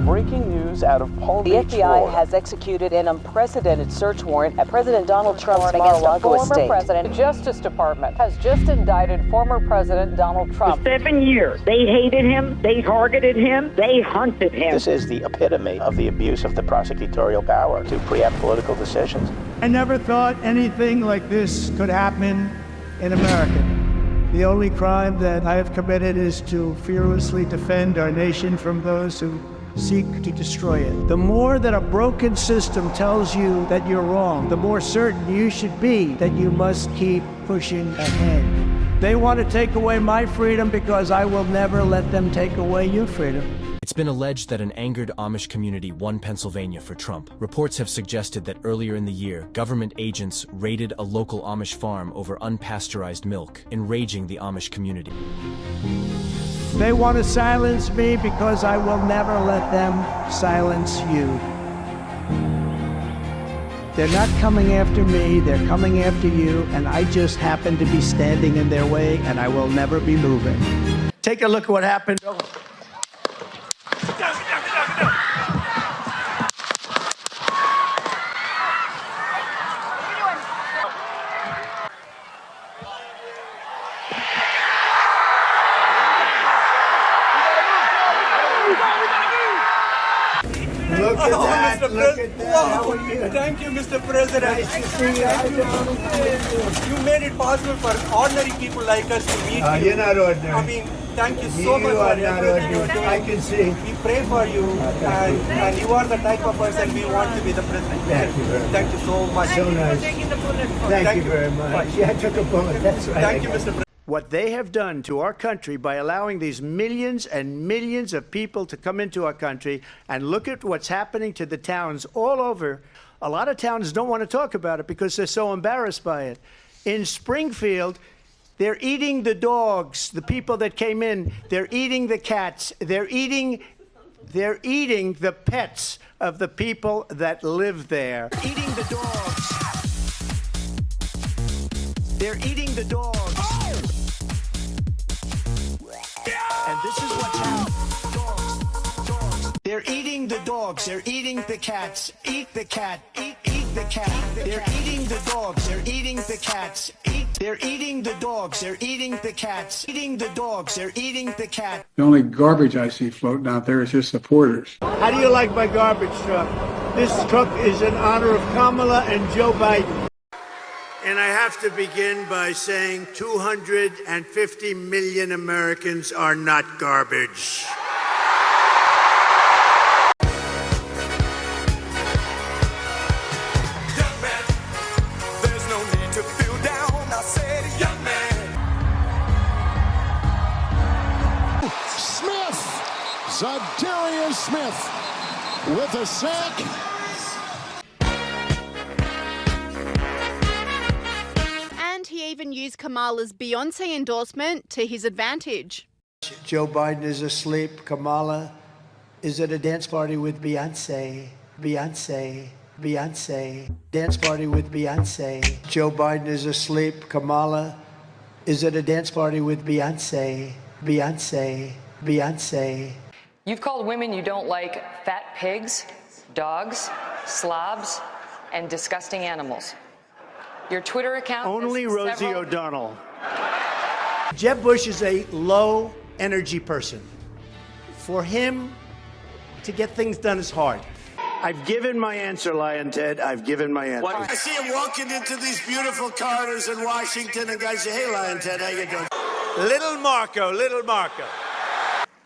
Breaking news out of Palm The Beach, FBI Florida. has executed an unprecedented search warrant at President Donald Trump's Mar-a-Lago estate. The Justice Department has just indicted former President Donald Trump. For 7 years, they hated him, they targeted him, they hunted him. This is the epitome of the abuse of the prosecutorial power to preempt political decisions. I never thought anything like this could happen in America. The only crime that I have committed is to fearlessly defend our nation from those who seek to destroy it. The more that a broken system tells you that you're wrong, the more certain you should be that you must keep pushing ahead. They want to take away my freedom because I will never let them take away your freedom. It's been alleged that an angered Amish community won Pennsylvania for Trump. Reports have suggested that earlier in the year, government agents raided a local Amish farm over unpasteurized milk, enraging the Amish community. They want to silence me because I will never let them silence you. They're not coming after me, they're coming after you, and I just happen to be standing in their way, and I will never be moving. Take a look at what happened. Look at that, look at that. How are you? Thank you, Mr. President. Nice to see you. You made it possible for ordinary people like us to meet you. You're not ordinary. I mean, thank you so much You for are not everything you're ordinary. doing. I can see. We pray for you, and you are the type of person we want to be the president. Thank you very much. Thank you so much. So nice. Thank you very much. Yeah, I took a bullet. That's right. Thank you, Mr. President. What they have done to our country by allowing these millions and millions of people to come into our country, and look at what's happening to the towns all over. A lot of towns don't want to talk about it because they're so embarrassed by it. In Springfield, they're eating the dogs, the people that came in. They're eating the cats. They're eating the pets of the people that live there. Eating the dogs. They're eating the dogs. And this is what's happening. Dogs. They're eating the dogs. They're eating the cats. Eat the cat. Eat the cat. They're eating the dogs. They're eating the cats. They're eating the dogs. They're eating the cats. Eating the dogs. They're eating the cat. The only garbage I see floating out there is his supporters. How do you like my garbage truck? This truck is in honor of Kamala and Joe Biden. And I have to begin by saying 250 million Americans are not garbage. Young man, there's no need to feel down. I said, young man. Smith, Zadarius Smith with a sack. He even used Kamala's Beyonce endorsement to his advantage. Joe Biden is asleep. Kamala is at a dance party with Beyonce. Beyonce. Beyonce. Dance party with Beyonce. Joe Biden is asleep. Kamala is at a dance party with Beyonce. Beyonce. Beyonce. You've called women you don't like fat pigs, dogs, slobs, and disgusting animals. Your Twitter account. Only Rosie O'Donnell. Jeb Bush is a low energy person. For him to get things done is hard. I've given my answer, Lion Ted. I've given my answer. I see him walking into these beautiful corridors in Washington, and guys say, "Hey, Lion Ted, how you doing?" Little Marco, little Marco.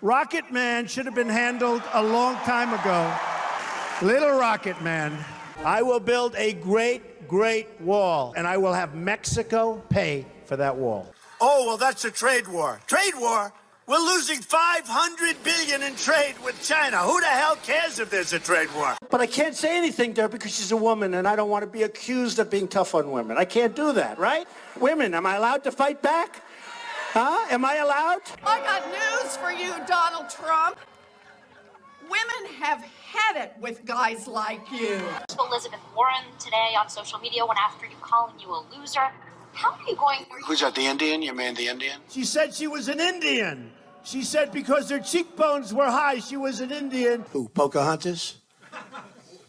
Rocket Man should have been handled a long time ago. Little Rocket Man. I will build a great wall, and I will have Mexico pay for that wall. Oh, well, that's a trade war. Trade war? We're losing $500 billion in trade with China. Who the hell cares if there's a trade war? But I can't say anything to her because she's a woman, and I don't want to be accused of being tough on women. I can't do that, right? Women, am I allowed to fight back? Huh? Am I allowed? I got news for you, Donald Trump. Women have had it with guys like you. Elizabeth Warren today on social media went after you, calling you a loser. How are you going? Who's that, the Indian? You mean the Indian? She said she was an Indian. She said because her cheekbones were high, she was an Indian. Who, Pocahontas?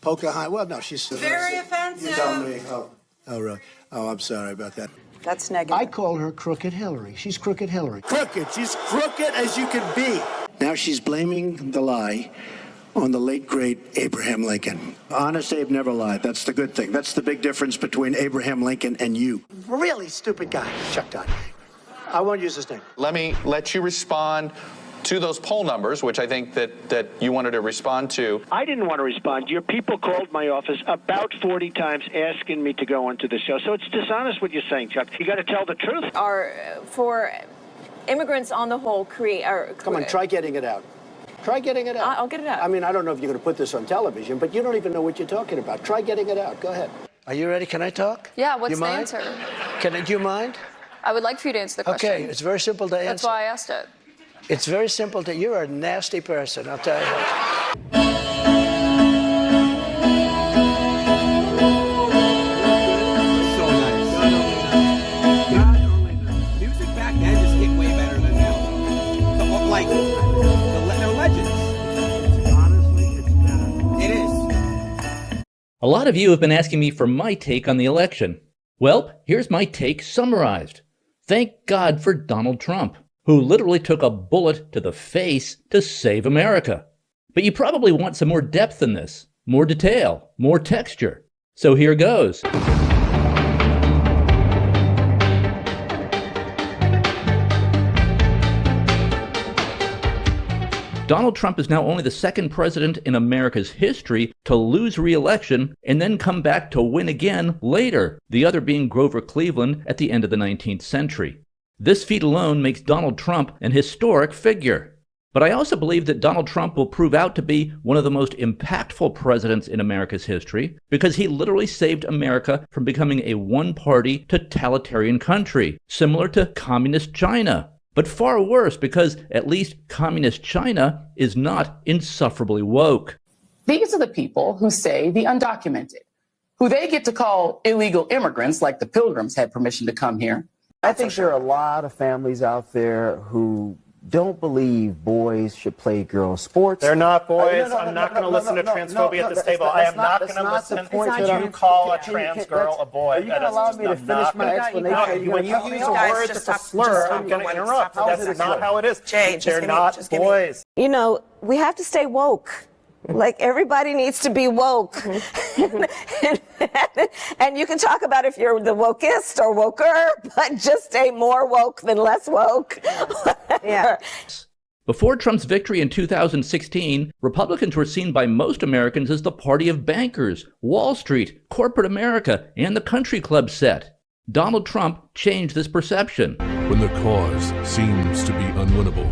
Pocahontas? Well, no, she's... Very offensive. You tell me. Oh, really? Oh, I'm sorry about that. That's negative. I call her Crooked Hillary. She's Crooked Hillary. Crooked. She's crooked as you can be. Now she's blaming the lie on the late, great Abraham Lincoln. Honest Abe never lied. That's the good thing. That's the big difference between Abraham Lincoln and you. Really stupid guy, Chuck Todd. I won't use his name. Let me let you respond to those poll numbers, which I think that you wanted to respond to. I didn't want to respond. Your people called my office about 40 times asking me to go onto the show. So it's dishonest what you're saying, Chuck. You got to tell the truth. For immigrants on the whole Come on, try getting it out. Try getting it out. I'll get it out. I mean, I don't know if you're going to put this on television, but you don't even know what you're talking about. Try getting it out. Go ahead. Are you ready? Can I talk? Yeah, what's you the mind? answer? Do you mind? I would like for you to answer the question. Okay, it's very simple to answer. That's why I asked it. It's very simple to... You're a nasty person, I'll tell you. Music back then just hit way better than now, though. Like, they're legends. Honestly, it's better. It is. A lot of you have been asking me for my take on the election. Well, here's my take summarized. Thank God for Donald Trump, who literally took a bullet to the face to save America. But you probably want some more depth in this, more detail, more texture. So here goes. Donald Trump is now only the second president in America's history to lose re-election and then come back to win again later, the other being Grover Cleveland at the end of the 19th century. This feat alone makes Donald Trump an historic figure. But I also believe that Donald Trump will prove out to be one of the most impactful presidents in America's history because he literally saved America from becoming a one-party totalitarian country, similar to communist China. But far worse because at least communist China is not insufferably woke. These are the people who say the undocumented, who they get to call illegal immigrants like the Pilgrims had permission to come here. I think there are a lot of families out there who don't believe boys should play girls' sports. They're not boys. I'm not going to listen to transphobia at this table. I am not going to listen to you call a trans girl a boy. Are you going to allow me to finish my explanation? When you use a word that's a slur, I'm going to interrupt. That's not how it is. They're not boys. You know, we have to stay woke. Like, everybody needs to be woke. And you can talk about if you're the wokest or woker, but just stay more woke than less woke. Yeah. Before Trump's victory in 2016, Republicans were seen by most Americans as the party of bankers, Wall Street, corporate America, and the country club set. Donald Trump changed this perception. When the cause seems to be unwinnable,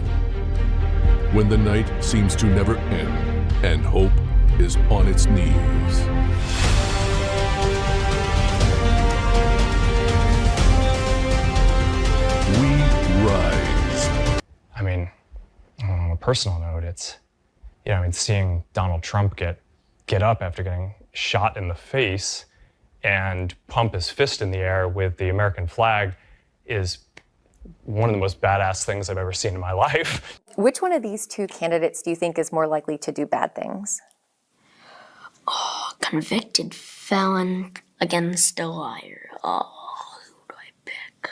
when the night seems to never end, and hope is on its knees. We rise. I mean, on a personal note, it's, seeing Donald Trump get up after getting shot in the face and pump his fist in the air with the American flag is one of the most badass things I've ever seen in my life. Which one of these two candidates do you think is more likely to do bad things? Oh, convicted felon against a liar. Oh, who do I pick?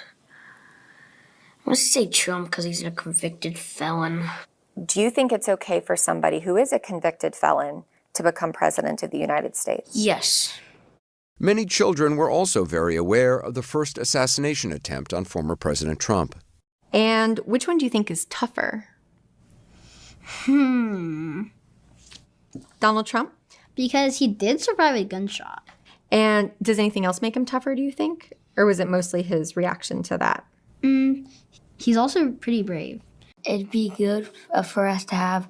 I'm going to say Trump because he's a convicted felon. Do you think it's okay for somebody who is a convicted felon to become president of the United States? Yes. Many children were also very aware of the first assassination attempt on former President Trump. And which one do you think is tougher? Donald Trump? Because he did survive a gunshot. And does anything else make him tougher, do you think? Or was it mostly his reaction to that? He's also pretty brave. It'd be good for us to have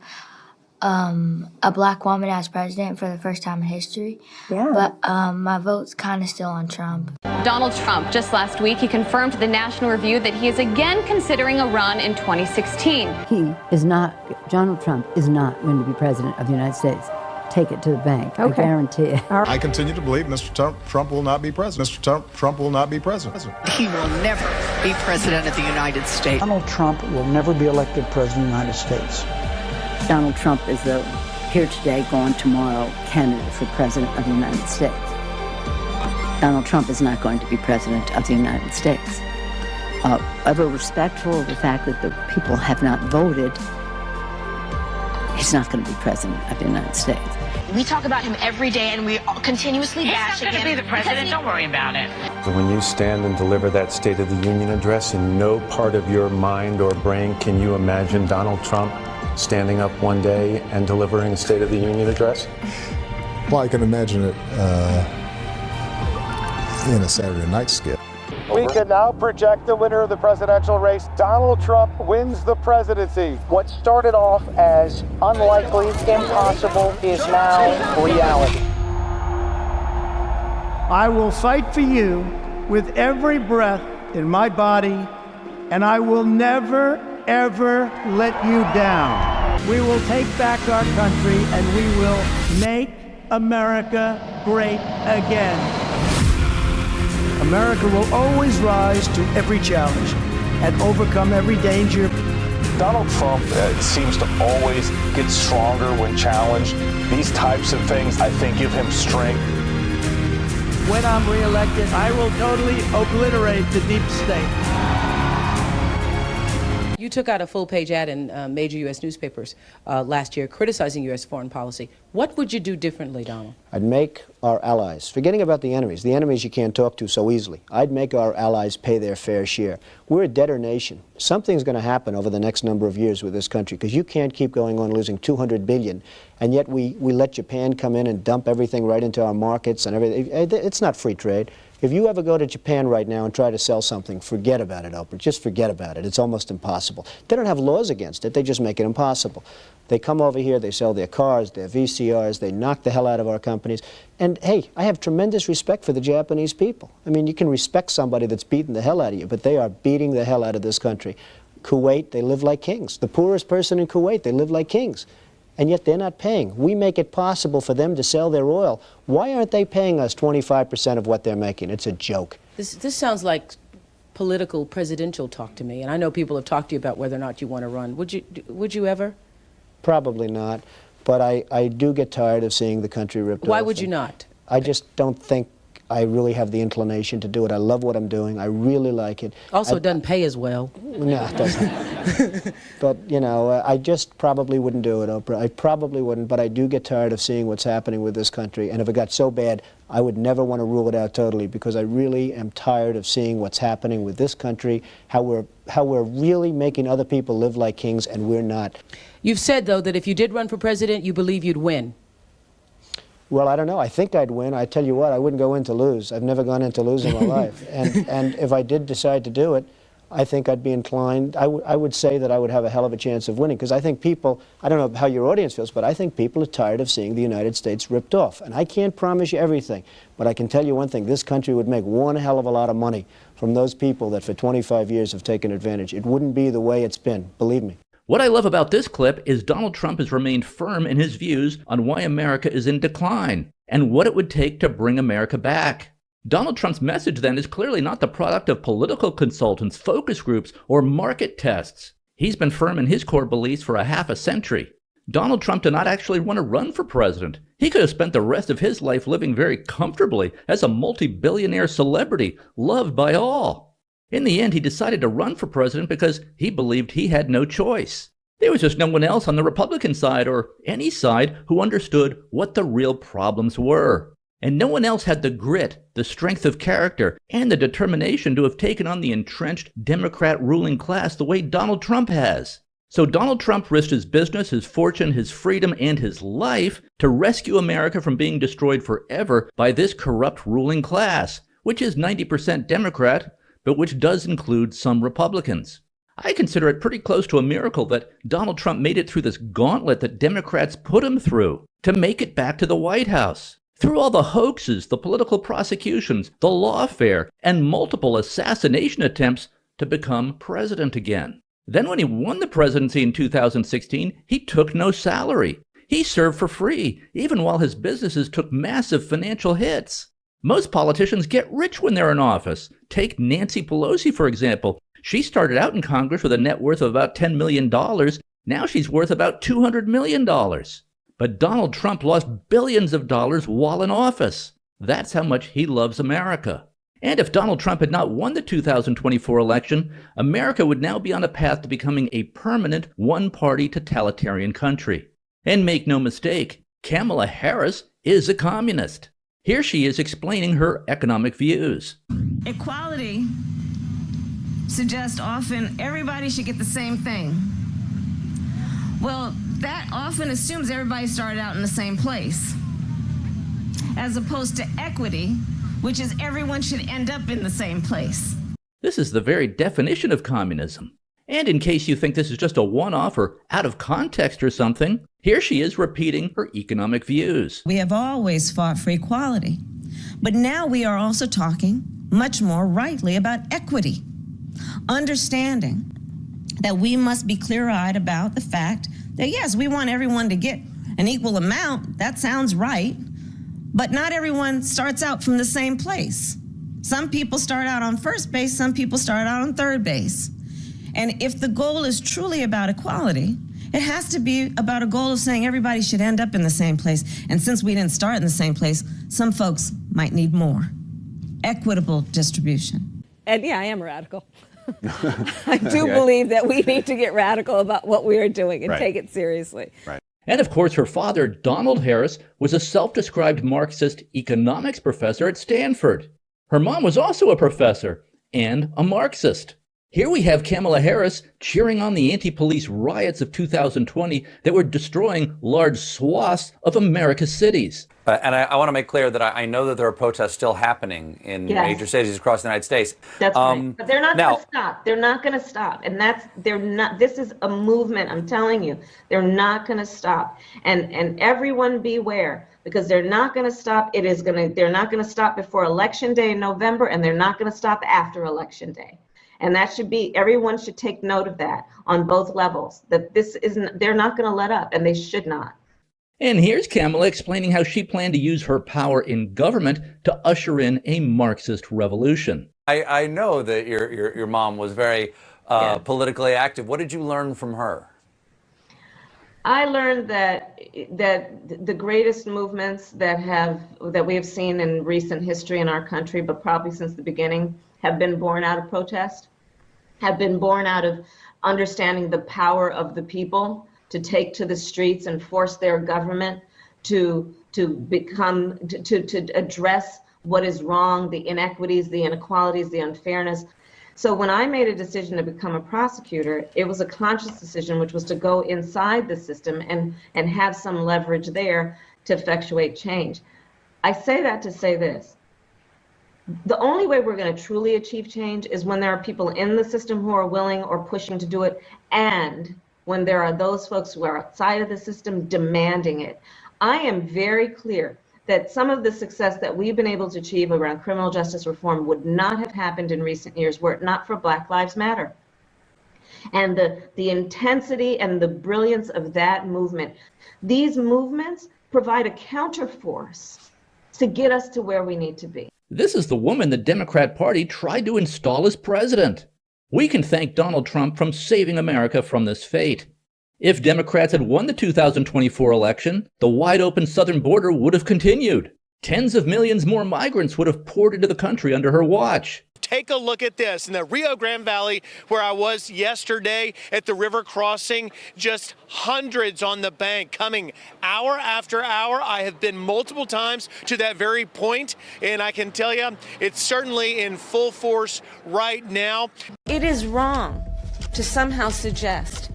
a black woman as president for the first time in history. Yeah. But my vote's kind of still on Trump. Donald Trump, just last week, he confirmed to the National Review that he is again considering a run in 2016. Donald Trump is not going to be president of the United States. take it to the bank. I guarantee it. I continue to believe Mr. Trump will not be president. Mr. Trump will not be president. He will never be president of the United States. Donald Trump will never be elected president of the United States. Donald Trump is the here today, gone tomorrow candidate for president of the United States. Donald Trump is not going to be president of the United States. Ever respectful of the fact that the people have not voted, he's not going to be president of the United States. We talk about him every day, and we continuously bash him. He's not going to be the president. Don't worry about it. When you stand and deliver that State of the Union address, in no part of your mind or brain can you imagine Donald Trump standing up one day and delivering a State of the Union address? Well, I can imagine it in a Saturday night skit. We can now project the winner of the presidential race. Donald Trump wins the presidency. What started off as unlikely, impossible, is now reality. I will fight for you with every breath in my body, and I will never, ever let you down. We will take back our country, and we will make America great again. America will always rise to every challenge and overcome every danger. Donald Trump seems to always get stronger when challenged. These types of things, I think, give him strength. When I'm reelected, I will totally obliterate the deep state. You took out a full-page ad in major U.S. newspapers last year criticizing U.S. foreign policy. What would you do differently, Donald? I'd make our allies, forgetting about the enemies you can't talk to so easily, I'd make our allies pay their fair share. We're a debtor nation. Something's going to happen over the next number of years with this country, because you can't keep going on losing $200 billion, and yet we let Japan come in and dump everything right into our markets and everything. It's not free trade. If you ever go to Japan right now and try to sell something, forget about it, Oprah. Just forget about it. It's almost impossible. They don't have laws against it. They just make it impossible. They come over here, they sell their cars, their VCRs, they knock the hell out of our companies. And hey, I have tremendous respect for the Japanese people. I mean, you can respect somebody that's beating the hell out of you, but they are beating the hell out of this country. Kuwait, they live like kings. The poorest person in Kuwait, they live like kings. And yet they're not paying. We make it possible for them to sell their oil. Why aren't they paying us 25% of what they're making? It's a joke. This sounds like political presidential talk to me, and I know people have talked to you about whether or not you want to run. Would you ever? Probably not, but I do get tired of seeing the country ripped off. Why would you not? I just don't think I really have the inclination to do it. I love what I'm doing. I really like it. Also, it doesn't pay as well. No, it doesn't. But, you know, I just probably wouldn't do it, Oprah. I probably wouldn't, but I do get tired of seeing what's happening with this country. And if it got so bad, I would never want to rule it out totally, because I really am tired of seeing what's happening with this country, how we're really making other people live like kings, and we're not. You've said, though, that if you did run for president, you believe you'd win. Well, I don't know. I think I'd win. I tell you what, I wouldn't go in to lose. I've never gone in to lose in my life. And if I did decide to do it, I think I'd be inclined. I would say that I would have a hell of a chance of winning, because I think people, I don't know how your audience feels, but I think people are tired of seeing the United States ripped off. And I can't promise you everything, but I can tell you one thing. This country would make one hell of a lot of money from those people that for 25 years have taken advantage. It wouldn't be the way it's been, believe me. What I love about this clip is Donald Trump has remained firm in his views on why America is in decline and what it would take to bring America back. Donald Trump's message then is clearly not the product of political consultants, focus groups, or market tests. He's been firm in his core beliefs for a half a century. Donald Trump did not actually want to run for president. He could have spent the rest of his life living very comfortably as a multi-billionaire celebrity, loved by all. In the end, he decided to run for president because he believed he had no choice. There was just no one else on the Republican side, or any side, who understood what the real problems were. And no one else had the grit, the strength of character, and the determination to have taken on the entrenched Democrat ruling class the way Donald Trump has. So Donald Trump risked his business, his fortune, his freedom, and his life to rescue America from being destroyed forever by this corrupt ruling class, which is 90% Democrat, but which does include some Republicans. I consider it pretty close to a miracle that Donald Trump made it through this gauntlet that Democrats put him through to make it back to the White House. Through all the hoaxes, the political prosecutions, the lawfare, and multiple assassination attempts to become president again. Then when he won the presidency in 2016, he took no salary. He served for free, even while his businesses took massive financial hits. Most politicians get rich when they're in office. Take Nancy Pelosi, for example. She started out in Congress with a net worth of about $10 million. Now she's worth about $200 million. But Donald Trump lost billions of dollars while in office. That's how much he loves America. And if Donald Trump had not won the 2024 election, America would now be on a path to becoming a permanent one-party totalitarian country. And make no mistake, Kamala Harris is a communist. Here she is explaining her economic views. Equality suggests often everybody should get the same thing. Well, that often assumes everybody started out in the same place, as opposed to equity, which is everyone should end up in the same place. This is the very definition of communism. And in case you think this is just a one-off or out of context or something, here she is repeating her economic views. We have always fought for equality, but now we are also talking much more rightly about equity, understanding that we must be clear-eyed about the fact that, yes, we want everyone to get an equal amount. That sounds right, but not everyone starts out from the same place. Some people start out on first base, some people start out on third base. And if the goal is truly about equality, it has to be about a goal of saying everybody should end up in the same place. And since we didn't start in the same place, some folks might need more. Equitable distribution. And yeah, I am a radical. I do believe that we need to get radical about what we are doing and take it seriously. Right. And of course, her father, Donald Harris, was a self-described Marxist economics professor at Stanford. Her mom was also a professor and a Marxist. Here we have Kamala Harris cheering on the anti-police riots of 2020 that were destroying large swaths of America's cities. And I want to make clear that I know that there are protests still happening in major cities across the United States. That's right. But they're not going to stop. They're not going to stop. And this is a movement, I'm telling you. They're not going to stop. And everyone beware, because they're not going to stop. They're not going to stop before Election Day in November, and they're not going to stop after Election Day. And that should be, everyone should take note of that on both levels, that they're not going to let up, and they should not. And here's Kamala explaining how she planned to use her power in government to usher in a Marxist revolution. I know that your mom was very politically active. What did you learn from her? I learned that the greatest movements that we have seen in recent history in our country, but probably since the beginning, have been born out of protest, have been born out of understanding the power of the people to take to the streets and force their government to address what is wrong, the inequities, the inequalities, the unfairness. So when I made a decision to become a prosecutor, it was a conscious decision, which was to go inside the system and have some leverage there to effectuate change. I say that to say this. The only way we're going to truly achieve change is when there are people in the system who are willing or pushing to do it, and when there are those folks who are outside of the system demanding it. I am very clear that some of the success that we've been able to achieve around criminal justice reform would not have happened in recent years were it not for Black Lives Matter. And the intensity and the brilliance of that movement. These movements provide a counterforce to get us to where we need to be. This is the woman the Democrat Party tried to install as president. We can thank Donald Trump for saving America from this fate. If Democrats had won the 2024 election, the wide-open southern border would have continued. Tens of millions more migrants would have poured into the country under her watch. Take a look at this. In the Rio Grande Valley, where I was yesterday at the river crossing, just hundreds on the bank coming hour after hour. I have been multiple times to that very point, and I can tell you it's certainly in full force right now. It is wrong to somehow suggest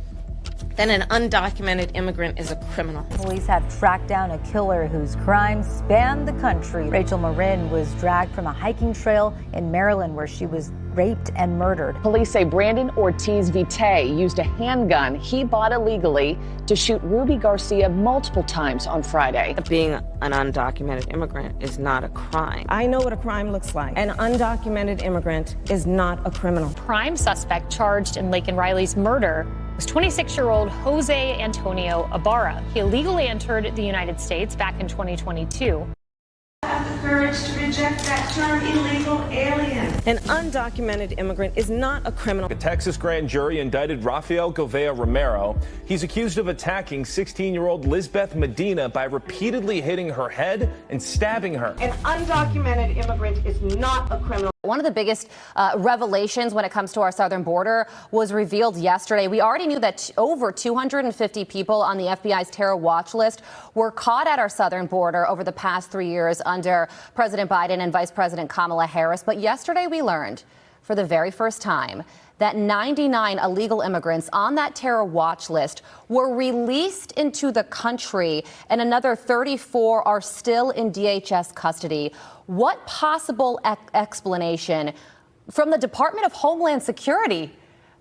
that an undocumented immigrant is a criminal. Police have tracked down a killer whose crimes spanned the country. Rachel Marin was dragged from a hiking trail in Maryland where she was raped and murdered. Police say Brandon Ortiz Vite used a handgun he bought illegally to shoot Ruby Garcia multiple times on Friday. Being an undocumented immigrant is not a crime. I know what a crime looks like. An undocumented immigrant is not a criminal. Prime suspect charged in Laken Riley's murder was 26-year-old Jose Antonio Ibarra. He illegally entered the United States back in 2022. Have the courage to reject that term, illegal alien. An undocumented immigrant is not a criminal. A Texas grand jury indicted Rafael Govea Romero. He's accused of attacking 16-year-old Lisbeth Medina by repeatedly hitting her head and stabbing her. An undocumented immigrant is not a criminal. One of the biggest revelations when it comes to our southern border was revealed yesterday. We already knew that over 250 people on the FBI's terror watch list were caught at our southern border over the past 3 years under President Biden and Vice President Kamala Harris. But yesterday we learned for the very first time that 99 illegal immigrants on that terror watch list were released into the country and another 34 are still in DHS custody. What possible explanation from the Department of Homeland Security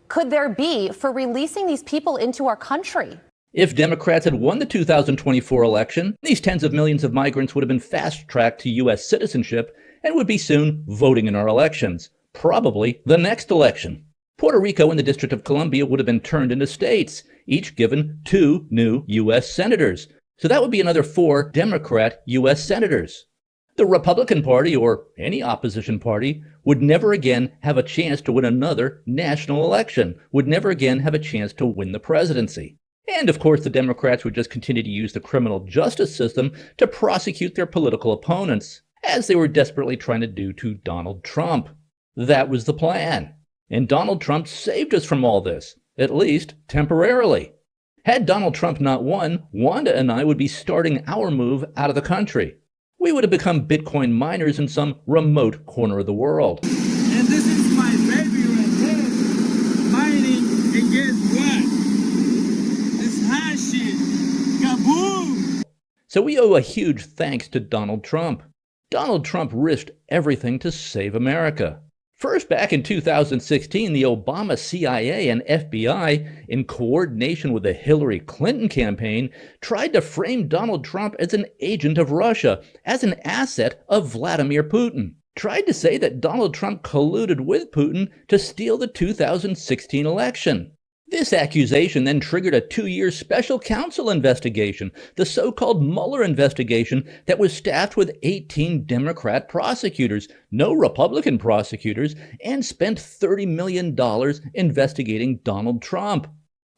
could there be for releasing these people into our country? If Democrats had won the 2024 election, these tens of millions of migrants would have been fast-tracked to U.S. citizenship and would be soon voting in our elections, probably the next election. Puerto Rico and the District of Columbia would have been turned into states, each given 2 new U.S. senators. So that would be another 4 Democrat U.S. senators. The Republican Party, or any opposition party, would never again have a chance to win another national election, would never again have a chance to win the presidency. And of course, the Democrats would just continue to use the criminal justice system to prosecute their political opponents, as they were desperately trying to do to Donald Trump. That was the plan. And Donald Trump saved us from all this, at least temporarily. Had Donald Trump not won, Wanda and I would be starting our move out of the country. We would have become Bitcoin miners in some remote corner of the world. And this is my baby right here, mining, and guess what? It's hashing, kaboom! So we owe a huge thanks to Donald Trump. Donald Trump risked everything to save America. First, back in 2016, the Obama CIA and FBI, in coordination with the Hillary Clinton campaign, tried to frame Donald Trump as an agent of Russia, as an asset of Vladimir Putin. Tried to say that Donald Trump colluded with Putin to steal the 2016 election. This accusation then triggered a 2-year special counsel investigation, the so-called Mueller investigation that was staffed with 18 Democrat prosecutors, no Republican prosecutors, and spent $30 million investigating Donald Trump.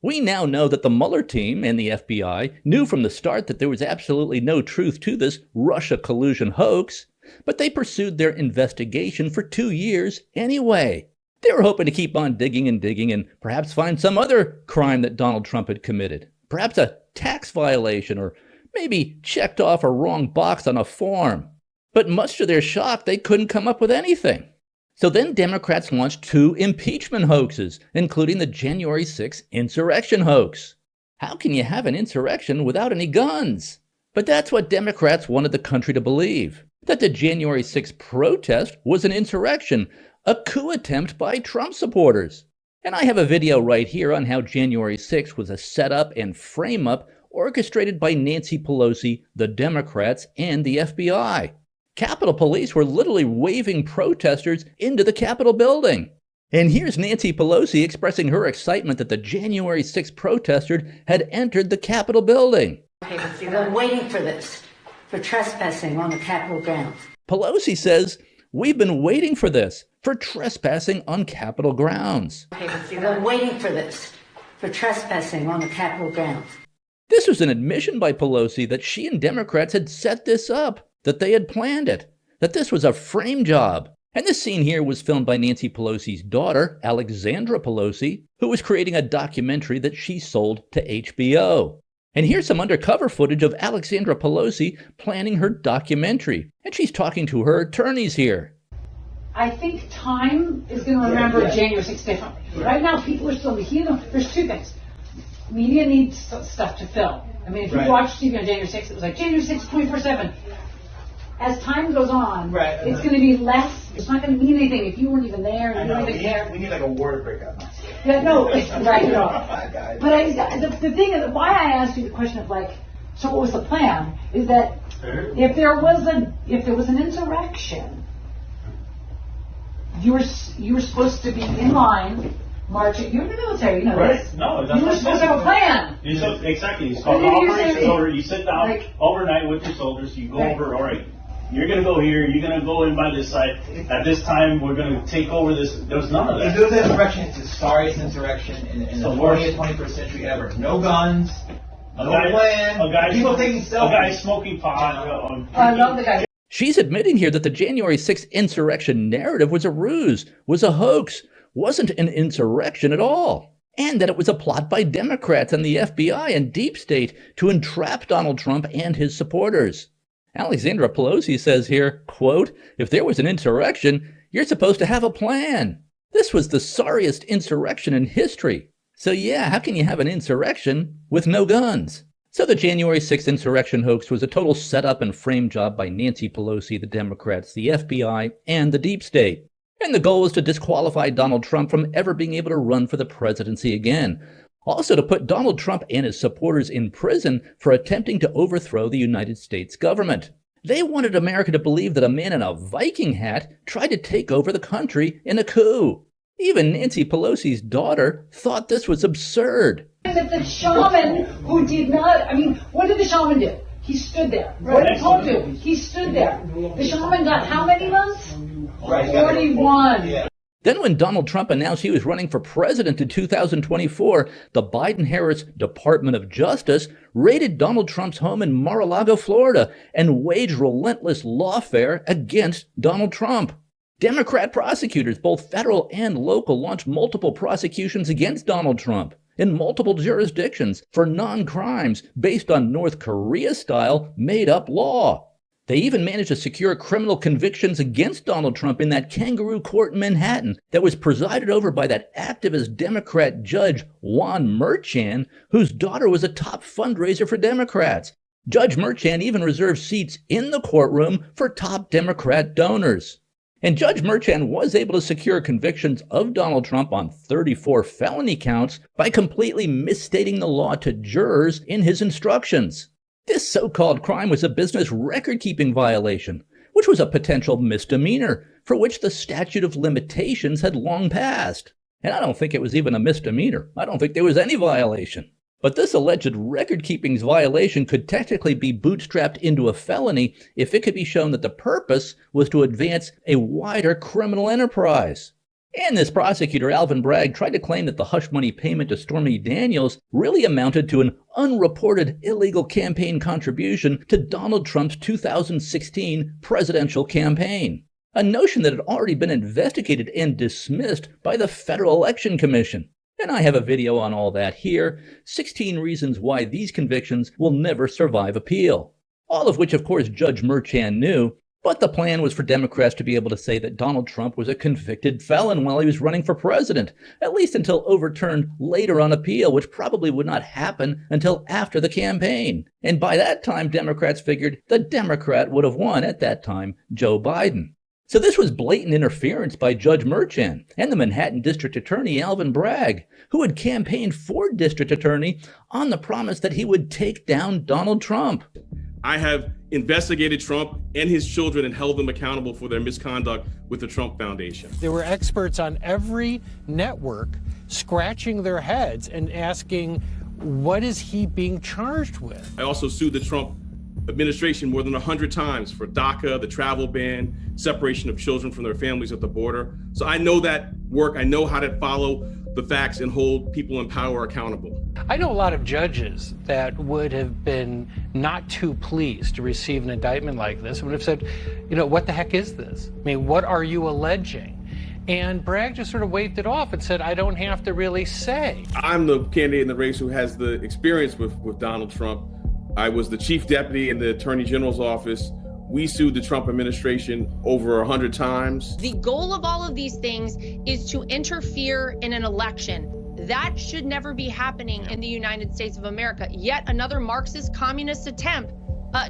We now know that the Mueller team and the FBI knew from the start that there was absolutely no truth to this Russia collusion hoax, but they pursued their investigation for 2 years anyway. They were hoping to keep on digging and perhaps find some other crime that Donald Trump had committed. Perhaps a tax violation, or maybe checked off a wrong box on a form. But much to their shock, they couldn't come up with anything. So then Democrats launched 2 impeachment hoaxes, including the January 6th insurrection hoax. How can you have an insurrection without any guns? But that's what Democrats wanted the country to believe, that the January 6th protest was an insurrection, a coup attempt by Trump supporters. And I have a video right here on how January 6th was a setup and frame-up orchestrated by Nancy Pelosi, the Democrats, and the FBI. Capitol Police were literally waving protesters into the Capitol building. And here's Nancy Pelosi expressing her excitement that the January 6th protesters had entered the Capitol building. We've been waiting for this, for trespassing on the Capitol grounds. Pelosi says, "We've been waiting for this, for trespassing on Capitol grounds." We've been waiting for this, for trespassing on the Capitol grounds. This was an admission by Pelosi that she and Democrats had set this up, that they had planned it, that this was a frame job. And this scene here was filmed by Nancy Pelosi's daughter, Alexandra Pelosi, who was creating a documentary that she sold to HBO. And here's some undercover footage of Alexandra Pelosi planning her documentary. And she's talking to her attorneys here. I think time is going to remember January 6th differently. Right now, people are still in the heat of. There's 2 things. Media needs stuff to fill. I mean, if you watch TV on January 6th, it was like January 6th, 24/7. As time goes on, it's going to be less. It's not going to mean anything if you weren't even there and you weren't even there. We need like a word breakout. Yeah, no, it's right. You know. But the thing is, why I asked you the question of like, so what was the plan? Is that if there was an insurrection, you were supposed to be in line marching. You're in the military, you know Right. this. No, that's you were supposed to have a plan. Exactly. It's called Operation Order. You sit down overnight with your soldiers. You go over, all right, you're going to go here. You're going to go in by this side. At this time, we're going to take over this. There's none of that. If there was an insurrection, it's the sorriest insurrection in the 20th, 21st century ever. No guns, no plan, people taking selfies. A guy smoking pot. I love the guy. She's admitting here that the January 6th insurrection narrative was a ruse, was a hoax, wasn't an insurrection at all, and that it was a plot by Democrats and the FBI and deep state to entrap Donald Trump and his supporters. Alexandra Pelosi says here, quote, "If there was an insurrection, you're supposed to have a plan. This was the sorriest insurrection in history. So yeah, how can you have an insurrection with no guns?" So the January 6th insurrection hoax was a total setup and frame job by Nancy Pelosi, the Democrats, the FBI, and the deep state. And the goal was to disqualify Donald Trump from ever being able to run for the presidency again. Also to put Donald Trump and his supporters in prison for attempting to overthrow the United States government. They wanted America to believe that a man in a Viking hat tried to take over the country in a coup. Even Nancy Pelosi's daughter thought this was absurd. That the shaman who did not, I mean, what did the shaman do? He stood there. What did Paul do? He stood there. The shaman got how many months? 41. Then when Donald Trump announced he was running for president in 2024, the Biden-Harris Department of Justice raided Donald Trump's home in Mar-a-Lago, Florida, and waged relentless lawfare against Donald Trump. Democrat prosecutors, both federal and local, launched multiple prosecutions against Donald Trump in multiple jurisdictions for non-crimes based on North Korea-style made-up law. They even managed to secure criminal convictions against Donald Trump in that kangaroo court in Manhattan that was presided over by that activist Democrat judge Juan Merchan, whose daughter was a top fundraiser for Democrats. Judge Merchan even reserved seats in the courtroom for top Democrat donors. And Judge Merchan was able to secure convictions of Donald Trump on 34 felony counts by completely misstating the law to jurors in his instructions. This so-called crime was a business record-keeping violation, which was a potential misdemeanor for which the statute of limitations had long passed. And I don't think it was even a misdemeanor. I don't think there was any violation. But this alleged record-keeping violation could technically be bootstrapped into a felony if it could be shown that the purpose was to advance a wider criminal enterprise. And this prosecutor, Alvin Bragg, tried to claim that the hush money payment to Stormy Daniels really amounted to an unreported illegal campaign contribution to Donald Trump's 2016 presidential campaign. A notion that had already been investigated and dismissed by the Federal Election Commission. And I have a video on all that here, 16 reasons why these convictions will never survive appeal. All of which, of course, Judge Merchan knew, but the plan was for Democrats to be able to say that Donald Trump was a convicted felon while he was running for president, at least until overturned later on appeal, which probably would not happen until after the campaign. And by that time, Democrats figured the Democrat would have won at that time, Joe Biden. So this was blatant interference by Judge Merchan and the Manhattan District Attorney Alvin Bragg, who had campaigned for District Attorney on the promise that he would take down Donald Trump. I have investigated Trump and his children and held them accountable for their misconduct with the Trump Foundation. There were experts on every network scratching their heads and asking, what is he being charged with? I also sued the Trump administration more than 100 times for DACA, the travel ban, separation of children from their families at the border. So I know that work. I know how to follow the facts and hold people in power accountable. I know a lot of judges that would have been not too pleased to receive an indictment like this and would have said, you know, what the heck is this? I mean, what are you alleging? And Bragg just sort of waved it off and said, I don't have to really say. I'm the candidate in the race who has the experience with Donald Trump. I was the chief deputy in the Attorney General's office. We sued the Trump administration over 100 times. The goal of all of these things is to interfere in an election. That should never be happening in the United States of America. Yet another Marxist communist attempt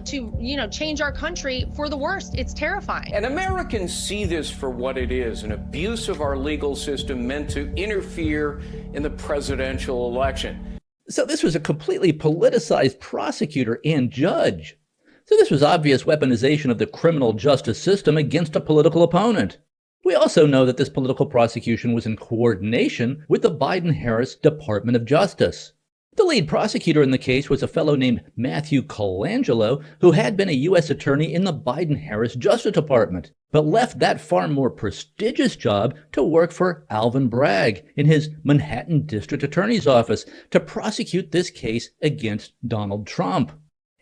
to, change our country for the worst. It's terrifying. And Americans see this for what it is, an abuse of our legal system meant to interfere in the presidential election. So this was a completely politicized prosecutor and judge. So this was obvious weaponization of the criminal justice system against a political opponent. We also know that this political prosecution was in coordination with the Biden-Harris Department of Justice. The lead prosecutor in the case was a fellow named Matthew Colangelo, who had been a U.S. attorney in the Biden-Harris Justice Department, but left that far more prestigious job to work for Alvin Bragg in his Manhattan District Attorney's Office to prosecute this case against Donald Trump.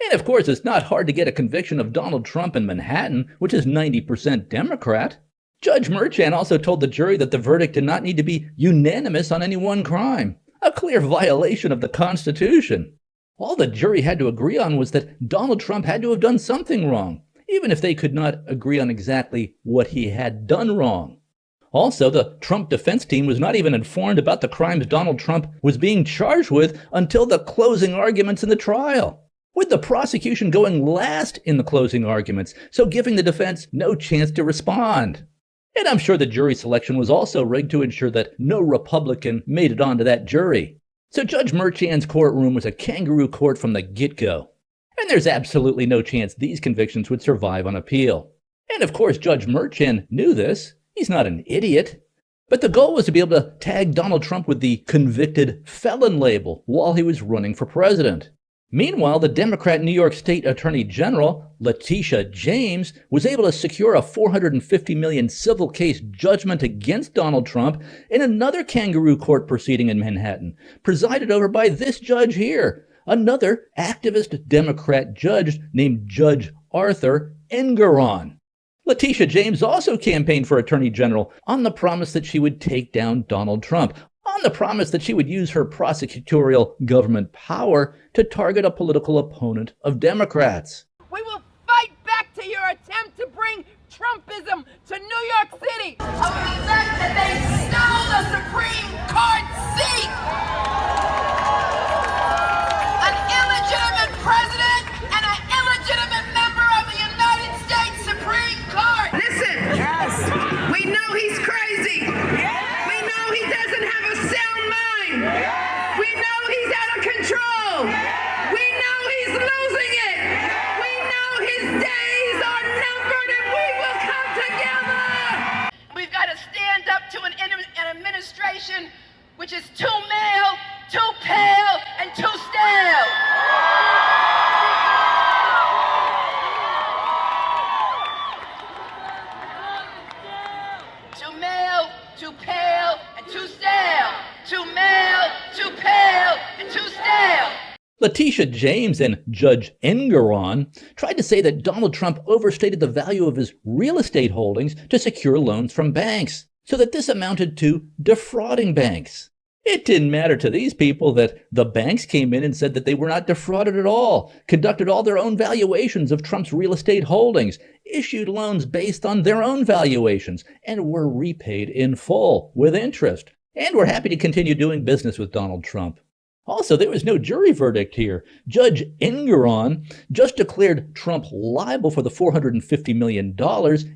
And of course, it's not hard to get a conviction of Donald Trump in Manhattan, which is 90% Democrat. Judge Merchan also told the jury that the verdict did not need to be unanimous on any one crime, a clear violation of the Constitution. All the jury had to agree on was that Donald Trump had to have done something wrong, even if they could not agree on exactly what he had done wrong. Also, the Trump defense team was not even informed about the crimes Donald Trump was being charged with until the closing arguments in the trial, with the prosecution going last in the closing arguments, so giving the defense no chance to respond. And I'm sure the jury selection was also rigged to ensure that no Republican made it onto that jury. So Judge Merchan's courtroom was a kangaroo court from the get-go. And there's absolutely no chance these convictions would survive on appeal. And of course, Judge Merchan knew this. He's not an idiot. But the goal was to be able to tag Donald Trump with the convicted felon label while he was running for president. Meanwhile, the Democrat New York State Attorney General, Letitia James, was able to secure a $450 million civil case judgment against Donald Trump in another kangaroo court proceeding in Manhattan, presided over by this judge here, another activist Democrat judge named Judge Arthur Engeron. Letitia James also campaigned for Attorney General on the promise that she would take down Donald Trump, on the promise that she would use her prosecutorial government power to target a political opponent of Democrats. We will fight back to your attempt to bring Trumpism to New York City over the fact that they stole the Supreme Court seat. An illegitimate president and an illegitimate member of the United States Supreme Court. Listen, yes, we know he's crazy. We know he doesn't have a sound mind. We know he's out of control. We know he's losing it. We know his days are numbered and we will come together. We've got to stand up to an administration which is too male, too pale, and too stale. Too male, too pale, and too stale. Too male, too pale, and too stale. Letitia James and Judge Engeron tried to say that Donald Trump overstated the value of his real estate holdings to secure loans from banks, so that this amounted to defrauding banks. It didn't matter to these people that the banks came in and said that they were not defrauded at all, conducted all their own valuations of Trump's real estate holdings, issued loans based on their own valuations, and were repaid in full with interest, and were happy to continue doing business with Donald Trump. Also, there was no jury verdict here. Judge Engeron just declared Trump liable for the $450 million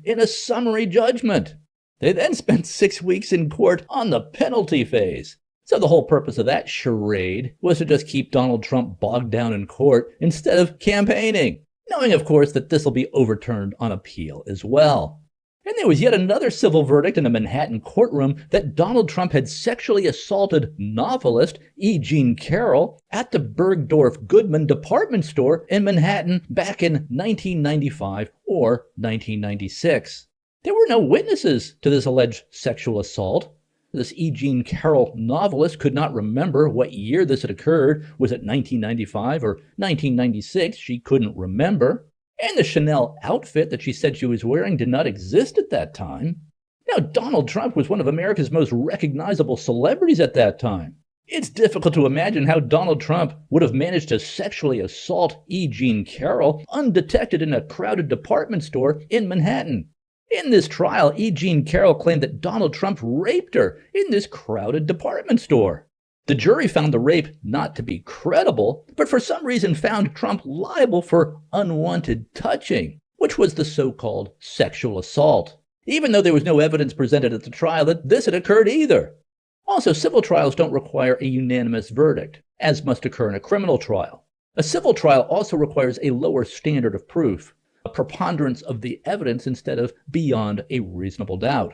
in a summary judgment. They then spent 6 weeks in court on the penalty phase. So the whole purpose of that charade was to just keep Donald Trump bogged down in court instead of campaigning, knowing, of course, that this will be overturned on appeal as well. And there was yet another civil verdict in a Manhattan courtroom that Donald Trump had sexually assaulted novelist E. Jean Carroll at the Bergdorf Goodman department store in Manhattan back in 1995 or 1996. There were no witnesses to this alleged sexual assault. This E. Jean Carroll novelist could not remember what year this had occurred. Was it 1995 or 1996? She couldn't remember. And the Chanel outfit that she said she was wearing did not exist at that time. Now, Donald Trump was one of America's most recognizable celebrities at that time. It's difficult to imagine how Donald Trump would have managed to sexually assault E. Jean Carroll undetected in a crowded department store in Manhattan. In this trial, E. Jean Carroll claimed that Donald Trump raped her in this crowded department store. The jury found the rape not to be credible, but for some reason found Trump liable for unwanted touching, which was the so-called sexual assault, even though there was no evidence presented at the trial that this had occurred either. Also, civil trials don't require a unanimous verdict, as must occur in a criminal trial. A civil trial also requires a lower standard of proof, a preponderance of the evidence instead of beyond a reasonable doubt.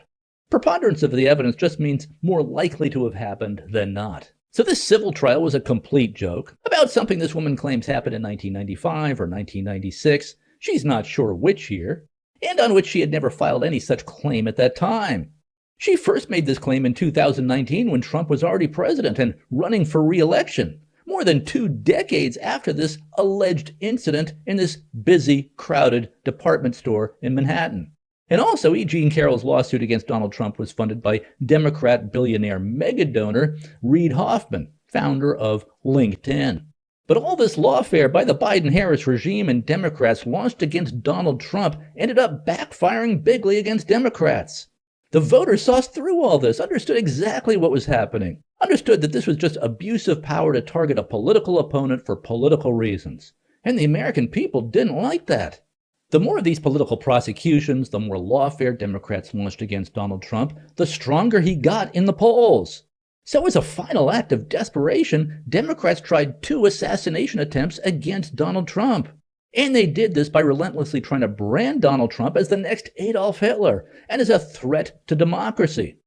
Preponderance of the evidence just means more likely to have happened than not. So this civil trial was a complete joke about something this woman claims happened in 1995 or 1996. She's not sure which year, and on which she had never filed any such claim at that time. She first made this claim in 2019 when Trump was already president and running for re-election, more than 2 decades after this alleged incident in this busy, crowded department store in Manhattan. And also, E. Jean Carroll's lawsuit against Donald Trump was funded by Democrat billionaire megadonor Reid Hoffman, founder of LinkedIn. But all this lawfare by the Biden-Harris regime and Democrats launched against Donald Trump ended up backfiring bigly against Democrats. The voters saw through all this, understood exactly what was happening, understood that this was just abuse of power to target a political opponent for political reasons. And the American people didn't like that. The more of these political prosecutions, the more lawfare Democrats launched against Donald Trump, the stronger he got in the polls. So as a final act of desperation, Democrats tried 2 assassination attempts against Donald Trump. And they did this by relentlessly trying to brand Donald Trump as the next Adolf Hitler and as a threat to democracy.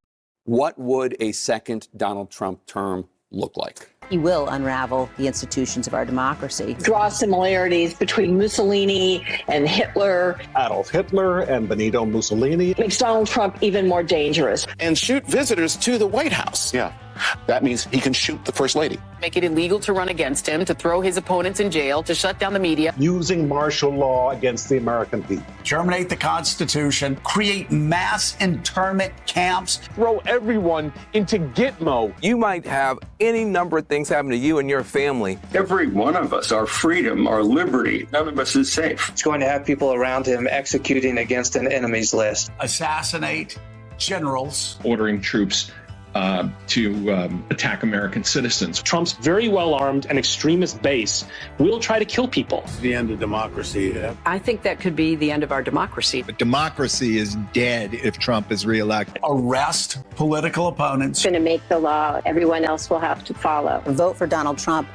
What would a second Donald Trump term look like? He will unravel the institutions of our democracy. Draw similarities between Mussolini and Hitler. Adolf Hitler and Benito Mussolini. Makes Donald Trump even more dangerous. And shoot visitors to the White House. Yeah, that means he can shoot the First Lady. Make it illegal to run against him, to throw his opponents in jail, to shut down the media. Using martial law against the American people. Terminate the Constitution. Create mass internment camps. Throw everyone into Gitmo. You might have any number of things happen to you and your family. Every one of us, our freedom, our liberty, none of us is safe. It's going to have people around him executing against an enemy's list. Assassinate generals. Ordering troops to attack American citizens. Trump's very well-armed and extremist base will try to kill people. It's the end of democracy. I think that could be the end of our democracy. But democracy is dead if Trump is reelected. Arrest political opponents. It's going to make the law. Everyone else will have to follow. A vote for Donald Trump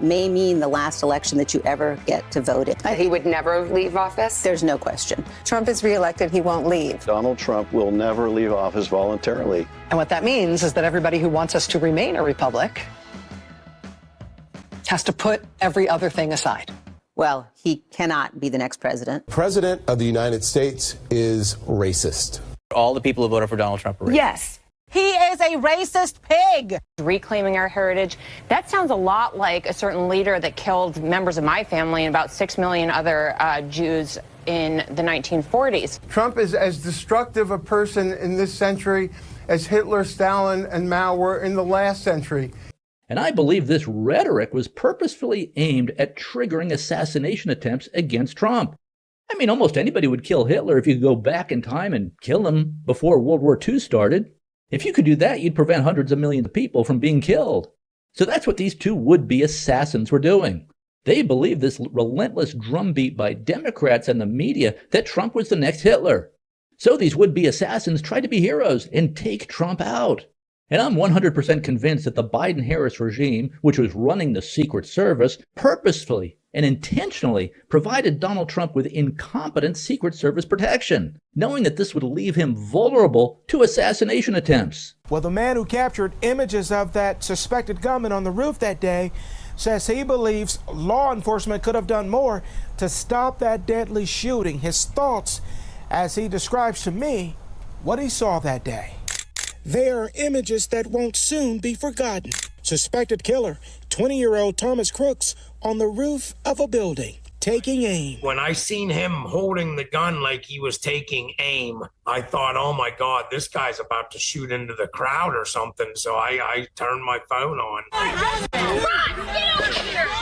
may mean the last election that you ever get to vote in. He would never leave office? There's no question. Trump is reelected, he won't leave. Donald Trump will never leave office voluntarily. And what that means is that everybody who wants us to remain a republic has to put every other thing aside. Well, he cannot be the next president. President of the United States is racist. All the people who voted for Donald Trump are racist. Yes. He is a racist pig. Reclaiming our heritage. That sounds a lot like a certain leader that killed members of my family and about 6 million other Jews in the 1940s. Trump is as destructive a person in this century as Hitler, Stalin, and Mao were in the last century. And I believe this rhetoric was purposefully aimed at triggering assassination attempts against Trump. I mean, almost anybody would kill Hitler if you could go back in time and kill him before World War II started. If you could do that, you'd prevent hundreds of millions of people from being killed. So that's what these 2 would-be assassins were doing. They believed this relentless drumbeat by Democrats and the media that Trump was the next Hitler. So these would-be assassins tried to be heroes and take Trump out. And I'm 100% convinced that the Biden-Harris regime, which was running the Secret Service, purposefully and intentionally provided Donald Trump with incompetent Secret Service protection, knowing that this would leave him vulnerable to assassination attempts. Well, the man who captured images of that suspected gunman on the roof that day says he believes law enforcement could have done more to stop that deadly shooting. His thoughts as he describes to me what he saw that day. There are images that won't soon be forgotten. Suspected killer, 20-year-old Thomas Crooks, on the roof of a building, taking aim. When I seen him holding the gun like he was taking aim, I thought, oh my God, this guy's about to shoot into the crowd or something. So I turned my phone on.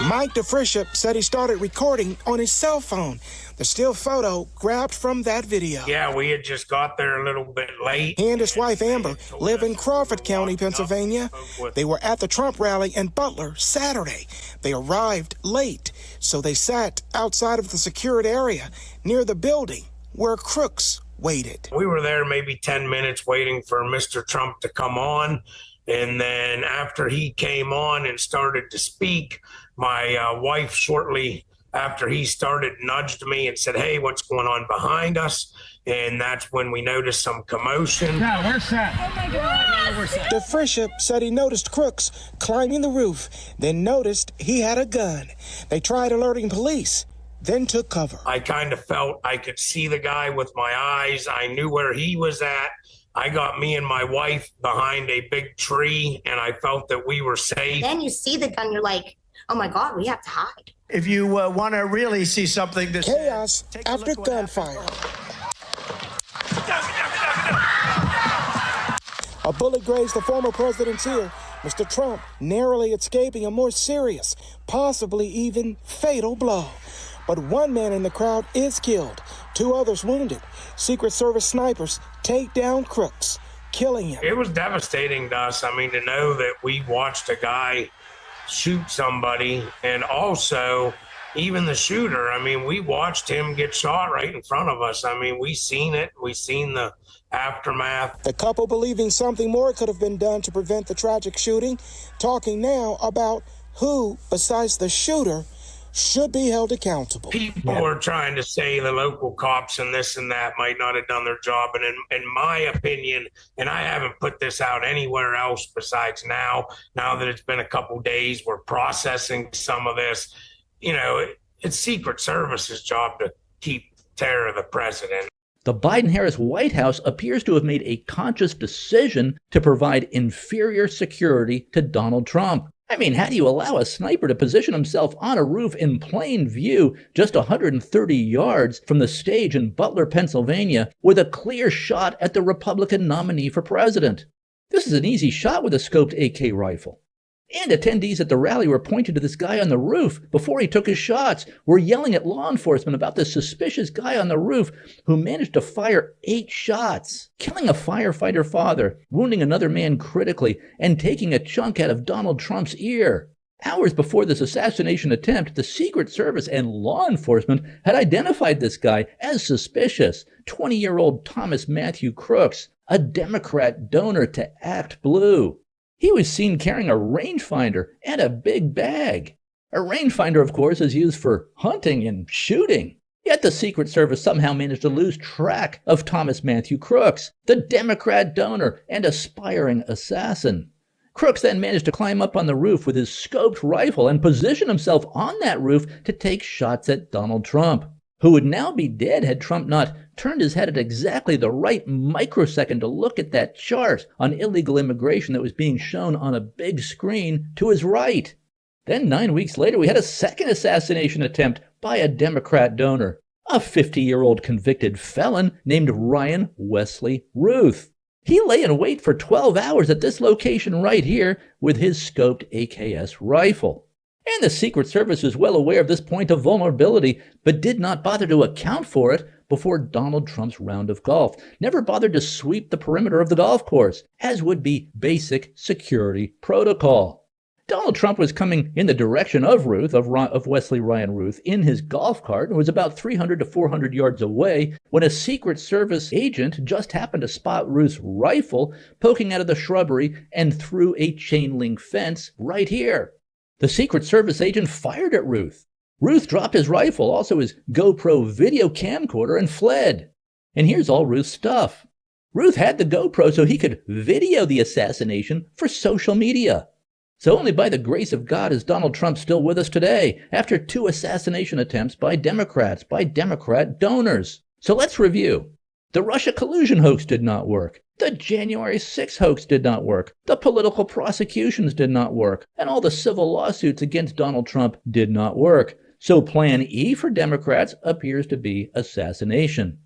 Mike DeFriscia said he started recording on his cell phone. The still photo grabbed from that video. Yeah, we had just got there a little bit late. He and his wife Amber live in Crawford County, Pennsylvania. They were at the Trump rally in Butler Saturday. They arrived late, so they sat outside of the secured area near the building where Crooks waited. We were there maybe 10 minutes waiting for Mr. Trump to come on. And then after he came on and started to speak, my wife shortly after he started nudged me and said, "Hey, what's going on behind us?" And that's when we noticed some commotion. Now, where's that? Oh my God! The Frischip said he noticed crooks climbing the roof, then noticed he had a gun. They tried alerting police, then took cover. I kind of felt I could see the guy with my eyes. I knew where he was at. I got me and my wife behind a big tree, and I felt that we were safe. Then you see the gun, you're like, oh my God, we have to hide. If you want to really see something this chaos after gunfire. A bullet grazed the former president's ear, Mr. Trump narrowly escaping a more serious, possibly even fatal blow. But one man in the crowd is killed, 2 others wounded. Secret Service snipers take down crooks, killing him. It was devastating to us. I mean, to know that we watched a guy shoot somebody, and also even the shooter. I mean, we watched him get shot right in front of us. I mean, we seen it. We seen the aftermath. The couple believing something more could have been done to prevent the tragic shooting, talking now about who, besides the shooter, should be held accountable. People are trying to say the local cops and this and that might not have done their job. And in my opinion, and I haven't put this out anywhere else besides now that it's been a couple days, we're processing some of this. You know, it's Secret Service's job to keep terror of the president. The Biden-Harris White House appears to have made a conscious decision to provide inferior security to Donald Trump. I mean, how do you allow a sniper to position himself on a roof in plain view just 130 yards from the stage in Butler, Pennsylvania, with a clear shot at the Republican nominee for president? This is an easy shot with a scoped AK rifle. And attendees at the rally were pointing to this guy on the roof before he took his shots, were yelling at law enforcement about this suspicious guy on the roof who managed to fire 8 shots, killing a firefighter father, wounding another man critically, and taking a chunk out of Donald Trump's ear. Hours before this assassination attempt, the Secret Service and law enforcement had identified this guy as suspicious, 20-year-old Thomas Matthew Crooks, a Democrat donor to Act Blue. He was seen carrying a rangefinder and a big bag. A rangefinder, of course, is used for hunting and shooting. Yet the Secret Service somehow managed to lose track of Thomas Matthew Crooks, the Democrat donor and aspiring assassin. Crooks then managed to climb up on the roof with his scoped rifle and position himself on that roof to take shots at Donald Trump, who would now be dead had Trump not turned his head at exactly the right microsecond to look at that chart on illegal immigration that was being shown on a big screen to his right. Then 9 weeks later, we had a second assassination attempt by a Democrat donor, a 50-year-old convicted felon named Ryan Wesley Ruth. He lay in wait for 12 hours at this location right here with his scoped AKS rifle. And the Secret Service is well aware of this point of vulnerability, but did not bother to account for it before Donald Trump's round of golf. Never bothered to sweep the perimeter of the golf course, as would be basic security protocol. Donald Trump was coming in the direction of Ruth, of Wesley Ryan Ruth, in his golf cart and was about 300 to 400 yards away when a Secret Service agent just happened to spot Ruth's rifle poking out of the shrubbery and through a chain link fence right here. The Secret Service agent fired at Ruth. Ruth dropped his rifle, also his GoPro video camcorder, and fled. And here's all Ruth's stuff. Ruth had the GoPro so he could video the assassination for social media. So only by the grace of God is Donald Trump still with us today, after 2 assassination attempts by Democrats, by Democrat donors. So let's review. The Russia collusion hoax did not work. The January 6th hoax did not work. The political prosecutions did not work. And all the civil lawsuits against Donald Trump did not work. So Plan E for Democrats appears to be assassination.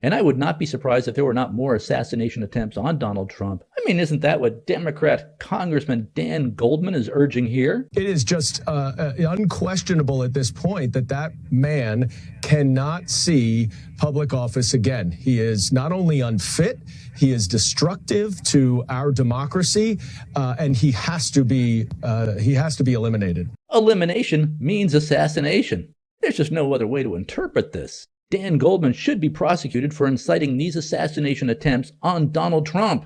And I would not be surprised if there were not more assassination attempts on Donald Trump. I mean, isn't that what Democrat Congressman Dan Goldman is urging here? It is just unquestionable at this point that man cannot see public office again. He is not only unfit, he is destructive to our democracy, and he has to be eliminated. Elimination means assassination. There's just no other way to interpret this. Dan Goldman should be prosecuted for inciting these assassination attempts on Donald Trump.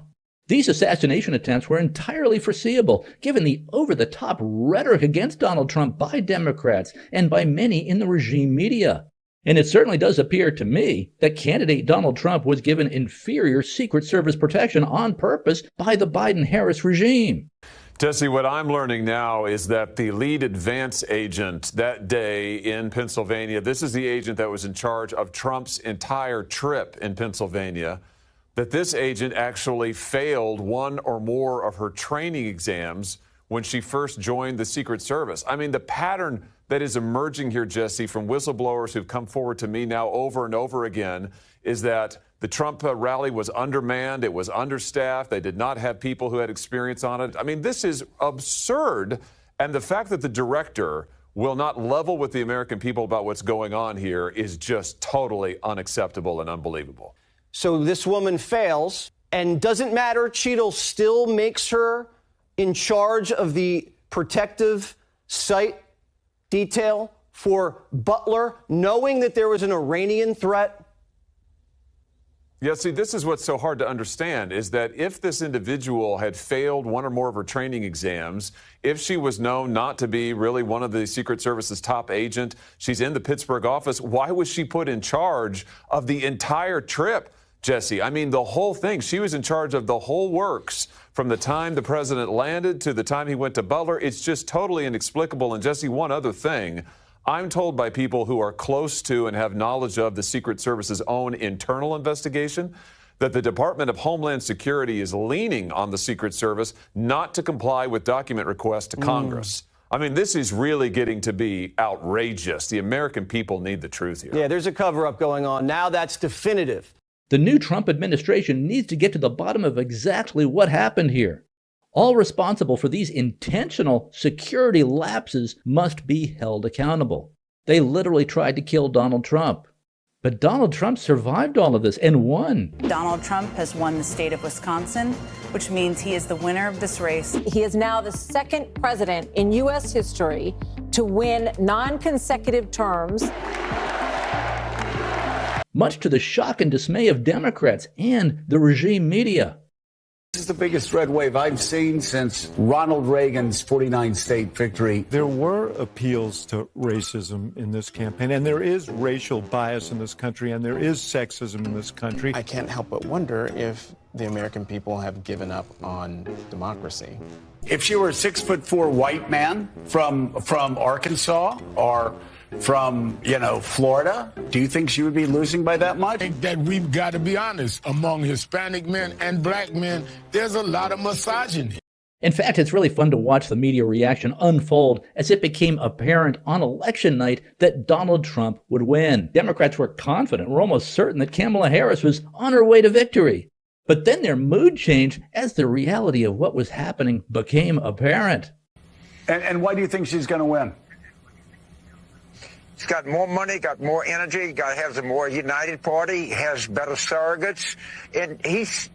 These assassination attempts were entirely foreseeable, given the over-the-top rhetoric against Donald Trump by Democrats and by many in the regime media. And it certainly does appear to me that candidate Donald Trump was given inferior Secret Service protection on purpose by the Biden-Harris regime. Jesse, what I'm learning now is that the lead advance agent that day in Pennsylvania, this is the agent that was in charge of Trump's entire trip in Pennsylvania, that this agent actually failed one or more of her training exams when she first joined the Secret Service. I mean, the pattern that is emerging here, Jesse, from whistleblowers who've come forward to me now over and over again, is that the Trump rally was undermanned, it was understaffed, they did not have people who had experience on it. I mean, this is absurd. And the fact that the director will not level with the American people about what's going on here is just totally unacceptable and unbelievable. So this woman fails, and doesn't matter, Cheadle still makes her in charge of the protective site detail for Butler, knowing that there was an Iranian threat. Yeah, see, this is what's so hard to understand, is that if this individual had failed one or more of her training exams, if she was known not to be really one of the Secret Service's top agent, she's in the Pittsburgh office, why was she put in charge of the entire trip, Jesse? I mean, the whole thing. She was in charge of the whole works from the time the president landed to the time he went to Butler. It's just totally inexplicable. And Jesse, one other thing. I'm told by people who are close to and have knowledge of the Secret Service's own internal investigation that the Department of Homeland Security is leaning on the Secret Service not to comply with document requests to Congress. I mean, this is really getting to be outrageous. The American people need the truth here. Yeah, there's a cover-up going on. Now that's definitive. The new Trump administration needs to get to the bottom of exactly what happened here. All responsible for these intentional security lapses must be held accountable. They literally tried to kill Donald Trump. But Donald Trump survived all of this and won. Donald Trump has won the state of Wisconsin, which means he is the winner of this race. He is now the second president in U.S. history to win non-consecutive terms. Much to the shock and dismay of Democrats and the regime media. This is the biggest red wave I've seen since Ronald Reagan's 49-state victory. There were appeals to racism in this campaign, and there is racial bias in this country, and there is sexism in this country. I can't help but wonder if the American people have given up on democracy. If you were a 6'4" white man from Arkansas or from, Florida, do you think she would be losing by that much? I think that we've got to be honest. Among Hispanic men and black men, there's a lot of misogyny. In fact, it's really fun to watch the media reaction unfold as it became apparent on election night that Donald Trump would win. Democrats were confident, were almost certain that Kamala Harris was on her way to victory. But then their mood changed as the reality of what was happening became apparent. And why do you think she's going to win? He's got more money, got more energy, has a more united party, has better surrogates, and he's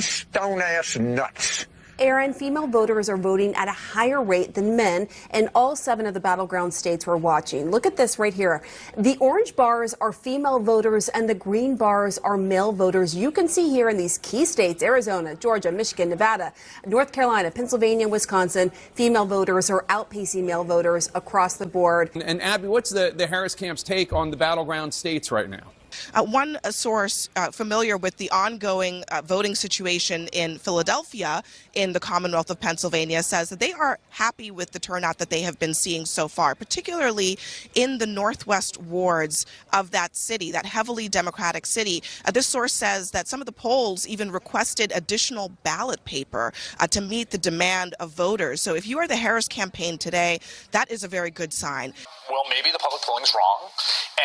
stone-ass nuts. Aaron, female voters are voting at a higher rate than men, and all 7 of the battleground states were watching. Look at this right here. The orange bars are female voters, and the green bars are male voters. You can see here in these key states, Arizona, Georgia, Michigan, Nevada, North Carolina, Pennsylvania, Wisconsin, female voters are outpacing male voters across the board. And Abby, what's the Harris camp's take on the battleground states right now? One source familiar with the ongoing voting situation in Philadelphia in the Commonwealth of Pennsylvania says that they are happy with the turnout that they have been seeing so far, particularly in the northwest wards of that city, that heavily Democratic city. This source says that some of the polls even requested additional ballot paper to meet the demand of voters. So if you are the Harris campaign today, that is a very good sign. Well, maybe the public polling's wrong,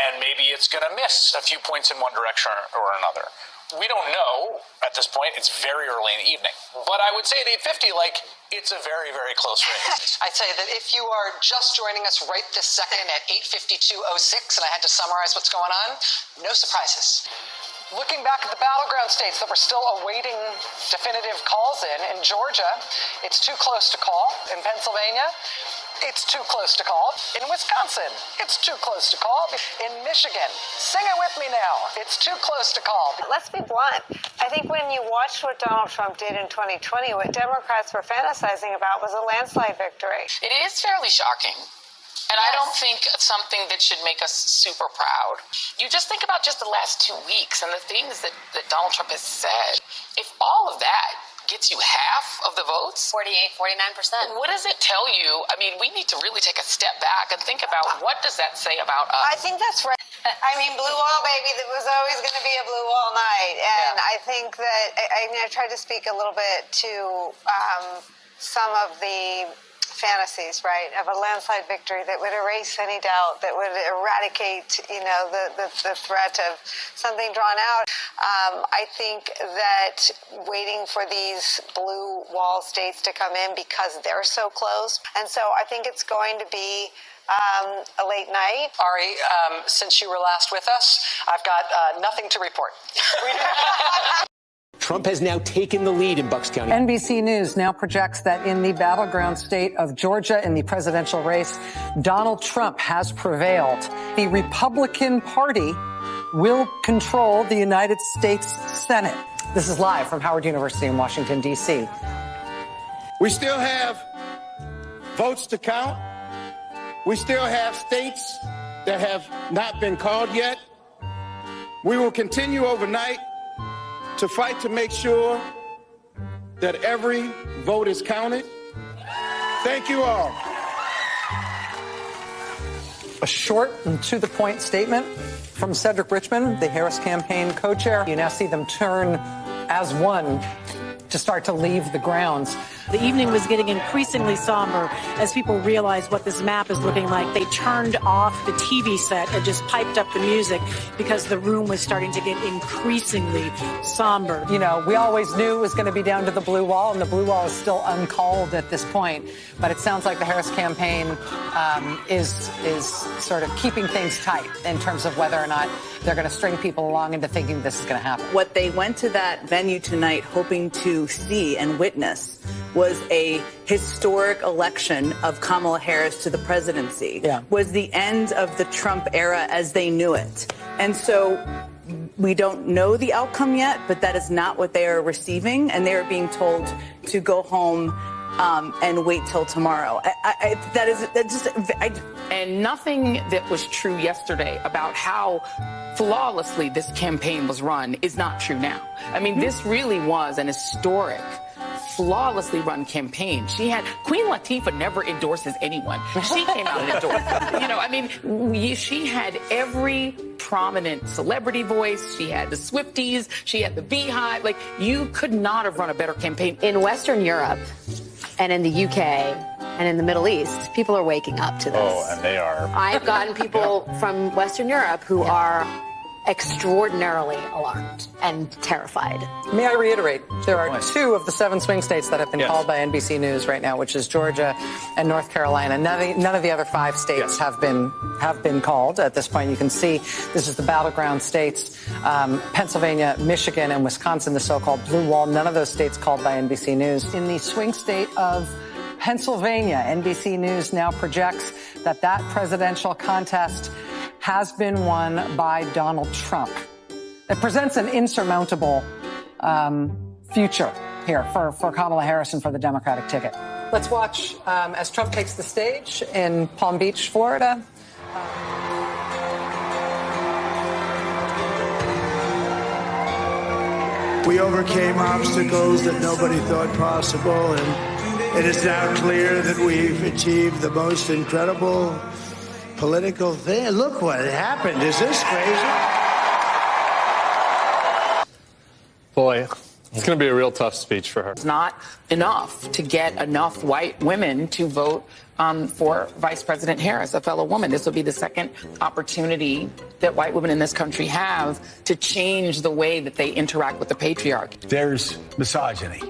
and maybe it's going to miss a few points in one direction or another. We don't know at this point. It's very early in the evening. But I would say at 8:50, it's a very, very close race. I'd say that if you are just joining us right this second at 8:52:06, and I had to summarize what's going on, no surprises. Looking back at the battleground states that we're still awaiting definitive calls in Georgia, it's too close to call. In Pennsylvania, It's too close to call. In Wisconsin, it's too close to call. In Michigan, sing it with me now. It's too close to call. Let's be blunt. I think when you watched what Donald Trump did in 2020, what Democrats were fantasizing about was a landslide victory. It is fairly shocking. And I don't think it's something that should make us super proud. You just think about just the last 2 weeks and the things that Donald Trump has said. If all of that gets you half of the votes, 49%. what does it tell you? I mean, we need to really take a step back and think about what does that say about us? I think that's right. I mean, blue wall, baby, that was always going to be a blue wall night. And I think that, I tried to speak a little bit to some of the fantasies, right, of a landslide victory that would erase any doubt, that would eradicate, the threat of something drawn out. I think that waiting for these blue wall states to come in because they're so close. And so I think it's going to be a late night. Ari, since you were last with us, I've got nothing to report. Trump has now taken the lead in Bucks County. NBC News now projects that in the battleground state of Georgia in the presidential race, Donald Trump has prevailed. The Republican Party will control the United States Senate. This is live from Howard University in Washington, D.C. We still have votes to count. We still have states that have not been called yet. We will continue overnight to fight to make sure that every vote is counted. Thank you all. A short and to-the-point statement from Cedric Richmond, the Harris campaign co-chair. You now see them turn as one to start to leave the grounds. The evening was getting increasingly somber as people realized what this map is looking like. They turned off the TV set and just piped up the music because the room was starting to get increasingly somber. You know, we always knew it was going to be down to the blue wall, and the blue wall is still uncalled at this point. But it sounds like the Harris campaign is sort of keeping things tight in terms of whether or not they're going to string people along into thinking this is going to happen. What they went to that venue tonight hoping to see and witness was a historic election of Kamala Harris to the presidency, was the end of the Trump era as they knew it. And so we don't know the outcome yet, but that is not what they are receiving, and they are being told to go home and wait till tomorrow. And nothing that was true yesterday about how flawlessly this campaign was run is not true now. I mean, this really was an historic, flawlessly run campaign. Queen Latifah never endorses anyone. She came out and endorsed. She had every prominent celebrity voice. She had the Swifties. She had the Beehive. Like, you could not have run a better campaign. In Western Europe and in the UK and in the Middle East, people are waking up to this. Oh, and they are. I've gotten people from Western Europe who are extraordinarily alarmed and terrified. May I reiterate, there are 2 of the 7 swing states that have been called by NBC News right now, which is Georgia and North Carolina. None of the other 5 states have been called at this point. You can see this is the battleground states, Pennsylvania, Michigan, and Wisconsin, the so-called blue wall. None of those states called by NBC News. In the swing state of Pennsylvania, NBC News now projects that presidential contest has been won by Donald Trump. It presents an insurmountable future here for Kamala Harris and for the Democratic ticket. Let's watch as Trump takes the stage in Palm Beach, Florida. We overcame obstacles that nobody thought possible, and it is now clear that we've achieved the most incredible political thing. Look what happened. Is this crazy? Boy, it's going to be a real tough speech for her. It's not enough to get enough white women to vote for Vice President Harris, a fellow woman. This will be the second opportunity that white women in this country have to change the way that they interact with the patriarchy. There's misogyny.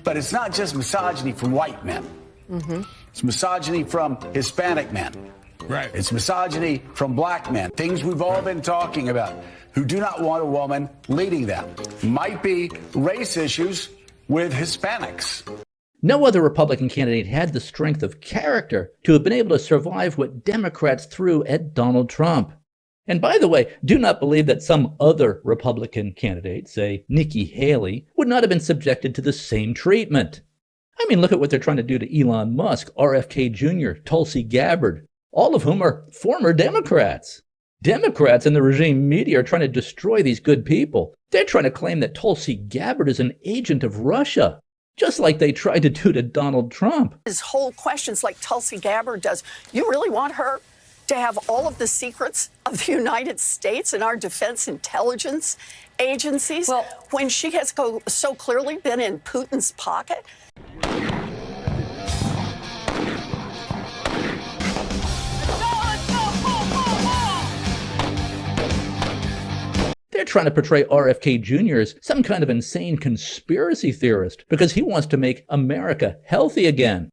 But it's not just misogyny from white men. Mm-hmm. It's misogyny from Hispanic men. Right. It's misogyny from black men. Things we've all been talking about, who do not want a woman leading them. Might be race issues with Hispanics. No other Republican candidate had the strength of character to have been able to survive what Democrats threw at Donald Trump. And by the way, do not believe that some other Republican candidate, say Nikki Haley, would not have been subjected to the same treatment. I mean, look at what they're trying to do to Elon Musk, RFK Jr., Tulsi Gabbard, all of whom are former Democrats. Democrats and the regime media are trying to destroy these good people. They're trying to claim that Tulsi Gabbard is an agent of Russia, just like they tried to do to Donald Trump. His whole questions like Tulsi Gabbard does. You really want her to have all of the secrets of the United States and our defense intelligence agencies when she has so clearly been in Putin's pocket? They're trying to portray RFK Jr. as some kind of insane conspiracy theorist because he wants to make America healthy again.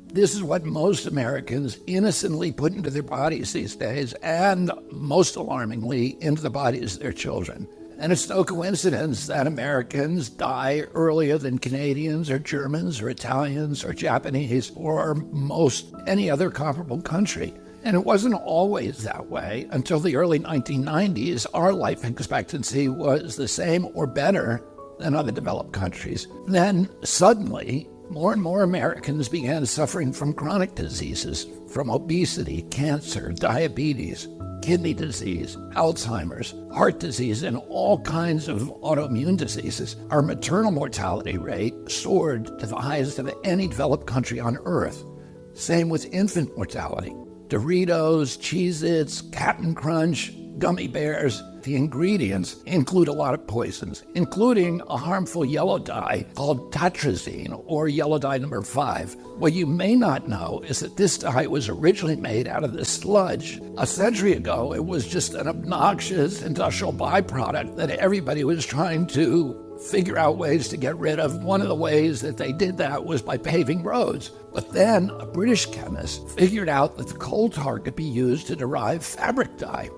This is what most Americans innocently put into their bodies these days, and most alarmingly, into the bodies of their children. And it's no coincidence that Americans die earlier than Canadians or Germans or Italians or Japanese or most any other comparable country. And it wasn't always that way. Until the early 1990s, our life expectancy was the same or better than other developed countries. Then suddenly, more and more Americans began suffering from chronic diseases, from obesity, cancer, diabetes, kidney disease, Alzheimer's, heart disease, and all kinds of autoimmune diseases. Our maternal mortality rate soared to the highest of any developed country on earth. Same with infant mortality. Doritos, Cheez-Its, Captain Crunch, gummy bears. The ingredients include a lot of poisons, including a harmful yellow dye called tatrazine, or yellow dye number 5. What you may not know is that this dye was originally made out of this sludge. A century ago, it was just an obnoxious industrial byproduct that everybody was trying to figure out ways to get rid of. One of the ways that they did that was by paving roads. But then a British chemist figured out that the coal tar could be used to derive fabric dye.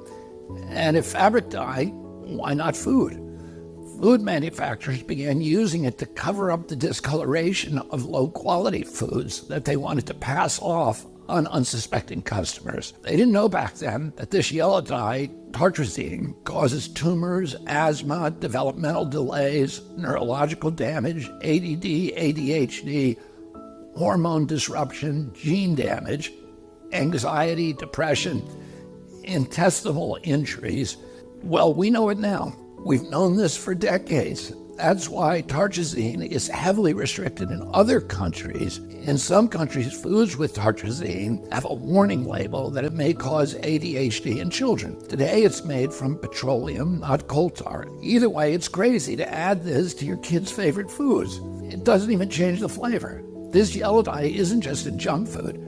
And if fabric dye, why not food? Food manufacturers began using it to cover up the discoloration of low-quality foods that they wanted to pass off on unsuspecting customers. They didn't know back then that this yellow dye, tartrazine, causes tumors, asthma, developmental delays, neurological damage, ADD, ADHD, hormone disruption, gene damage, anxiety, depression, intestinal injuries. Well, we know it now. We've known this for decades. That's why tartrazine is heavily restricted in other countries. In some countries, foods with tartrazine have a warning label that it may cause ADHD in children. Today, it's made from petroleum, not coal tar. Either way, it's crazy to add this to your kids' favorite foods. It doesn't even change the flavor. This yellow dye isn't just in junk food.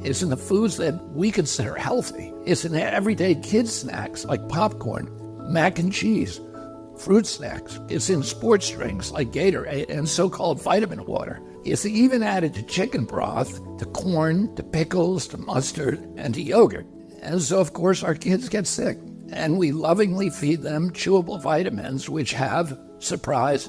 It's in the foods that we consider healthy. It's in everyday kids' snacks like popcorn, mac and cheese, fruit snacks. It's in sports drinks like Gatorade and so-called vitamin water. It's even added to chicken broth, to corn, to pickles, to mustard, and to yogurt. And so, of course, our kids get sick. And we lovingly feed them chewable vitamins which have, surprise,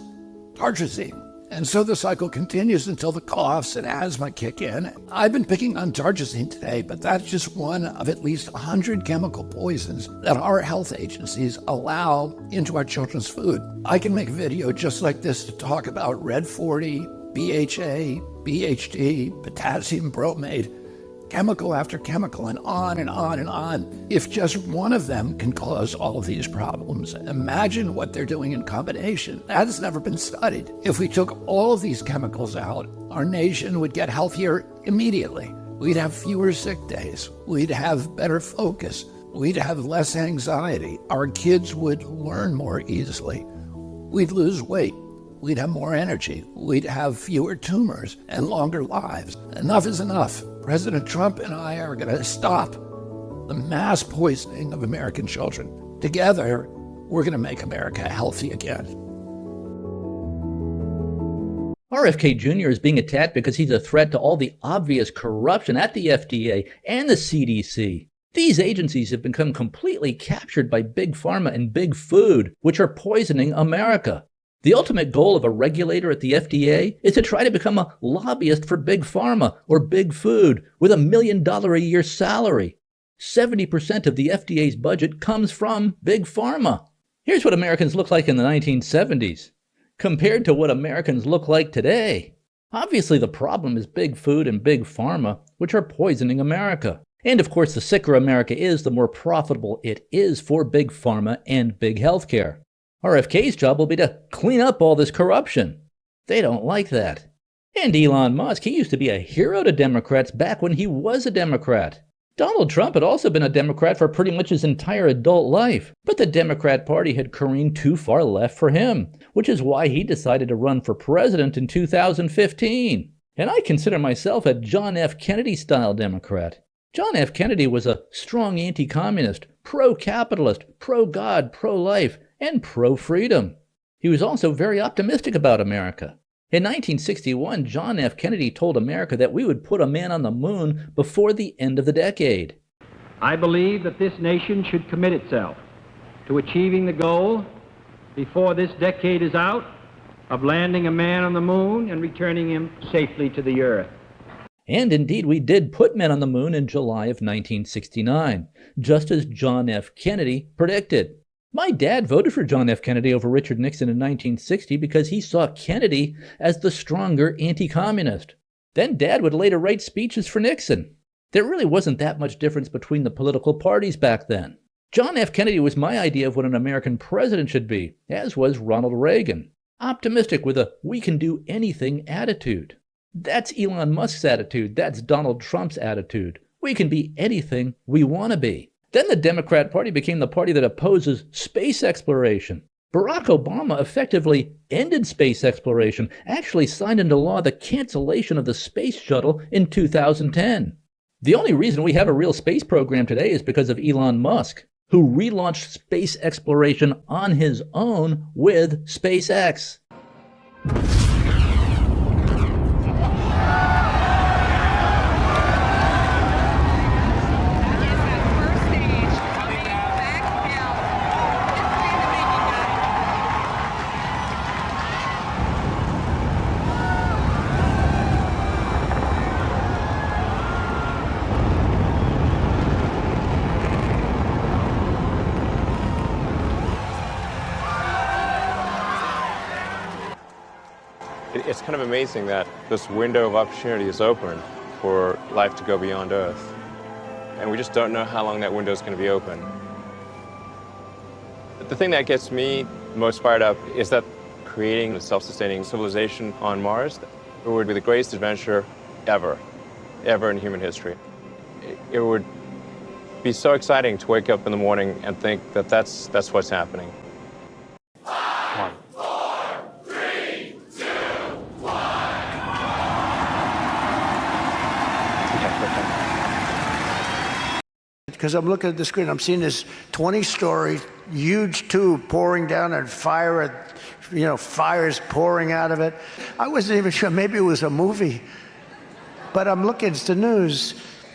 tartrazine. And so the cycle continues until the coughs and asthma kick in. I've been picking on tartrazine today, but that's just one of at least 100 chemical poisons that our health agencies allow into our children's food. I can make a video just like this to talk about Red 40, BHA, BHD, potassium bromate, chemical after chemical, and on and on and on. If just one of them can cause all of these problems, imagine what they're doing in combination. That has never been studied. If we took all of these chemicals out, our nation would get healthier immediately. We'd have fewer sick days. We'd have better focus. We'd have less anxiety. Our kids would learn more easily. We'd lose weight. We'd have more energy. We'd have fewer tumors and longer lives. Enough is enough. President Trump and I are going to stop the mass poisoning of American children. Together, we're going to make America healthy again. RFK Jr. is being attacked because he's a threat to all the obvious corruption at the FDA and the CDC. These agencies have become completely captured by Big Pharma and Big Food, which are poisoning America. The ultimate goal of a regulator at the FDA is to try to become a lobbyist for Big Pharma or Big Food with $1 million a year salary. 70% of the FDA's budget comes from Big Pharma. Here's what Americans looked like in the 1970s, compared to what Americans look like today. Obviously, the problem is Big Food and Big Pharma, which are poisoning America. And of course, the sicker America is, the more profitable it is for Big Pharma and Big Healthcare. RFK's job will be to clean up all this corruption. They don't like that. And Elon Musk, he used to be a hero to Democrats back when he was a Democrat. Donald Trump had also been a Democrat for pretty much his entire adult life, but the Democrat Party had careened too far left for him, which is why he decided to run for president in 2015. And I consider myself a John F. Kennedy-style Democrat. John F. Kennedy was a strong anti-communist, pro-capitalist, pro-God, pro-life, and pro-freedom. He was also very optimistic about America. In 1961, John F. Kennedy told America that we would put a man on the moon before the end of the decade. I believe that this nation should commit itself to achieving the goal before this decade is out of landing a man on the moon and returning him safely to the earth. And indeed, we did put men on the moon in July of 1969, just as John F. Kennedy predicted. My dad voted for John F. Kennedy over Richard Nixon in 1960 because he saw Kennedy as the stronger anti-communist. Then Dad would later write speeches for Nixon. There really wasn't that much difference between the political parties back then. John F. Kennedy was my idea of what an American president should be, as was Ronald Reagan. Optimistic with a we-can-do-anything attitude. That's Elon Musk's attitude. That's Donald Trump's attitude. We can be anything we want to be. Then the Democrat Party became the party that opposes space exploration. Barack Obama effectively ended space exploration, actually signed into law the cancellation of the space shuttle in 2010. The only reason we have a real space program today is because of Elon Musk, who relaunched space exploration on his own with SpaceX. It's kind of amazing that this window of opportunity is open for life to go beyond Earth. And we just don't know how long that window is going to be open. The thing that gets me most fired up is that creating a self-sustaining civilization on Mars, it would be the greatest adventure ever in human history. It would be so exciting to wake up in the morning and think that that's what's happening. Because I'm looking at the screen, I'm seeing this 20-story huge tube pouring down and fire's pouring out of it. I wasn't even sure, maybe it was a movie. But I'm looking, it's the news,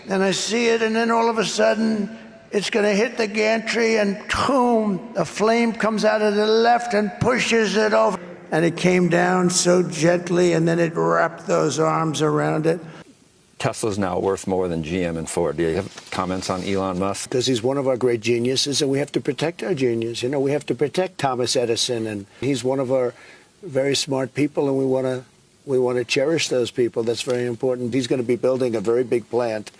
and I see it, and then all of a sudden, it's going to hit the gantry, and boom, a flame comes out of the left and pushes it over. And it came down so gently, and then it wrapped those arms around it. Tesla's now worth more than GM and Ford. Do you have comments on Elon Musk? Because he's one of our great geniuses, and we have to protect our genius. You know, we have to protect Thomas Edison, and he's one of our very smart people, and we want to cherish those people. That's very important. He's going to be building a very big plant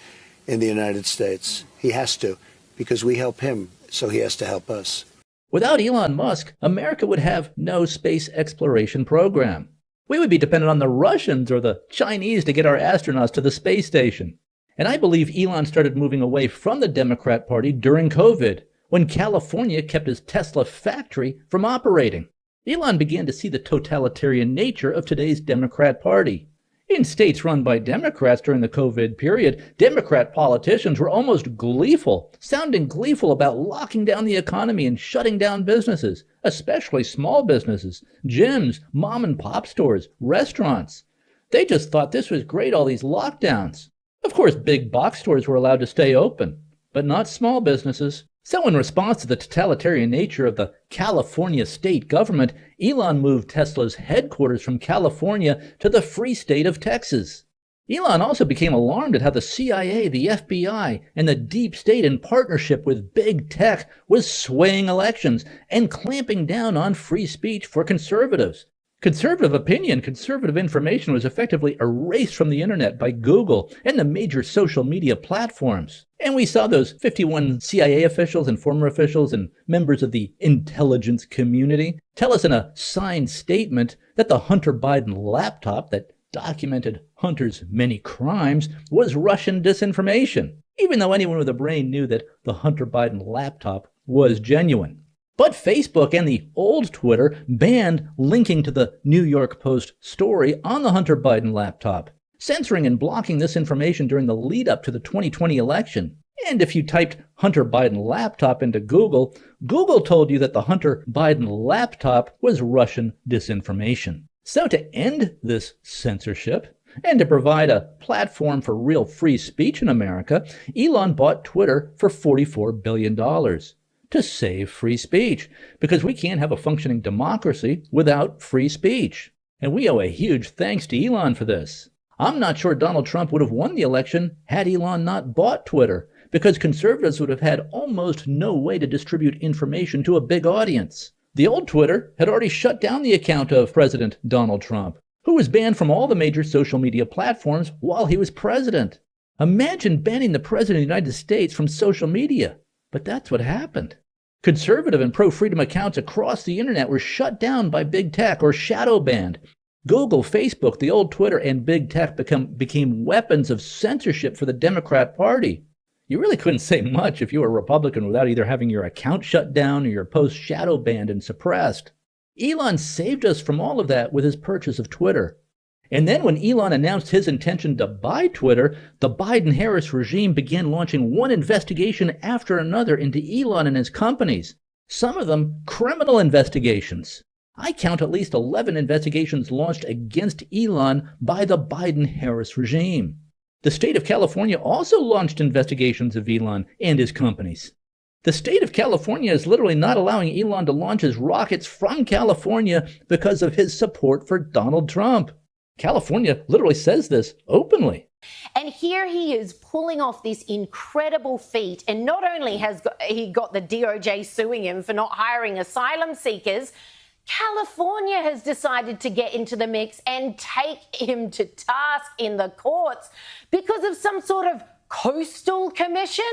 in the United States. He has to, because we help him, so he has to help us. Without Elon Musk, America would have no space exploration program. We would be dependent on the Russians or the Chinese to get our astronauts to the space station. And I believe Elon started moving away from the Democrat Party during COVID, when California kept his Tesla factory from operating. Elon began to see the totalitarian nature of today's Democrat Party. In states run by Democrats during the COVID period, Democrat politicians were almost gleeful, sounding gleeful about locking down the economy and shutting down businesses, especially small businesses, gyms, mom and pop stores, restaurants. They just thought this was great, all these lockdowns. Of course, big box stores were allowed to stay open. but not small businesses. So in response to the totalitarian nature of the California state government, Elon moved Tesla's headquarters from California to the free state of Texas. Elon also became alarmed at how the CIA, the FBI, and the deep state in partnership with big tech was swaying elections and clamping down on free speech for conservatives. Conservative opinion, conservative information was effectively erased from the internet by Google and the major social media platforms. And we saw those 51 CIA officials and former officials and members of the intelligence community tell us in a signed statement that the Hunter Biden laptop that documented Hunter's many crimes was Russian disinformation, even though anyone with a brain knew that the Hunter Biden laptop was genuine. But Facebook and the old Twitter banned linking to the New York Post story on the Hunter Biden laptop, censoring and blocking this information during the lead up to the 2020 election. And if you typed Hunter Biden laptop into Google, Google told you that the Hunter Biden laptop was Russian disinformation. So to end this censorship and to provide a platform for real free speech in America, Elon bought Twitter for $44 billion. To save free speech, because we can't have a functioning democracy without free speech. And we owe a huge thanks to Elon for this. I'm not sure Donald Trump would have won the election had Elon not bought Twitter, because conservatives would have had almost no way to distribute information to a big audience. The old Twitter had already shut down the account of President Donald Trump, who was banned from all the major social media platforms while he was president. Imagine banning the President of the United States from social media. But that's what happened. Conservative and pro-freedom accounts across the internet were shut down by big tech or shadow banned. Google, Facebook, the old Twitter, and big tech became weapons of censorship for the Democrat Party. You really couldn't say much if you were a Republican without either having your account shut down or your post shadow banned and suppressed. Elon saved us from all of that with his purchase of Twitter. And then when Elon announced his intention to buy Twitter, the Biden-Harris regime began launching one investigation after another into Elon and his companies, some of them criminal investigations. I count at least 11 investigations launched against Elon by the Biden-Harris regime. The state of California also launched investigations of Elon and his companies. The state of California is literally not allowing Elon to launch his rockets from California because of his support for Donald Trump. California literally says this openly. And here he is pulling off this incredible feat. And not only has he got the DOJ suing him for not hiring asylum seekers, California has decided to get into the mix and take him to task in the courts because of some sort of coastal commission.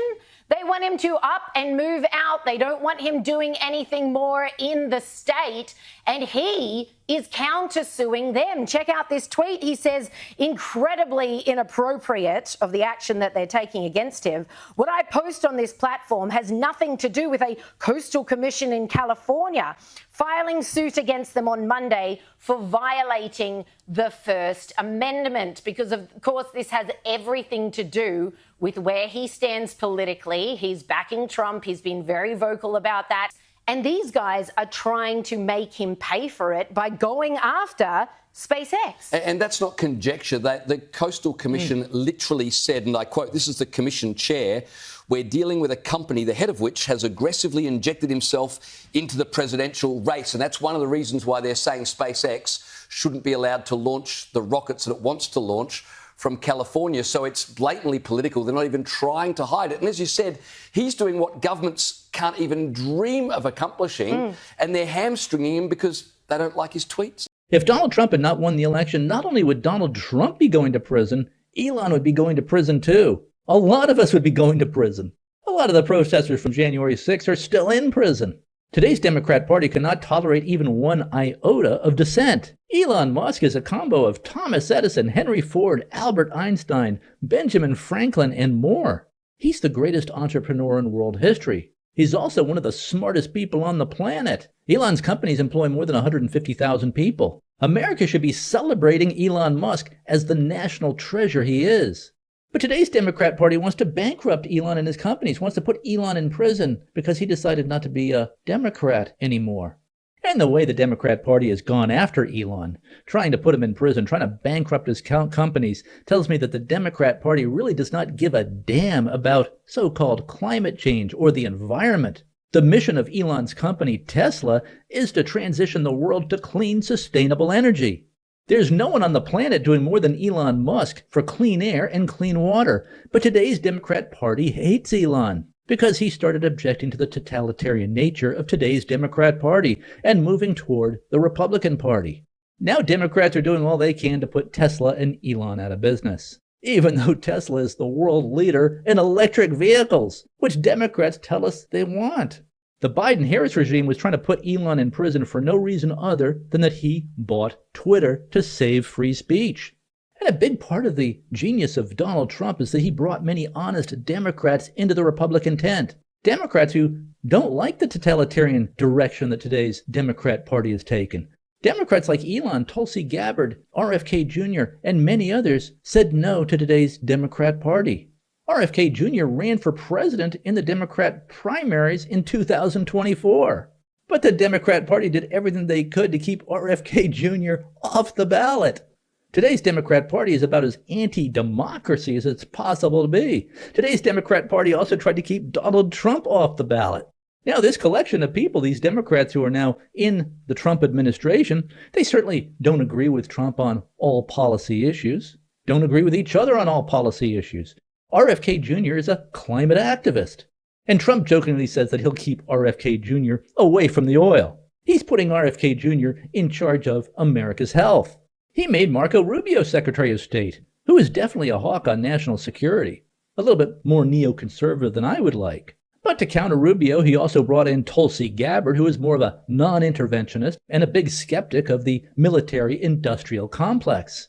They want him to up and move out. They don't want him doing anything more in the state. And he is countersuing them. Check out this tweet. He says, incredibly inappropriate of the action that they're taking against him. What I post on this platform has nothing to do with a coastal commission in California filing suit against them on Monday for violating the First Amendment. Because, of course, this has everything to do with where he stands politically. He's backing Trump. He's been very vocal about that. And these guys are trying to make him pay for it by going after SpaceX. And that's not conjecture. The Coastal Commission literally said, and I quote, this is the commission chair, we're dealing with a company, the head of which has aggressively injected himself into the presidential race. And that's one of the reasons why they're saying SpaceX shouldn't be allowed to launch the rockets that it wants to launch from California. So it's blatantly political. They're not even trying to hide it. And as you said, he's doing what governments can't even dream of accomplishing, and they're hamstringing him because they don't like his tweets. If Donald Trump had not won the election, not only would Donald Trump be going to prison, Elon would be going to prison too. A lot of us would be going to prison. A lot of the protesters from January 6th are still in prison. Today's Democrat Party cannot tolerate even one iota of dissent. Elon Musk is a combo of Thomas Edison, Henry Ford, Albert Einstein, Benjamin Franklin, and more. He's the greatest entrepreneur in world history. He's also one of the smartest people on the planet. Elon's companies employ more than 150,000 people. America should be celebrating Elon Musk as the national treasure he is. But today's Democrat Party wants to bankrupt Elon and his companies, wants to put Elon in prison because he decided not to be a Democrat anymore. And the way the Democrat Party has gone after Elon, trying to put him in prison, trying to bankrupt his companies, tells me that the Democrat Party really does not give a damn about so-called climate change or the environment. The mission of Elon's company, Tesla, is to transition the world to clean, sustainable energy. There's no one on the planet doing more than Elon Musk for clean air and clean water. But today's Democrat Party hates Elon because he started objecting to the totalitarian nature of today's Democrat Party and moving toward the Republican Party. Now Democrats are doing all they can to put Tesla and Elon out of business, even though Tesla is the world leader in electric vehicles, which Democrats tell us they want. The Biden-Harris regime was trying to put Elon in prison for no reason other than that he bought Twitter to save free speech. And a big part of the genius of Donald Trump is that he brought many honest Democrats into the Republican tent. Democrats who don't like the totalitarian direction that today's Democrat Party has taken. Democrats like Elon, Tulsi Gabbard, RFK Jr., and many others said no to today's Democrat Party. RFK Jr. ran for president in the Democrat primaries in 2024. But the Democrat Party did everything they could to keep RFK Jr. off the ballot. Today's Democrat Party is about as anti-democracy as it's possible to be. Today's Democrat Party also tried to keep Donald Trump off the ballot. Now, this collection of people, these Democrats who are now in the Trump administration, they certainly don't agree with Trump on all policy issues, don't agree with each other on all policy issues. RFK Jr. is a climate activist. And Trump jokingly says that he'll keep RFK Jr. away from the oil. He's putting RFK Jr. in charge of America's health. He made Marco Rubio Secretary of State, who is definitely a hawk on national security, a little bit more neoconservative than I would like. But to counter Rubio, he also brought in Tulsi Gabbard, who is more of a non-interventionist and a big skeptic of the military-industrial complex.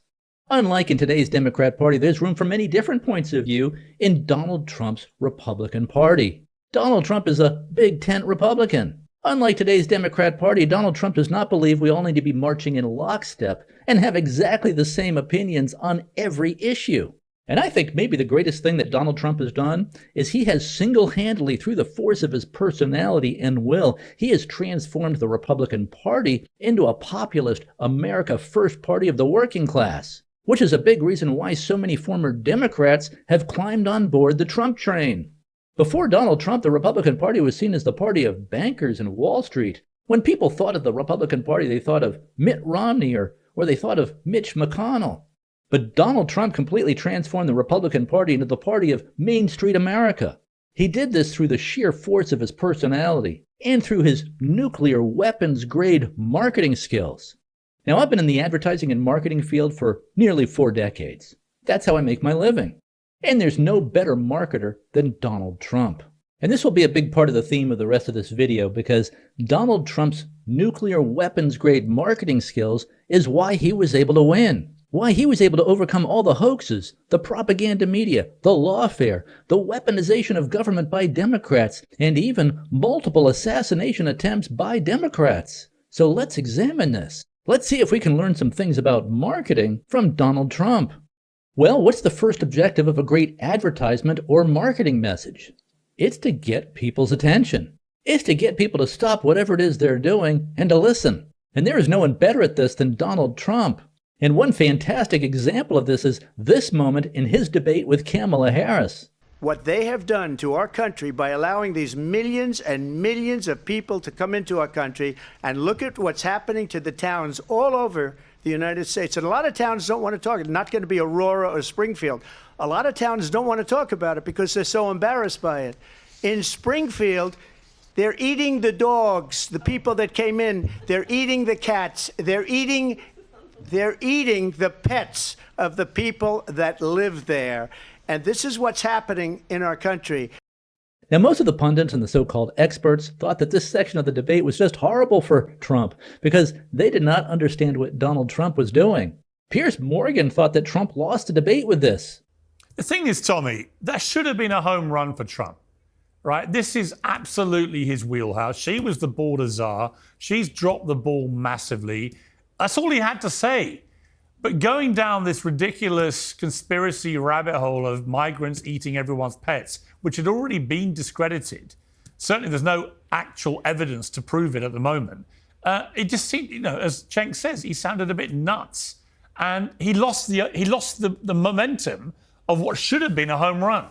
Unlike in today's Democrat Party, there's room for many different points of view in Donald Trump's Republican Party. Donald Trump is a big tent Republican. Unlike today's Democrat Party, Donald Trump does not believe we all need to be marching in lockstep and have exactly the same opinions on every issue. And I think maybe the greatest thing that Donald Trump has done is he has single-handedly, through the force of his personality and will, he has transformed the Republican Party into a populist America First party of the working class, which is a big reason why so many former Democrats have climbed on board the Trump train. Before Donald Trump, the Republican Party was seen as the party of bankers and Wall Street. When people thought of the Republican Party, they thought of Mitt Romney or they thought of Mitch McConnell. But Donald Trump completely transformed the Republican Party into the party of Main Street America. He did this through the sheer force of his personality and through his nuclear weapons-grade marketing skills. Now, I've been in the advertising and marketing field for nearly 4 decades. That's how I make my living. And there's no better marketer than Donald Trump. And this will be a big part of the theme of the rest of this video because Donald Trump's nuclear weapons-grade marketing skills is why he was able to win. Why he was able to overcome all the hoaxes, the propaganda media, the lawfare, the weaponization of government by Democrats, and even multiple assassination attempts by Democrats. So let's examine this. Let's see if we can learn some things about marketing from Donald Trump. Well, what's the first objective of a great advertisement or marketing message? It's to get people's attention. It's to get people to stop whatever it is they're doing and to listen. And there is no one better at this than Donald Trump. And one fantastic example of this is this moment in his debate with Kamala Harris. What they have done to our country by allowing these millions and millions of people to come into our country, and look at what's happening to the towns all over the United States. And a lot of towns don't want to talk. It's not going to be Aurora or Springfield. A lot of towns don't want to talk about it because they're so embarrassed by it. In Springfield, they're eating the dogs, the people that came in. They're eating the cats. They're eating the pets of the people that live there. And this is what's happening in our country. Now, most of the pundits and the so-called experts thought that this section of the debate was just horrible for Trump because they did not understand what Donald Trump was doing. Piers Morgan thought that Trump lost the debate with this. The thing is, Tommy, that should have been a home run for Trump, right? This is absolutely his wheelhouse. She was the border czar. She's dropped the ball massively. That's all he had to say. But going down this ridiculous conspiracy rabbit hole of migrants eating everyone's pets, which had already been discredited, certainly there's no actual evidence to prove it at the moment, It just seemed, as Cenk says, he sounded a bit nuts, and he lost the momentum of what should have been a home run.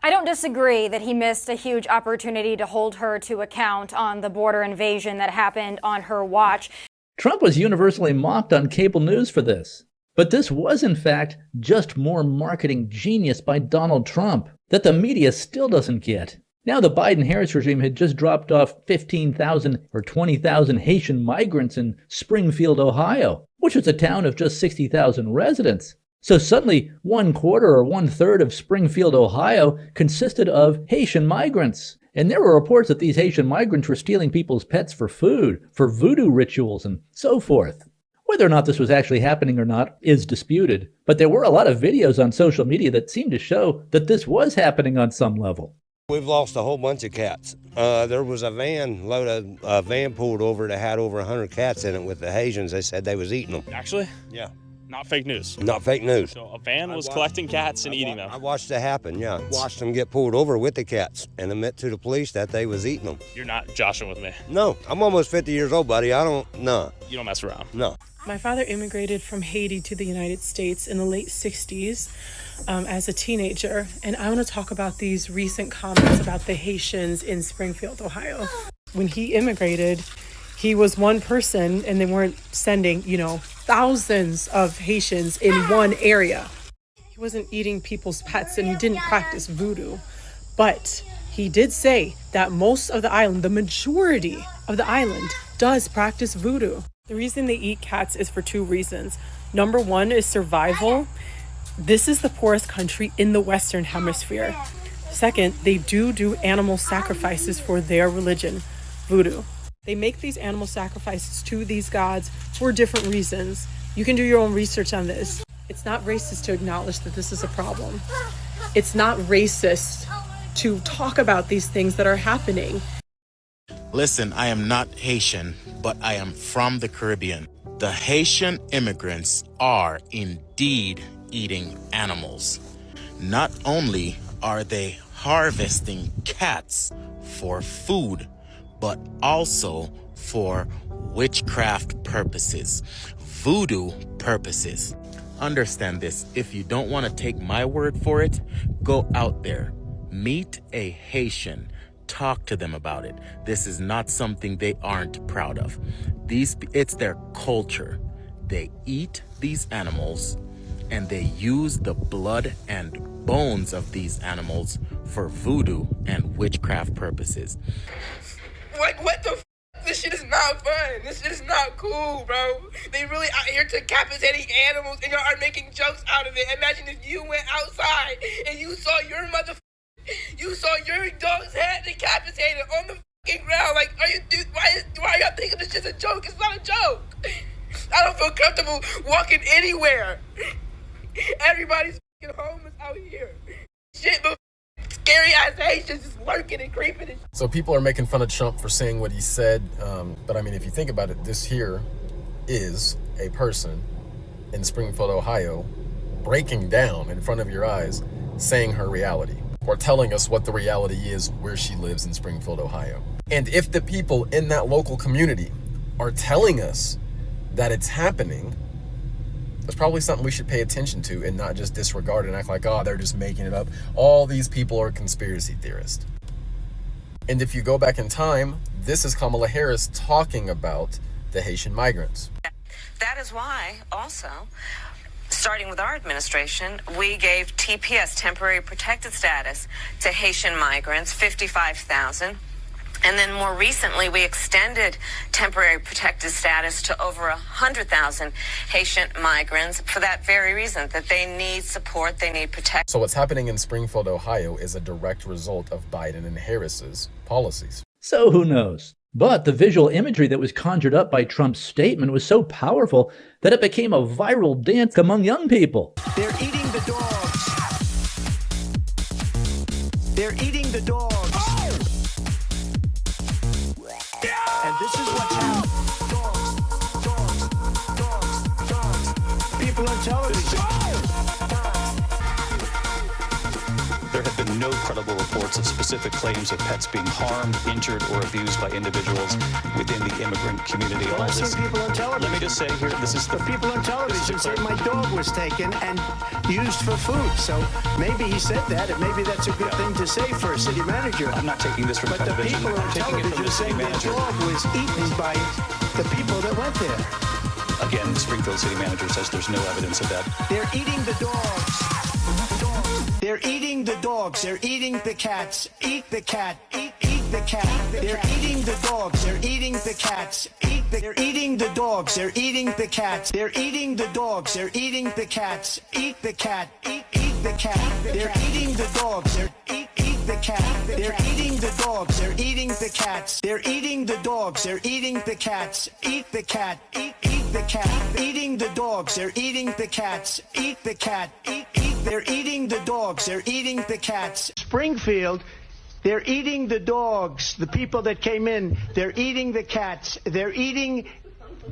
I don't disagree that he missed a huge opportunity to hold her to account on the border invasion that happened on her watch. Trump was universally mocked on cable news for this. But this was, in fact, just more marketing genius by Donald Trump that the media still doesn't get. Now the Biden-Harris regime had just dropped off 15,000 or 20,000 Haitian migrants in Springfield, Ohio, which was a town of just 60,000 residents. So suddenly, 1/4 or 1/3 of Springfield, Ohio consisted of Haitian migrants. And there were reports that these Haitian migrants were stealing people's pets for food, for voodoo rituals, and so forth. Whether or not this was actually happening or not is disputed, but there were a lot of videos on social media that seemed to show that this was happening on some level. We've lost a whole bunch of cats. There was a van pulled over that had over 100 cats in it with the Haitians. They said they was eating them. Actually? Yeah. Not fake news. Not fake news. So a van was collecting cats and eating them. I watched it happen, yeah. Watched them get pulled over with the cats and admit to the police that they was eating them. You're not joshing with me. No, I'm almost 50 years old, buddy. No. You don't mess around. No. My father immigrated from Haiti to the United States in the late 60s as a teenager, and I want to talk about these recent comments about the Haitians in Springfield, Ohio. When he immigrated, he was one person, and they weren't sending, thousands of Haitians in one area. He wasn't eating people's pets, and he didn't practice voodoo, but he did say that most of the island, the majority of the island, does practice voodoo. The reason they eat cats is for two reasons. Number one is survival. This is the poorest country in the Western Hemisphere. Second, they do animal sacrifices for their religion, voodoo. They make these animal sacrifices to these gods for different reasons. You can do your own research on this. It's not racist to acknowledge that this is a problem. It's not racist to talk about these things that are happening. Listen, I am not Haitian, but I am from the Caribbean. The Haitian immigrants are indeed eating animals. Not only are they harvesting cats for food, but also for witchcraft purposes, voodoo purposes. Understand this. If you don't want to take my word for it, go out there, meet a Haitian, talk to them about it. This is not something they aren't proud of. It's their culture. They eat these animals and they use the blood and bones of these animals for voodoo and witchcraft purposes. What the f***? This shit is not fun. This shit is not cool, bro. They really out here decapitating animals and y'all are making jokes out of it. Imagine if you went outside and you saw your dog's head decapitated on the fucking ground. Like, why y'all thinking this shit's a joke? It's not a joke. I don't feel comfortable walking anywhere. Everybody's fucking homeless out here. Shit, but scary ass Haitians just lurking and creeping. So people are making fun of Trump for saying what he said. But I mean, if you think about it, this here is a person in Springfield, Ohio, breaking down in front of your eyes, saying her reality, or telling us what the reality is where she lives in Springfield, Ohio. And if the people in that local community are telling us that it's happening, that's probably something we should pay attention to and not just disregard and act like, oh, they're just making it up. All these people are conspiracy theorists. And if you go back in time, this is Kamala Harris talking about the Haitian migrants. That is why also, starting with our administration, we gave TPS, temporary protected status, to Haitian migrants, 55,000. And then more recently, we extended temporary protected status to over 100,000 Haitian migrants for that very reason, that they need support, they need protection. So what's happening in Springfield, Ohio is a direct result of Biden and Harris's policies. So who knows? But the visual imagery that was conjured up by Trump's statement was so powerful that it became a viral dance among young people. They're eating the dogs. They're eating the dogs. And this is what's happening. Dogs. People on television. There have been no credible reports of specific claims of pets being harmed, injured, or abused by individuals within the immigrant community. Well, I've seen people on television. Let me just say here, this is the people on television said my dog was taken and used for food. So maybe he said that, and maybe that's a good thing to say for a city manager. I'm not taking this from but television. the people on television saying the dog was eaten by the people that went there. Again, the Springfield city manager says there's no evidence of that. They're eating the dogs. They're eating the dogs. They're eating the cats. Eat the cat. Eat the cat. They're eating the dogs. They're eating the cats. They're eating the dogs. They're eating the cats. They're eating the dogs. They're eating the cats. Eat the cat. Eat the cat. They're eating the dogs. They're eat the cat. They're eating the dogs. They're eating the cats. They're eating the dogs. They're eating the cats. Eat the cat. Eat the cat. Eating the dogs. They're eating the cats. Eat the cat. They're eating the dogs. They're eating the cats. Springfield, they're eating the dogs. The people that came in, they're eating the cats. They're eating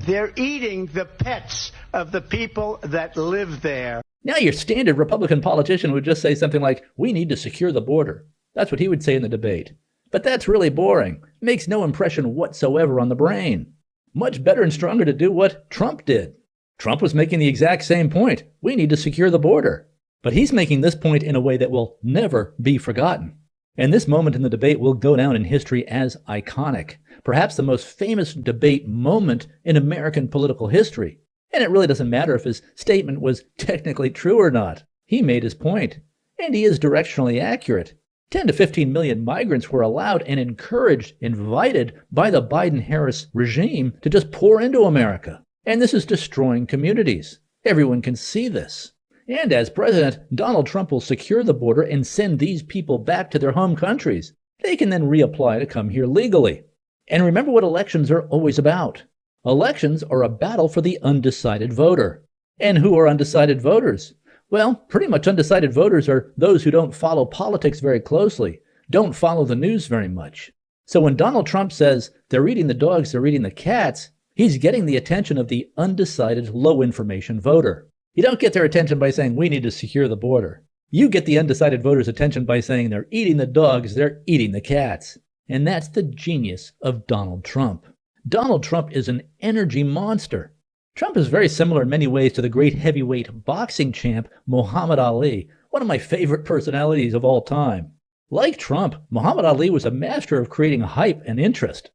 the pets of the people that live there. Now your standard Republican politician would just say something like, we need to secure the border. That's what he would say in the debate. But that's really boring. Makes no impression whatsoever on the brain. Much better and stronger to do what Trump did. Trump was making the exact same point. We need to secure the border. But he's making this point in a way that will never be forgotten. And this moment in the debate will go down in history as iconic. Perhaps the most famous debate moment in American political history. And it really doesn't matter if his statement was technically true or not. He made his point. And he is directionally accurate. 10 to 15 million migrants were allowed and encouraged, invited by the Biden-Harris regime to just pour into America. And this is destroying communities. Everyone can see this. And as president, Donald Trump will secure the border and send these people back to their home countries. They can then reapply to come here legally. And remember what elections are always about. Elections are a battle for the undecided voter. And who are undecided voters? Well, pretty much undecided voters are those who don't follow politics very closely, don't follow the news very much. So when Donald Trump says, they're eating the dogs, they're eating the cats, he's getting the attention of the undecided, low-information voter. You don't get their attention by saying, we need to secure the border. You get the undecided voters' attention by saying, they're eating the dogs, they're eating the cats. And that's the genius of Donald Trump. Donald Trump is an energy monster. Trump is very similar in many ways to the great heavyweight boxing champ Muhammad Ali, one of my favorite personalities of all time. Like Trump, Muhammad Ali was a master of creating hype and interest.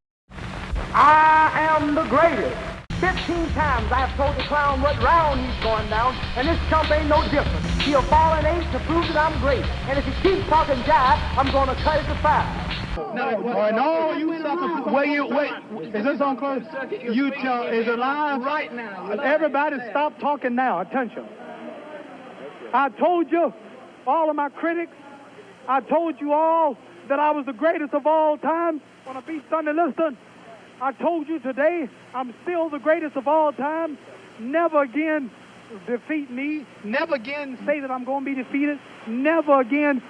I am the greatest. 15 times I have told the clown what round he's going down, and this chump ain't no different. He'll fall in 8 to prove that I'm great. And if he keeps talking jive, I'm going to cut it to 5. No, you sucker. Wait. Is this on close? You tell, is it live? Right now. Everybody stop talking now. Attention. I told you, all of my critics, I told you all that I was the greatest of all time when I beat Sonny Liston. I told you today I'm still the greatest of all time. Never again defeat me. Never again say that I'm going to be defeated. Never again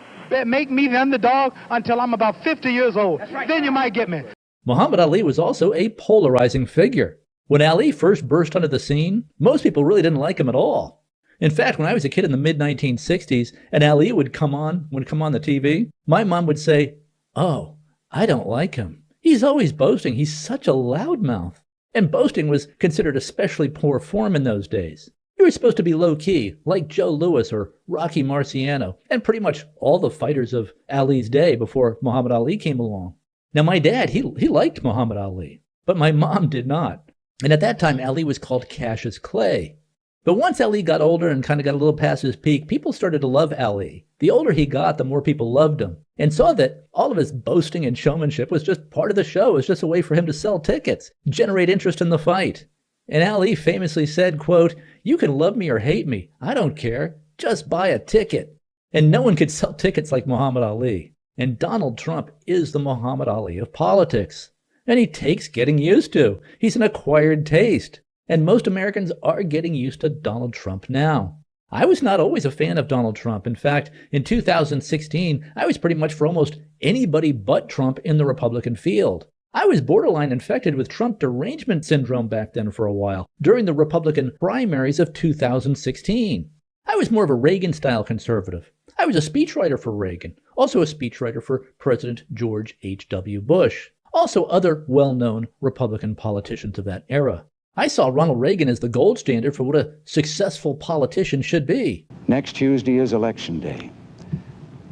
make me the underdog until I'm about 50 years old. Right. Then you might get me. Muhammad Ali was also a polarizing figure. When Ali first burst onto the scene, most people really didn't like him at all. In fact, when I was a kid in the mid-1960s and Ali would come on the TV, my mom would say, "Oh, I don't like him. He's always boasting. He's such a loudmouth." And boasting was considered especially poor form in those days. You were supposed to be low-key, like Joe Louis or Rocky Marciano, and pretty much all the fighters of Ali's day before Muhammad Ali came along. Now, my dad, he liked Muhammad Ali, but my mom did not. And at that time, Ali was called Cassius Clay. But once Ali got older and kind of got a little past his peak, people started to love Ali. The older he got, the more people loved him, and saw that all of his boasting and showmanship was just part of the show. It was just a way for him to sell tickets, generate interest in the fight. And Ali famously said, quote, "You can love me or hate me. I don't care. Just buy a ticket." And no one could sell tickets like Muhammad Ali. And Donald Trump is the Muhammad Ali of politics. And he takes getting used to. He's an acquired taste. And most Americans are getting used to Donald Trump now. I was not always a fan of Donald Trump. In fact, in 2016, I was pretty much for almost anybody but Trump in the Republican field. I was borderline infected with Trump derangement syndrome back then for a while, during the Republican primaries of 2016. I was more of a Reagan-style conservative. I was a speechwriter for Reagan, also a speechwriter for President George H.W. Bush, also other well-known Republican politicians of that era. I saw Ronald Reagan as the gold standard for what a successful politician should be. Next Tuesday is Election Day.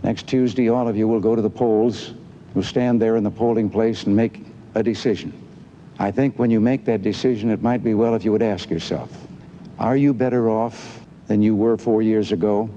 Next Tuesday, all of you will go to the polls. You'll stand there in the polling place and make a decision. I think when you make that decision, it might be well if you would ask yourself, are you better off than you were 4 years ago?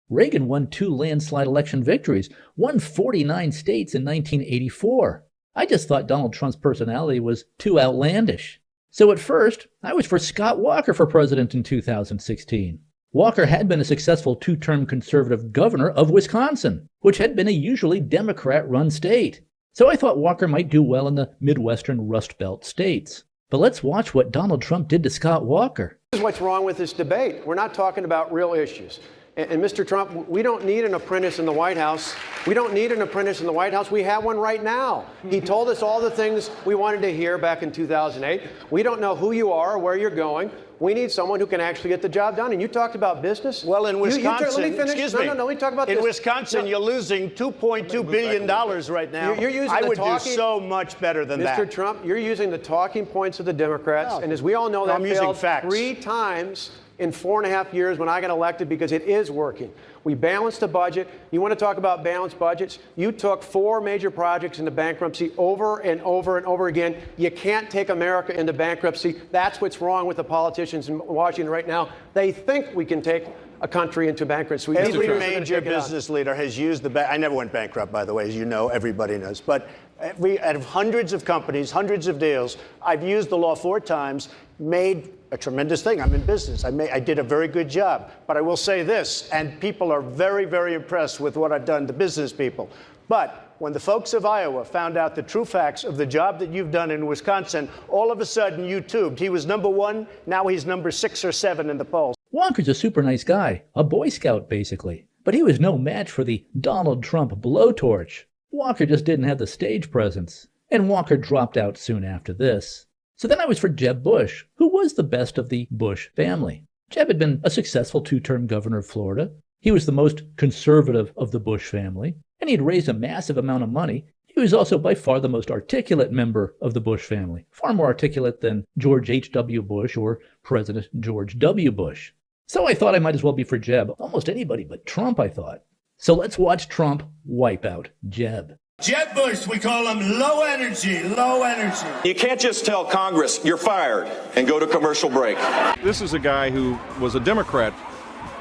Reagan won 2 landslide election victories, won 49 states in 1984. I just thought Donald Trump's personality was too outlandish. So at first, I was for Scott Walker for president in 2016. Walker had been a successful 2-term conservative governor of Wisconsin, which had been a usually Democrat-run state. So I thought Walker might do well in the Midwestern Rust Belt states. But let's watch what Donald Trump did to Scott Walker. This is what's wrong with this debate. We're not talking about real issues. And Mr. Trump, we don't need an apprentice in the White House. We don't need an apprentice in the White House. We have one right now. He told us all the things we wanted to hear back in 2008. We don't know who you are or where you're going. We need someone who can actually get the job done. And you talked about business. Well, in Wisconsin, let me finish. excuse me. No, let me talk about this. In Wisconsin, you're losing $2.2 billion right now. You're using I the would talking, do so much better than that. Mr. Trump, you're using the talking points of the Democrats. And as we all know, that I'm using failed facts. 3 times in 4.5 years when I got elected because it is working. We balanced the budget. You want to talk about balanced budgets? You took 4 major projects into bankruptcy over and over and over again. You can't take America into bankruptcy. That's what's wrong with the politicians in Washington right now. They think we can take a country into bankruptcy. Every major business leader has used I never went bankrupt, by the way, as you know, everybody knows. But out of hundreds of companies, hundreds of deals, I've used the law 4 times, made a tremendous thing. I'm in business. I did a very good job. But I will say this, and people are very, very impressed with what I've done, the business people. But when the folks of Iowa found out the true facts of the job that you've done in Wisconsin, all of a sudden you tubed. He was number 1. Now he's number 6 or 7 in the polls. Walker's a super nice guy, a Boy Scout basically. But he was no match for the Donald Trump blowtorch. Walker just didn't have the stage presence. And Walker dropped out soon after this. So then I was for Jeb Bush, who was the best of the Bush family. Jeb had been a successful 2-term governor of Florida. He was the most conservative of the Bush family, and he had raised a massive amount of money. He was also by far the most articulate member of the Bush family, far more articulate than George H.W. Bush or President George W. Bush. So I thought I might as well be for Jeb. Almost anybody but Trump, I thought. So let's watch Trump wipe out Jeb. Jeb Bush, we call him low energy, low energy. You can't just tell Congress you're fired and go to commercial break. This is a guy who was a Democrat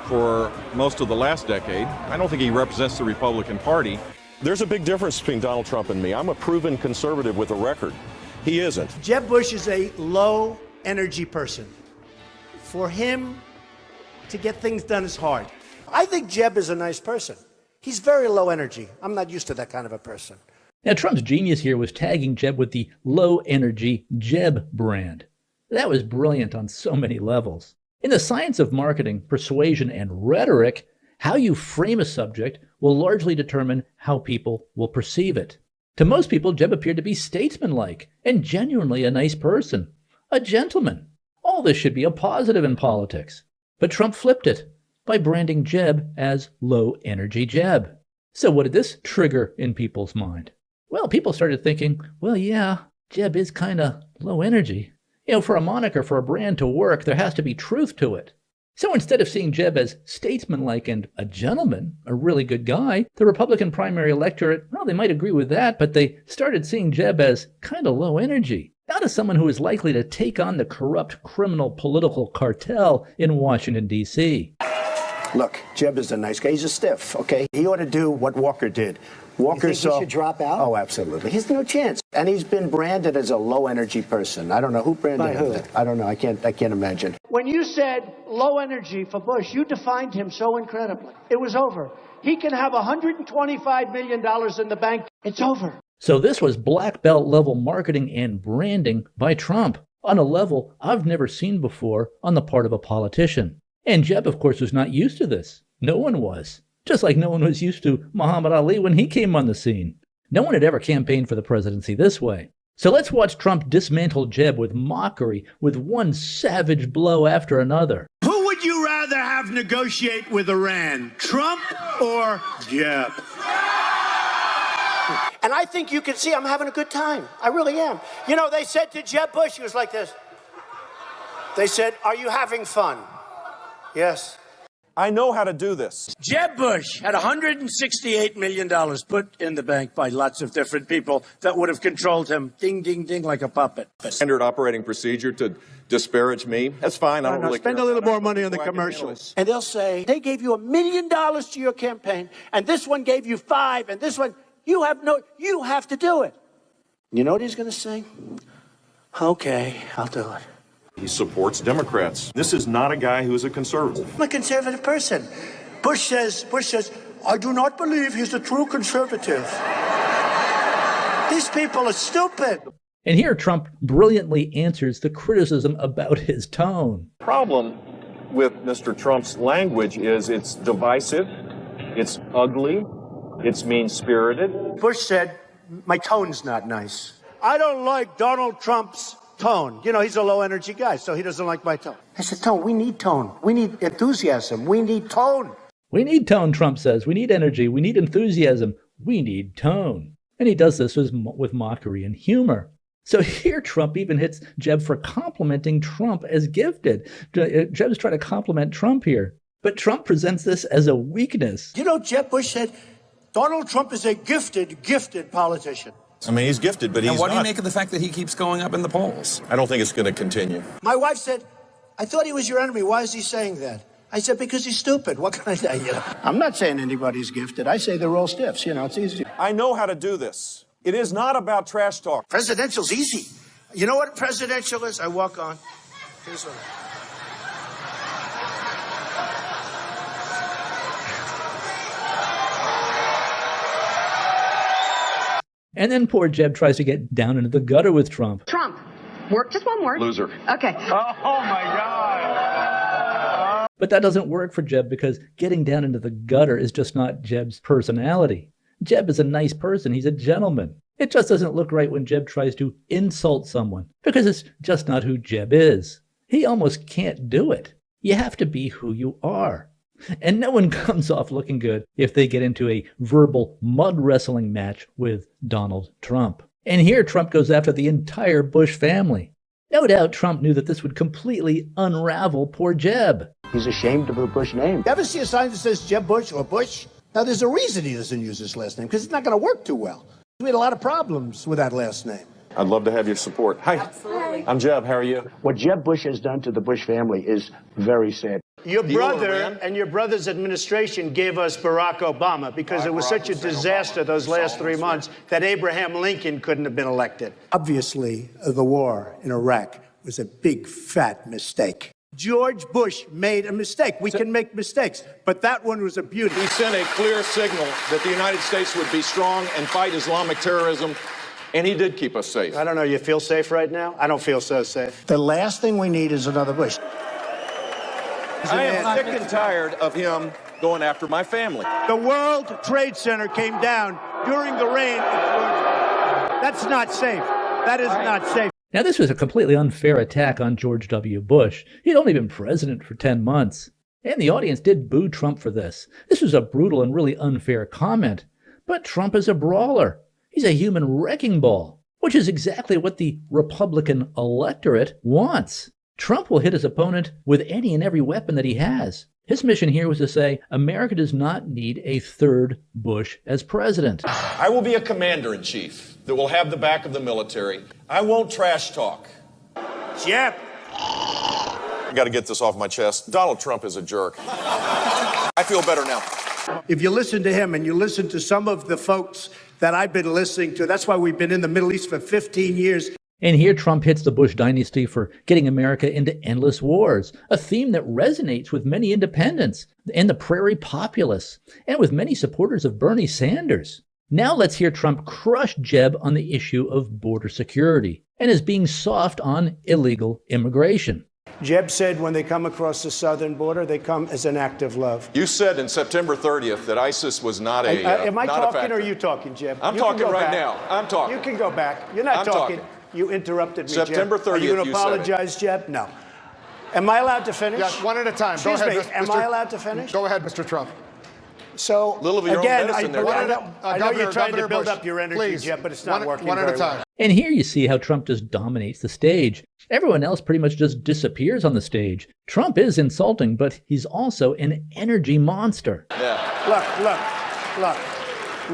for most of the last decade. I don't think he represents the Republican Party. There's a big difference between Donald Trump and me. I'm a proven conservative with a record. He isn't. Jeb Bush is a low energy person. For him to get things done is hard. I think Jeb is a nice person. He's very low energy. I'm not used to that kind of a person. Now, Trump's genius here was tagging Jeb with the low-energy Jeb brand. That was brilliant on so many levels. In the science of marketing, persuasion, and rhetoric, how you frame a subject will largely determine how people will perceive it. To most people, Jeb appeared to be statesmanlike and genuinely a nice person, a gentleman. All this should be a positive in politics. But Trump flipped it by branding Jeb as low-energy Jeb. So what did this trigger in people's mind? Well, people started thinking, well, yeah, Jeb is kind of low energy. You know, for a moniker, for a brand to work, there has to be truth to it. So instead of seeing Jeb as statesmanlike and a gentleman, a really good guy, the Republican primary electorate, well, they might agree with that, but they started seeing Jeb as kind of low energy. Not as someone who is likely to take on the corrupt criminal political cartel in Washington, D.C. Look, Jeb is a nice guy. He's a stiff, okay? He ought to do what Walker did. Walker You think he should drop out? Oh, absolutely. He's no chance. And he's been branded as a low-energy person. I don't know who branded him that. I don't know. I can't imagine. When you said low energy for Bush, you defined him so incredibly. It was over. He can have $125 million in the bank. It's over. So this was black belt level marketing and branding by Trump on a level I've never seen before on the part of a politician. And Jeb, of course, was not used to this. No one was. Just like no one was used to Muhammad Ali when he came on the scene. No one had ever campaigned for the presidency this way. So let's watch Trump dismantle Jeb with mockery, with one savage blow after another. Who would you rather rather have negotiate with Iran, Trump or Jeb? And I think you can see I'm having a good time. I really am. You know, they said to Jeb Bush, he was like this. They said, "Are you having fun?" Yes. I know how to do this. Jeb Bush had $168 million put in the bank by lots of different people that would have controlled him, ding, ding, ding, like a puppet. Standard operating procedure to disparage me. That's fine. I don't really spend care. a little more money on the commercials. And they'll say, they gave you $1 million to your campaign, and this one gave you 5, and this one, you have to do it. You know what he's going to say? Okay, I'll do it. He supports Democrats. This is not a guy who is a conservative. I'm a conservative person. Bush says, I do not believe he's a true conservative. These people are stupid. And here Trump brilliantly answers the criticism about his tone. Problem with Mr. Trump's language is it's divisive, it's ugly, it's mean-spirited. Bush said, my tone's not nice. I don't like Donald Trump's tone. You know, he's a low-energy guy, so he doesn't like my tone. I said, tone, we need tone. We need enthusiasm. We need tone. We need tone, Trump says. We need energy. We need enthusiasm. We need tone. And he does this with mockery and humor. So here Trump even hits Jeb for complimenting Trump as gifted. Jeb's trying to compliment Trump here. But Trump presents this as a weakness. You know, Jeb Bush said, Donald Trump is a gifted politician. I mean, he's gifted, but he's not. And what do you make of the fact that he keeps going up in the polls? I don't think it's going to continue. My wife said, I thought he was your enemy. Why is he saying that? I said, because he's stupid. What can I say? You know, I'm not saying anybody's gifted. I say they're all stiffs. You know, it's easy. I know how to do this. It is not about trash talk. Presidential's easy. You know what presidential is? I walk on. Here's what. And then poor Jeb tries to get down into the gutter with Trump. Trump. Just one word. Loser. Okay. Oh my God. But that doesn't work for Jeb because getting down into the gutter is just not Jeb's personality. Jeb is a nice person. He's a gentleman. It just doesn't look right when Jeb tries to insult someone because it's just not who Jeb is. He almost can't do it. You have to be who you are. And no one comes off looking good if they get into a verbal mud wrestling match with Donald Trump. And here Trump goes after the entire Bush family. No doubt Trump knew that this would completely unravel poor Jeb. He's ashamed of the Bush name. You ever see a sign that says Jeb Bush or Bush? Now, there's a reason he doesn't use his last name, because it's not going to work too well. We had a lot of problems with that last name. I'd love to have your support. Hi. Absolutely. I'm Jeb. How are you? What Jeb Bush has done to the Bush family is very sad. Your brother and your brother's administration gave us Barack Obama because it was such a disaster those last 3 months that Abraham Lincoln couldn't have been elected. Obviously, the war in Iraq was a big, fat mistake. George Bush made a mistake. We can make mistakes, but that one was a beauty. He sent a clear signal that the United States would be strong and fight Islamic terrorism, and he did keep us safe. I don't know, you feel safe right now? I don't feel so safe. The last thing we need is another Bush. I am sick and tired of him going after my family. The World Trade Center came down during the reign of George. That's not safe. That is not safe. Now, this was a completely unfair attack on George W. Bush. He'd only been president for 10 months. And the audience did boo Trump for this. This was a brutal and really unfair comment. But Trump is a brawler. He's a human wrecking ball, which is exactly what the Republican electorate wants. Trump will hit his opponent with any and every weapon that he has. His mission here was to say, America does not need a third Bush as president. I will be a commander-in-chief that will have the back of the military. I won't trash talk. Jeb. I got to get this off my chest. Donald Trump is a jerk. I feel better now. If you listen to him and you listen to some of the folks that I've been listening to, that's why we've been in the Middle East for 15 years. And here Trump hits the Bush dynasty for getting America into endless wars, a theme that resonates with many independents and the prairie populace, and with many supporters of Bernie Sanders. Now let's hear Trump crush Jeb on the issue of border security and is being soft on illegal immigration. Jeb said when they come across the southern border, they come as an act of love. You said in September 30th that ISIS was not a Am I not talking or are you talking, Jeb? I'm You talking can go right back. now. I'm talking. You can go back. You're not I'm talking. talking. You interrupted me, September Jeb. 30th, Are you going to you said it. apologize, Jeb? No. Am I allowed to finish? Yes, one at a time. Excuse Go ahead, me. Am I allowed to finish? Go ahead, Mr. Trump. So, Little of your own again, medicine there. I know you're trying to build Bush, up your energy, please. Jeff, but it's not working one at very a time. well. And here you see how Trump just dominates the stage. Everyone else pretty much just disappears on the stage. Trump is insulting, but he's also an energy monster. Yeah. Look.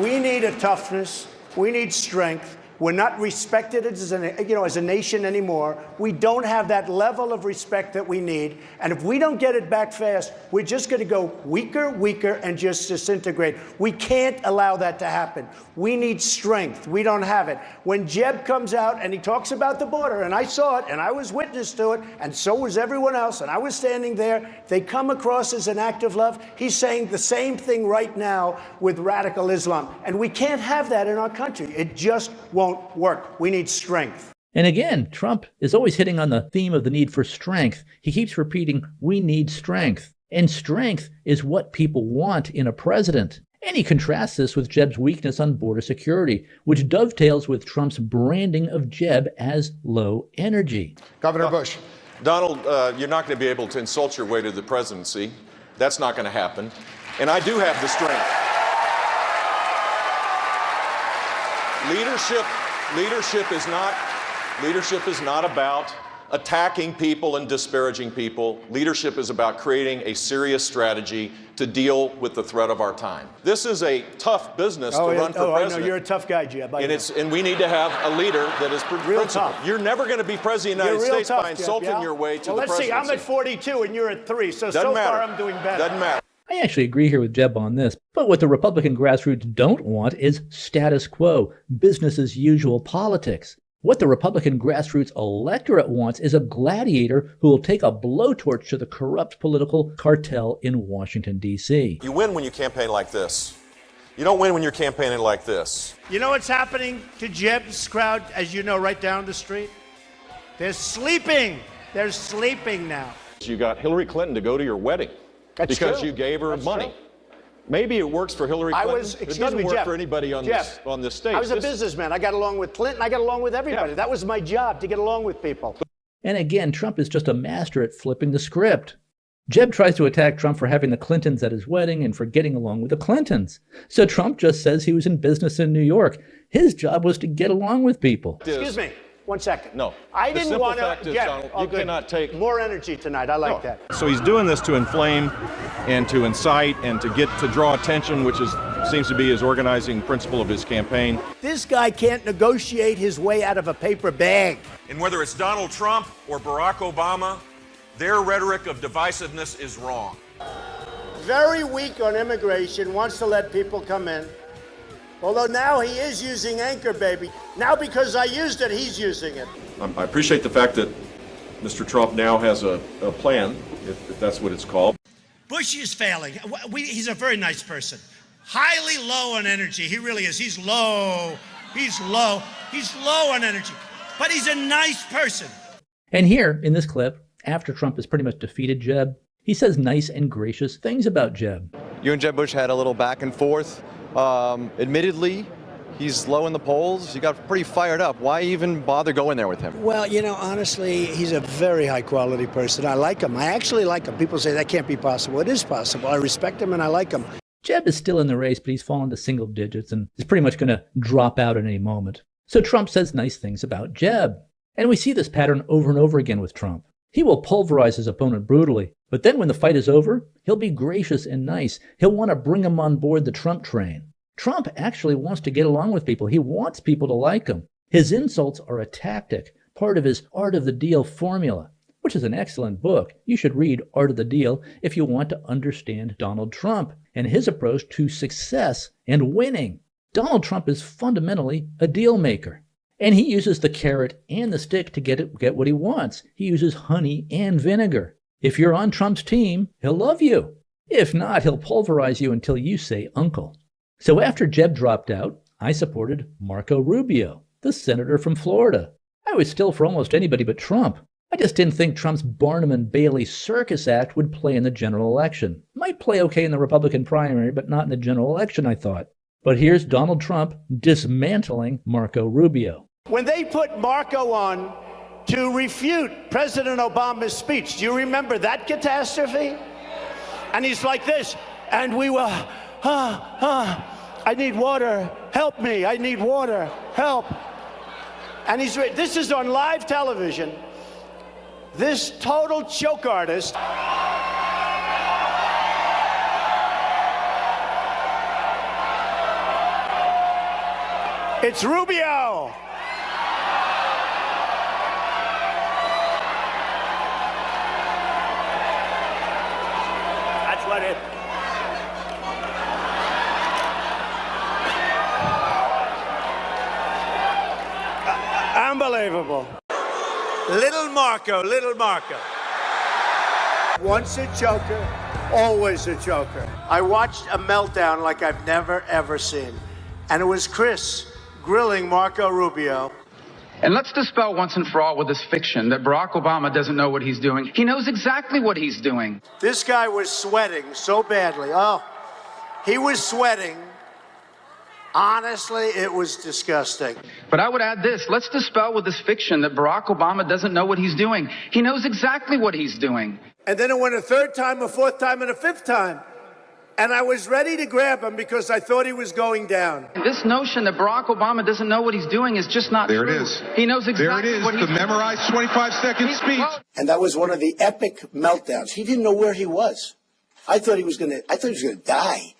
We need a toughness. We need strength. We're not respected as a nation anymore. We don't have that level of respect that we need. And if we don't get it back fast, we're just going to go weaker, and just disintegrate. We can't allow that to happen. We need strength. We don't have it. When Jeb comes out and he talks about the border, and I saw it, and I was witness to it, and so was everyone else, and I was standing there, they come across as an act of love. He's saying the same thing right now with radical Islam. And we can't have that in our country. It just won't work. We need strength. And again, Trump is always hitting on the theme of the need for strength. He keeps repeating, we need strength. And strength is what people want in a president. And he contrasts this with Jeb's weakness on border security, which dovetails with Trump's branding of Jeb as low energy. Governor Bush. Donald, you're not going to be able to insult your way to the presidency. That's not going to happen. And I do have the strength. Leadership is not about attacking people and disparaging people. Leadership is about creating a serious strategy to deal with the threat of our time. This is a tough business to run for president. I know you're a tough guy, Jeb. And we need to have a leader that is principled. tough. You're never going to be president of the United States by insulting your way to the presidency. Let's see. I'm at 42 and you're at 3. So far I'm doing better. Doesn't matter. I actually agree here with Jeb on this, but what the Republican grassroots don't want is status quo, business as usual politics. What the Republican grassroots electorate wants is a gladiator who will take a blowtorch to the corrupt political cartel in Washington, D.C. You win when you campaign like this. You don't win when you're campaigning like this. You know what's happening to Jeb's crowd, as you know, right down the street? They're sleeping. They're sleeping now. You got Hillary Clinton to go to your wedding. That's because true. you gave her That's money. True. Maybe it works for Hillary Clinton. It doesn't work Jeff, for anybody on this stage. I was a businessman. I got along with Clinton. I got along with everybody. That was my job, to get along with people. And again, Trump is just a master at flipping the script. Jeb tries to attack Trump for having the Clintons at his wedding and for getting along with the Clintons. So Trump just says he was in business in New York. His job was to get along with people. Excuse me. 1 second. No. I didn't want to. Donald, you cannot take more energy tonight. I like that. So he's doing this to inflame and to incite and to draw attention, which seems to be his organizing principle of his campaign. This guy can't negotiate his way out of a paper bag. And whether it's Donald Trump or Barack Obama, their rhetoric of divisiveness is wrong. Very weak on immigration, wants to let people come in. Although now he is using Anchor Baby. Now because I used it, he's using it. I appreciate the fact that Mr. Trump now has a plan, if that's what it's called. Bush is failing. He's a very nice person. Highly low on energy. He really is. He's low. He's low on energy. But he's a nice person. And here, in this clip, after Trump has pretty much defeated Jeb, he says nice and gracious things about Jeb. You and Jeb Bush had a little back and forth. Admittedly, he's low in the polls. You got pretty fired up. Why even bother going there with him? Well, honestly, he's a very high-quality person. I like him. I actually like him. People say that can't be possible. It is possible. I respect him and I like him. Jeb is still in the race, but he's fallen to single digits and is pretty much going to drop out at any moment. So Trump says nice things about Jeb. And we see this pattern over and over again with Trump. He will pulverize his opponent brutally, but then when the fight is over, he'll be gracious and nice. He'll want to bring him on board the Trump train. Trump actually wants to get along with people. He wants people to like him. His insults are a tactic, part of his Art of the Deal formula, which is an excellent book. You should read Art of the Deal if you want to understand Donald Trump and his approach to success and winning. Donald Trump is fundamentally a deal maker. And he uses the carrot and the stick to get what he wants. He uses honey and vinegar. If you're on Trump's team, he'll love you. If not, he'll pulverize you until you say uncle. So after Jeb dropped out, I supported Marco Rubio, the senator from Florida. I was still for almost anybody but Trump. I just didn't think Trump's Barnum and Bailey circus act would play in the general election. Might play okay in the Republican primary, but not in the general election, I thought. But here's Donald Trump dismantling Marco Rubio. When they put Marco on, to refute President Obama's speech. Do you remember that catastrophe? And he's like this, and we were, I need water, help me, I need water, help. And this is on live television. This total joke artist. It's Rubio. That's what it. Unbelievable. Little Marco, little Marco. Once a joker, always a joker. I watched a meltdown like I've never, ever seen. And it was Chris grilling Marco Rubio. And let's dispel once and for all with this fiction that Barack Obama doesn't know what he's doing. He knows exactly what he's doing. This guy was sweating so badly. Oh, he was sweating. Honestly, it was disgusting. But I would add this. Let's dispel with this fiction that Barack Obama doesn't know what he's doing. He knows exactly what he's doing. And then it went a third time, a fourth time, and a fifth time. And I was ready to grab him because I thought he was going down. This notion that Barack Obama doesn't know what he's doing is just not true. There it is. He knows exactly there it is, what he's the memorized 25-second speech. And that was one of the epic meltdowns. He didn't know where he was. I thought he was gonna die.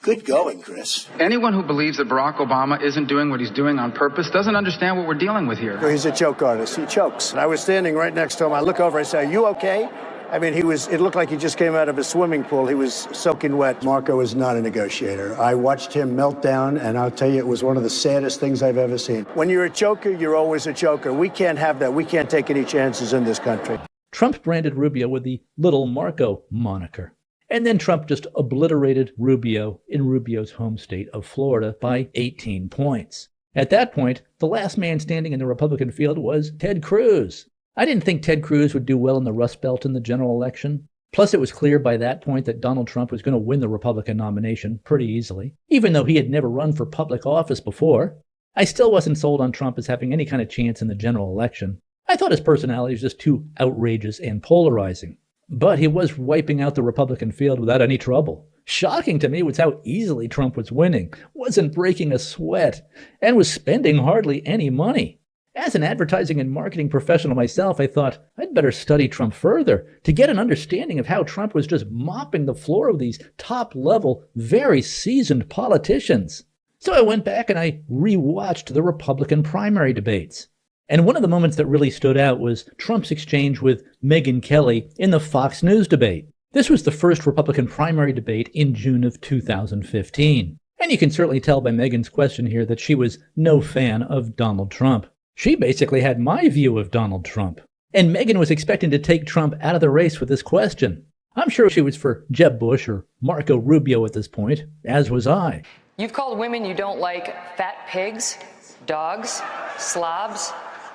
Good going, Chris. Anyone who believes that Barack Obama isn't doing what he's doing on purpose doesn't understand what we're dealing with here. He's a joke artist. He chokes. And I was standing right next to him. I look over, I say, "Are you okay?" I mean, it looked like he just came out of a swimming pool. He was soaking wet. Marco is not a negotiator. I watched him melt down, and I'll tell you, it was one of the saddest things I've ever seen. When you're a joker, you're always a joker. We can't have that. We can't take any chances in this country. Trump branded Rubio with the Little Marco moniker. And then Trump just obliterated Rubio in Rubio's home state of Florida by 18 points. At that point, the last man standing in the Republican field was Ted Cruz. I didn't think Ted Cruz would do well in the Rust Belt in the general election. Plus, it was clear by that point that Donald Trump was going to win the Republican nomination pretty easily, even though he had never run for public office before. I still wasn't sold on Trump as having any kind of chance in the general election. I thought his personality was just too outrageous and polarizing. But he was wiping out the Republican field without any trouble. Shocking to me was how easily Trump was winning, wasn't breaking a sweat, and was spending hardly any money. As an advertising and marketing professional myself, I thought I'd better study Trump further to get an understanding of how Trump was just mopping the floor of these top-level, very seasoned politicians. So I went back and I rewatched the Republican primary debates. And one of the moments that really stood out was Trump's exchange with Megyn Kelly in the Fox News debate. This was the first Republican primary debate in June of 2015. And you can certainly tell by Megyn's question here that she was no fan of Donald Trump. She basically had my view of Donald Trump. And Megyn was expecting to take Trump out of the race with this question. I'm sure she was for Jeb Bush or Marco Rubio at this point, as was I. You've called women you don't like fat pigs, dogs, slobs,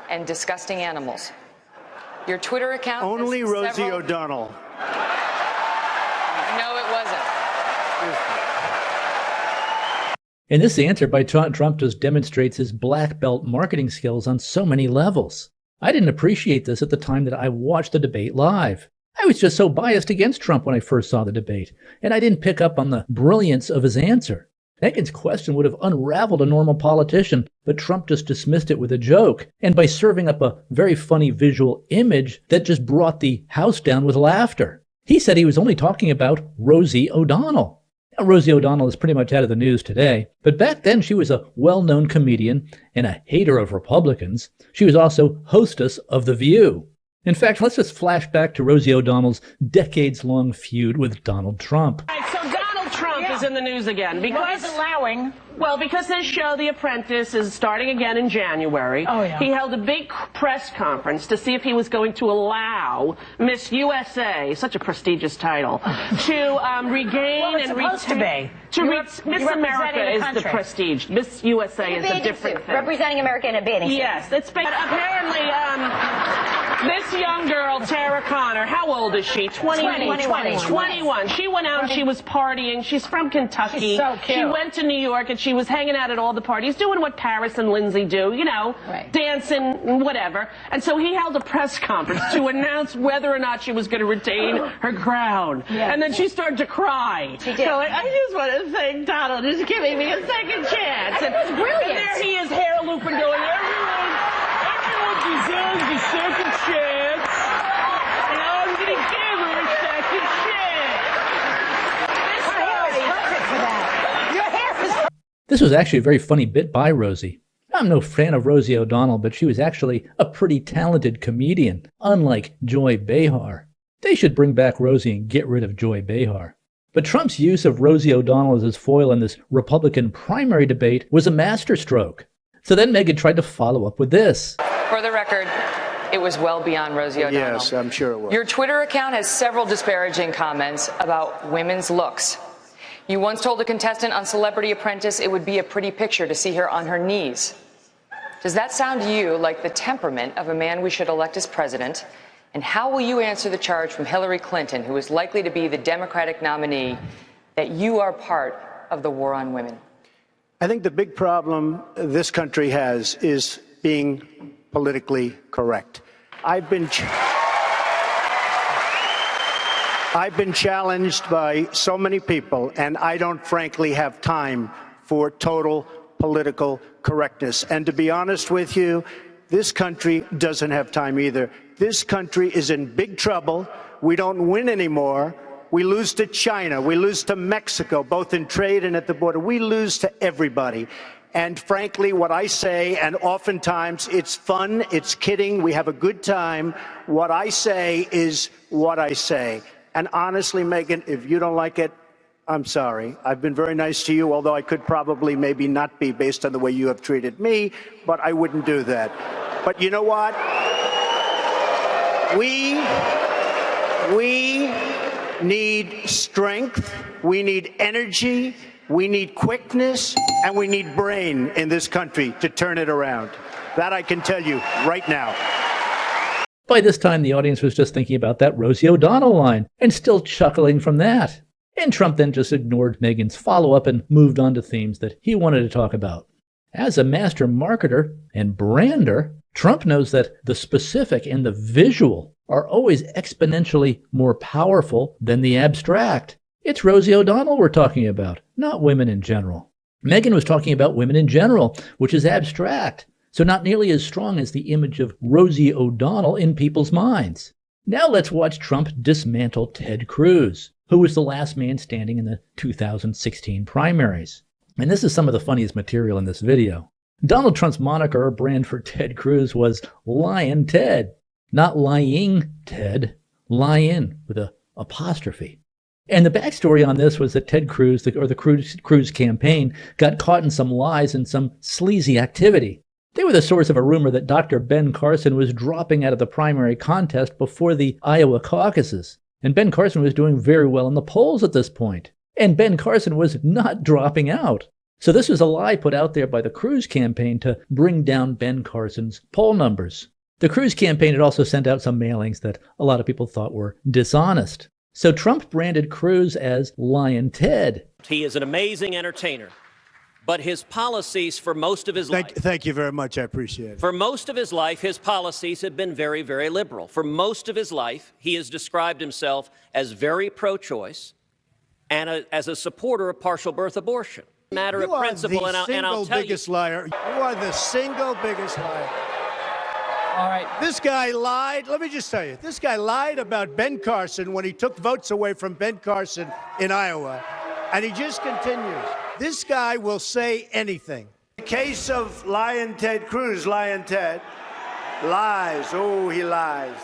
and disgusting animals. Your Twitter account... Only Rosie O'Donnell. No, it wasn't. And this answer by Trump just demonstrates his black belt marketing skills on so many levels. I didn't appreciate this at the time that I watched the debate live. I was just so biased against Trump when I first saw the debate, and I didn't pick up on the brilliance of his answer. Megyn's question would have unraveled a normal politician, but Trump just dismissed it with a joke, and by serving up a very funny visual image that just brought the house down with laughter. He said he was only talking about Rosie O'Donnell. Now, Rosie O'Donnell is pretty much out of the news today, but back then she was a well-known comedian and a hater of Republicans. She was also hostess of The View. In fact, let's just flash back to Rosie O'Donnell's decades-long feud with Donald Trump. So Donald Trump is in the news again because because his show The Apprentice is starting again in January. He held a big press conference to see if he was going to allow Miss USA, such a prestigious title, to regain and retain. Miss America is the prestige. Miss USA is a different thing. Representing America in a bathing suit. Yes, it's apparently. This young girl, Tara Connor, how old is she? 21. She went out and she was partying. She's from Kentucky. She's so cute. She went to New York and she was hanging out at all the parties, doing what Paris and Lindsay do, you know, dancing and whatever. And so he held a press conference to announce whether or not she was going to retain her crown. Yeah. And then she started to cry. She did. So I just want to thank Donald is giving me a second chance. It was brilliant. And there he is, hair looping, going, everyone deserves a second chance. And I'm going to give her a second chance. Her hair is perfect for that. Your hair is This was actually a very funny bit by Rosie. I'm no fan of Rosie O'Donnell, but she was actually a pretty talented comedian, unlike Joy Behar. They should bring back Rosie and get rid of Joy Behar. But Trump's use of Rosie O'Donnell as his foil in this Republican primary debate was a masterstroke. So then Megyn tried to follow up with this. For the record, it was well beyond Rosie O'Donnell. Yes, I'm sure it was. Your Twitter account has several disparaging comments about women's looks. You once told a contestant on Celebrity Apprentice it would be a pretty picture to see her on her knees. Does that sound to you like the temperament of a man we should elect as president? And how will you answer the charge from Hillary Clinton, who is likely to be the Democratic nominee, that you are part of the war on women? I think the big problem this country has is being politically correct. I've been challenged by so many people, and I don't frankly have time for total political correctness. And to be honest with you, this country doesn't have time either. This country is in big trouble. We don't win anymore. We lose to China. We lose to Mexico, both in trade and at the border. We lose to everybody. And frankly, what I say, and oftentimes it's fun, it's kidding, we have a good time, what I say is what I say. And honestly, Megyn, if you don't like it, I'm sorry. I've been very nice to you, although I could probably maybe not be based on the way you have treated me, but I wouldn't do that. But you know what? We need strength, we need energy, we need quickness, and we need brain in this country to turn it around. That I can tell you right now. By this time, the audience was just thinking about that Rosie O'Donnell line and still chuckling from that. And Trump then just ignored Megyn's follow-up and moved on to themes that he wanted to talk about. As a master marketer and brander, Trump knows that the specific and the visual are always exponentially more powerful than the abstract. It's Rosie O'Donnell we're talking about, not women in general. Megyn was talking about women in general, which is abstract, so not nearly as strong as the image of Rosie O'Donnell in people's minds. Now let's watch Trump dismantle Ted Cruz, who was the last man standing in the 2016 primaries. And this is some of the funniest material in this video. Donald Trump's moniker or brand for Ted Cruz was Lion Ted. Not lying Ted, lion with an apostrophe. And the backstory on this was that Ted Cruz, or the Cruz campaign, got caught in some lies and some sleazy activity. They were the source of a rumor that Dr. Ben Carson was dropping out of the primary contest before the Iowa caucuses. And Ben Carson was doing very well in the polls at this point. And Ben Carson was not dropping out. So this was a lie put out there by the Cruz campaign to bring down Ben Carson's poll numbers. The Cruz campaign had also sent out some mailings that a lot of people thought were dishonest. So Trump branded Cruz as Lion Ted. He is an amazing entertainer, but his policies for most of his life... Thank you very much. I appreciate it. For most of his life, his policies have been very, very liberal. For most of his life, he has described himself as very pro-choice and as a supporter of partial birth abortion. Matter of principle, and I'll tell you... You are the single biggest liar. You are the single biggest liar. All right. This guy lied. Let me just tell you, this guy lied about Ben Carson when he took votes away from Ben Carson in Iowa, and he just continues. This guy will say anything. The case of Lion Ted Cruz, Lion Ted, lies. Oh, he lies.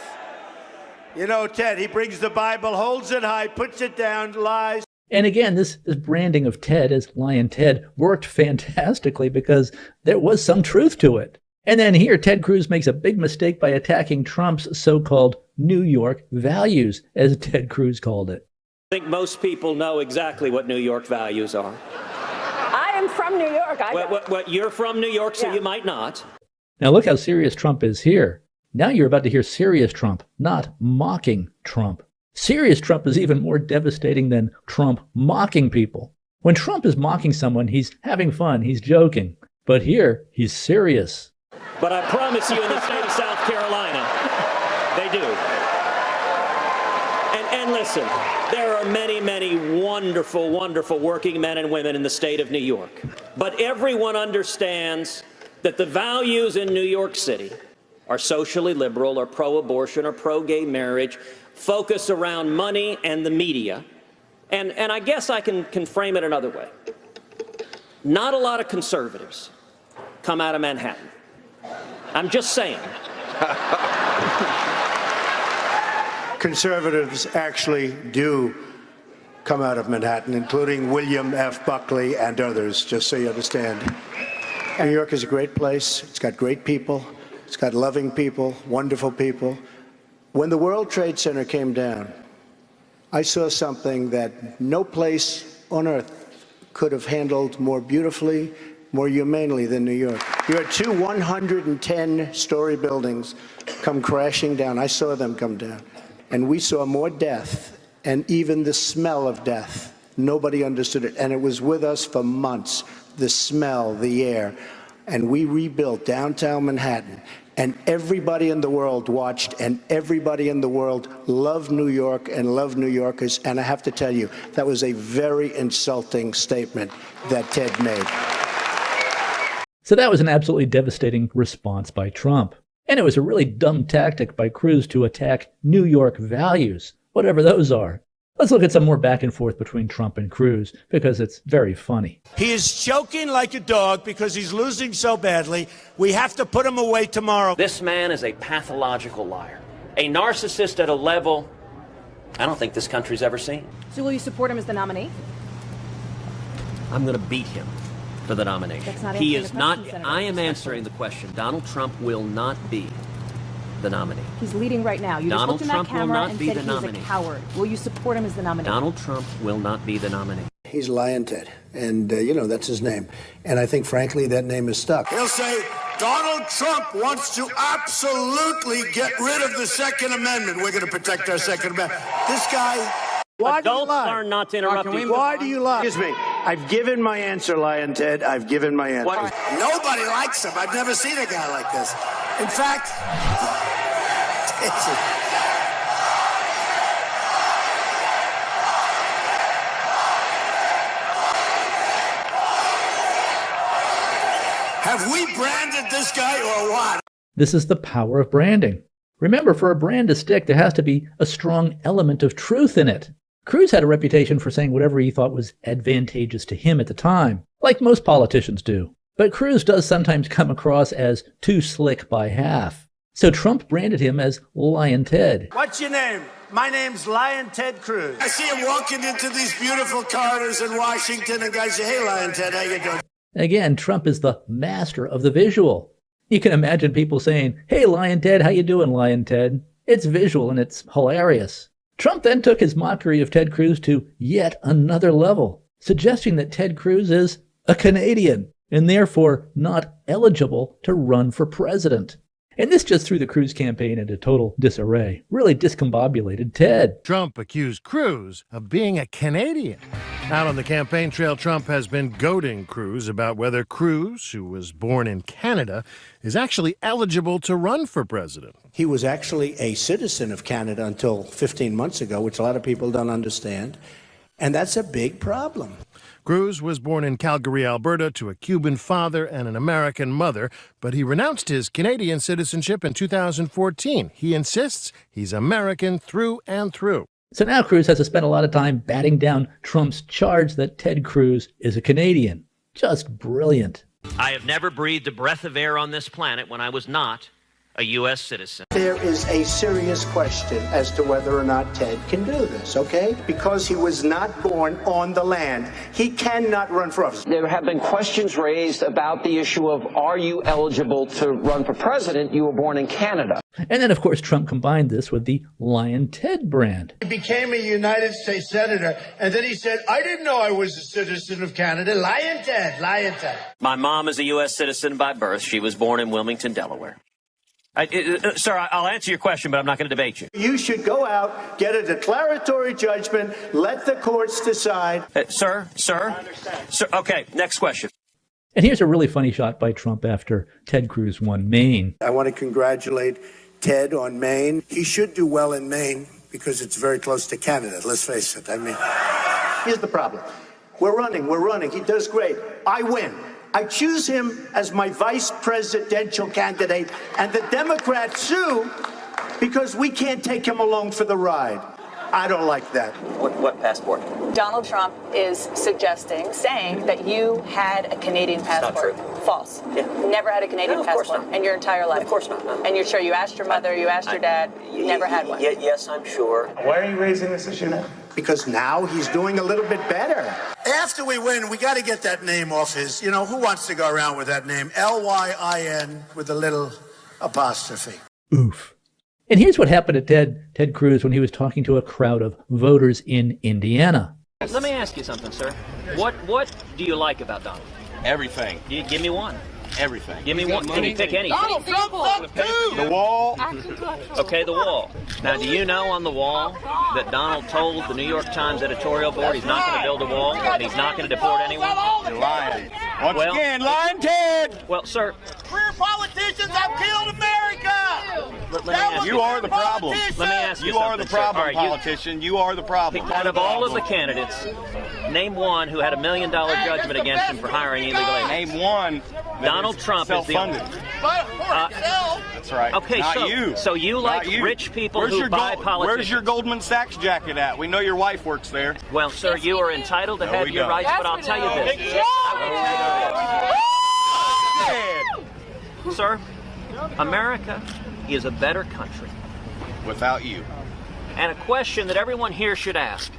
You know, Ted, he brings the Bible, holds it high, puts it down, lies. And again, this branding of Ted as Lion Ted worked fantastically because there was some truth to it. And then here, Ted Cruz makes a big mistake by attacking Trump's so-called New York values, as Ted Cruz called it. I think most people know exactly what New York values are. I am from New York. You're from New York, so you might not. Now look how serious Trump is here. Now you're about to hear serious Trump, not mocking Trump. Serious Trump is even more devastating than Trump mocking people. When Trump is mocking someone, he's having fun, he's joking. But here, he's serious. But I promise you, in the state of South Carolina, they do. And listen, there are many, many wonderful, wonderful working men and women in the state of New York. But everyone understands that the values in New York City are socially liberal or pro-abortion or pro-gay marriage, focus around money and the media. And I guess I can frame it another way. Not a lot of conservatives come out of Manhattan. I'm just saying. Conservatives actually do come out of Manhattan, including William F. Buckley and others, just so you understand. New York is a great place. It's got great people. It's got loving people, wonderful people. When the World Trade Center came down, I saw something that no place on earth could have handled more beautifully, more humanely than New York. You had two 110-story buildings come crashing down. I saw them come down. And we saw more death, and even the smell of death. Nobody understood it. And it was with us for months, the smell, the air. And we rebuilt downtown Manhattan. And everybody in the world watched, and everybody in the world loved New York and loved New Yorkers. And I have to tell you, that was a very insulting statement that Ted made. So that was an absolutely devastating response by Trump. And it was a really dumb tactic by Cruz to attack New York values, whatever those are. Let's look at some more back and forth between Trump and Cruz, because it's very funny. He is choking like a dog because he's losing so badly. We have to put him away tomorrow. This man is a pathological liar, a narcissist at a level I don't think this country's ever seen. So will you support him as the nominee? I'm going to beat him for the nomination. That's not He answering is the not. question, Senator. I am answering the question. Donald Trump will not be the nominee. He's leading right now. You Donald just looked Trump in that will camera not and be said the he's nominee. a coward. Will you support him as the nominee? Donald Trump will not be the nominee. He's lying, Ted. And, that's his name. And I think, frankly, that name is stuck. He'll say, Donald Trump wants to absolutely get rid of the Second Amendment. We're going to protect our Second Amendment. This guy... Why do you Adults lie? learn not to interrupt you. Why do you lie? Excuse me. I've given my answer, Lion Ted. I've given my answer. What? Nobody likes him. I've never seen a guy like this. In fact... Have we branded this guy or what? This is the power of branding. Remember, for a brand to stick, there has to be a strong element of truth in it. Cruz had a reputation for saying whatever he thought was advantageous to him at the time, like most politicians do. But Cruz does sometimes come across as too slick by half. So Trump branded him as Lion Ted. What's your name? My name's Lion Ted Cruz. I see him walking into these beautiful corridors in Washington, and guys say, hey, Lion Ted, how you doing? Again, Trump is the master of the visual. You can imagine people saying, hey, Lion Ted, how you doing, Lion Ted? It's visual and it's hilarious. Trump then took his mockery of Ted Cruz to yet another level, suggesting that Ted Cruz is a Canadian and therefore not eligible to run for president. And this just threw the Cruz campaign into total disarray, really discombobulated Ted. Trump accused Cruz of being a Canadian. Out on the campaign trail, Trump has been goading Cruz about whether Cruz, who was born in Canada, is actually eligible to run for president. He was actually a citizen of Canada until 15 months ago, which a lot of people don't understand. And that's a big problem. Cruz was born in Calgary, Alberta, to a Cuban father and an American mother, but he renounced his Canadian citizenship in 2014. He insists he's American through and through. So now Cruz has to spend a lot of time batting down Trump's charge that Ted Cruz is a Canadian. Just brilliant. I have never breathed a breath of air on this planet when I was not a U.S. citizen. There is a serious question as to whether or not Ted can do this, okay? Because he was not born on the land. He cannot run for office. There have been questions raised about the issue of, are you eligible to run for president? You were born in Canada. And then, of course, Trump combined this with the Lion Ted brand. He became a United States Senator, and then he said, I didn't know I was a citizen of Canada. Lion Ted, Lion Ted. My mom is a U.S. citizen by birth. She was born in Wilmington, Delaware. Sir, I'll answer your question, but I'm not going to debate you. You should go out, get a declaratory judgment, let the courts decide. Sir, okay, next question. And here's a really funny shot by Trump after Ted Cruz won Maine. I want to congratulate Ted on Maine. He should do well in Maine because it's very close to Canada, let's face it. I mean, here's the problem. We're running. He does great. I win. I choose him as my vice presidential candidate, and the Democrats sue because we can't take him along for the ride. I don't like that. What passport? Donald Trump is saying that you had a Canadian passport. Not true. False. Yeah. Never had a Canadian passport in your entire life. Of course not. No. And you're sure you asked your mother, you asked your dad, you never had one. Yes, I'm sure. Why are you raising this issue now? Because now he's doing a little bit better. After we win, we got to get that name off his. You know, who wants to go around with that name? Lyin with a little apostrophe. Oof. And here's what happened to Ted Cruz when he was talking to a crowd of voters in Indiana. Let me ask you something, sir. What do you like about Donald? Everything. Give me one. Everything. Give me one. Can you pick anything? Donald Trump sucked too! The wall. Okay, the wall. Now, do you know on the wall that Donald told the New York Times editorial board he's not going to build a wall and he's not going to deport anyone? You're lying. Once again, lying Ted! Well, sir. Career politicians have killed America! Let me ask You are the problem. Let me ask you You are the something, sir. All problem, right, politician. You are the problem. Out of all of the candidates, name one who had $1 million judgment against him for hiring illegal aliens. Name one. Donald Trump is the only. That's right. Okay, so you like rich people who buy politicians. Where's your Goldman Sachs jacket at? We know your wife works there. Well, sir, you are entitled to have your rights, but I'll tell you this. Sir, America is a better country. Without you. And a question that everyone here should ask.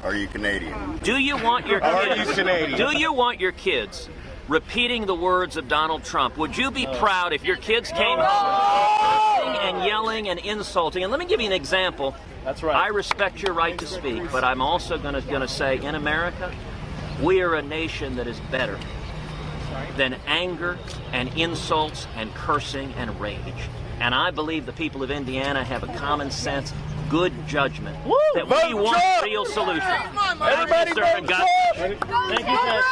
Are you Canadian? Do you want your kids? Are you Canadian? Do you want your kids repeating the words of Donald Trump? Would you be proud if your kids came home cursing and yelling and insulting? And let me give you an example. That's right. I respect your right to speak, but I'm also going to say in America, we are a nation that is better than anger and insults and cursing and rage. And I believe the people of Indiana have a common sense, good judgment that we want real solutions. Everybody vote Trump! Thank you, sir.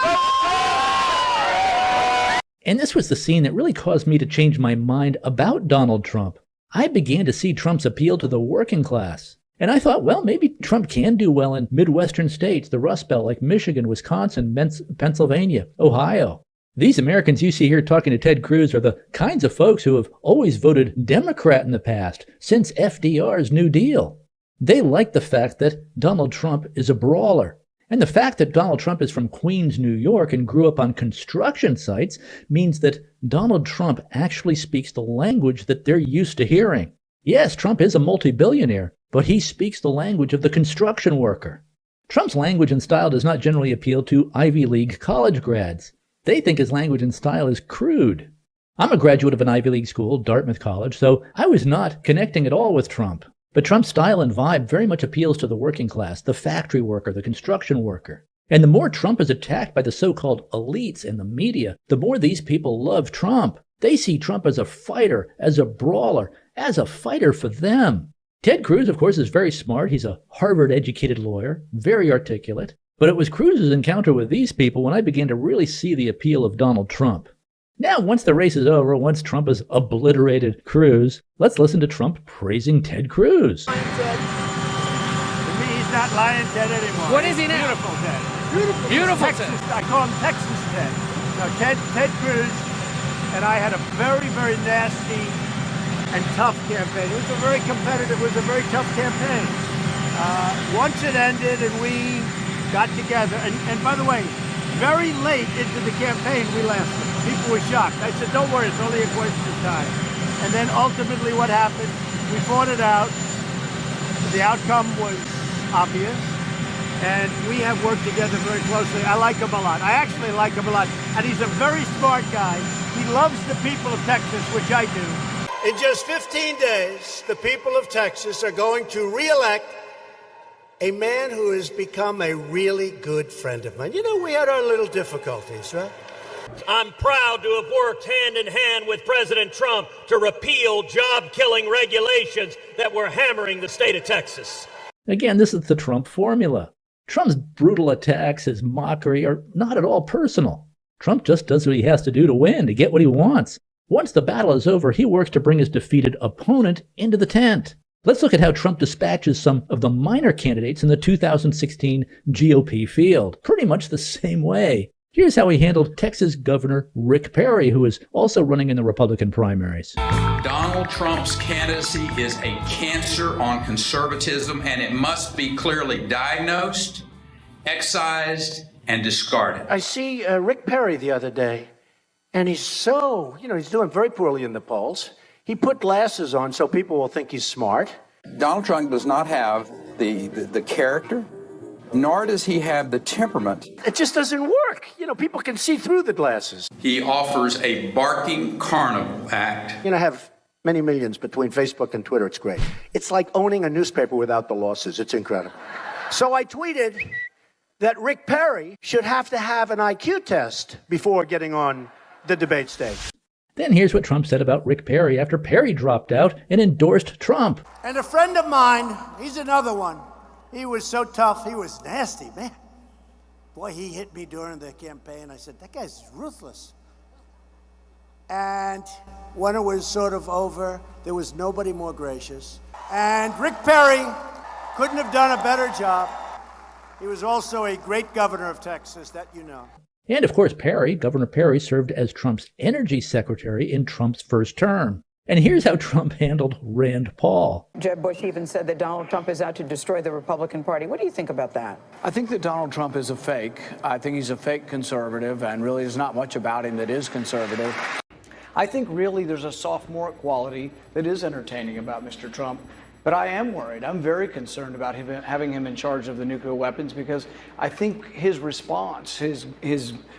And this was the scene that really caused me to change my mind about Donald Trump. I began to see Trump's appeal to the working class. And I thought, well, maybe Trump can do well in Midwestern states, the Rust Belt, like Michigan, Wisconsin, Pennsylvania, Ohio. These Americans you see here talking to Ted Cruz are the kinds of folks who have always voted Democrat in the past, since FDR's New Deal. They like the fact that Donald Trump is a brawler. And the fact that Donald Trump is from Queens, New York, and grew up on construction sites means that Donald Trump actually speaks the language that they're used to hearing. Yes, Trump is a multi-billionaire, but he speaks the language of the construction worker. Trump's language and style does not generally appeal to Ivy League college grads. They think his language and style is crude. I'm a graduate of an Ivy League school, Dartmouth College, so I was not connecting at all with Trump. But Trump's style and vibe very much appeals to the working class, the factory worker, the construction worker. And the more Trump is attacked by the so-called elites and the media, the more these people love Trump. They see Trump as a fighter, as a brawler, as a fighter for them. Ted Cruz, of course, is very smart. He's a Harvard-educated lawyer, very articulate. But it was Cruz's encounter with these people when I began to really see the appeal of Donald Trump. Now, once the race is over, once Trump has obliterated Cruz, let's listen to Trump praising Ted Cruz. To me, he's not lying Ted anymore. What is he now? Beautiful Ted. Beautiful Texas, Ted. I call him Texas Ted. No, Ted Cruz and I had a very, very nasty and tough campaign. It was a very competitive, it was a very tough campaign. Once it ended and we got together, and by the way, very late into the campaign we lasted. People were shocked. I said, don't worry, it's only a question of time. And then ultimately what happened, we fought it out. The outcome was obvious. And we have worked together very closely. I like him a lot. I actually like him a lot. And he's a very smart guy. He loves the people of Texas, which I do. In just 15 days, the people of Texas are going to re-elect a man who has become a really good friend of mine. You know, we had our little difficulties, right? I'm proud to have worked hand in hand with President Trump to repeal job-killing regulations that were hammering the state of Texas. Again, this is the Trump formula. Trump's brutal attacks, his mockery, are not at all personal. Trump just does what he has to do to win, to get what he wants. Once the battle is over, he works to bring his defeated opponent into the tent. Let's look at how Trump dispatches some of the minor candidates in the 2016 GOP field. Pretty much the same way. Here's how he handled Texas Governor Rick Perry, who is also running in the Republican primaries. Donald Trump's candidacy is a cancer on conservatism, and it must be clearly diagnosed, excised, and discarded. I see Rick Perry the other day, and he's so, he's doing very poorly in the polls. He put glasses on so people will think he's smart. Donald Trump does not have the character, nor does he have the temperament. It just doesn't work. People can see through the glasses. He offers a barking carnival act. I have many millions between Facebook and Twitter. It's great. It's like owning a newspaper without the losses. It's incredible. So I tweeted that Rick Perry should have to have an IQ test before getting on the debate stage. Then here's what Trump said about Rick Perry after Perry dropped out and endorsed Trump. And a friend of mine, he's another one. He was so tough. He was nasty, man. Boy, he hit me during the campaign. I said, that guy's ruthless. And when it was sort of over, there was nobody more gracious. And Rick Perry couldn't have done a better job. He was also a great governor of Texas, that you know. And of course, Governor Perry, served as Trump's energy secretary in Trump's first term. And here's how Trump handled Rand Paul. Jeb Bush even said that Donald Trump is out to destroy the Republican Party. What do you think about that? I think that Donald Trump is a fake. I think he's a fake conservative, and really there's not much about him that is conservative. I think really there's a sophomoric quality that is entertaining about Mr. Trump. But I am worried. I'm very concerned about having him in charge of the nuclear weapons, because I think his response, his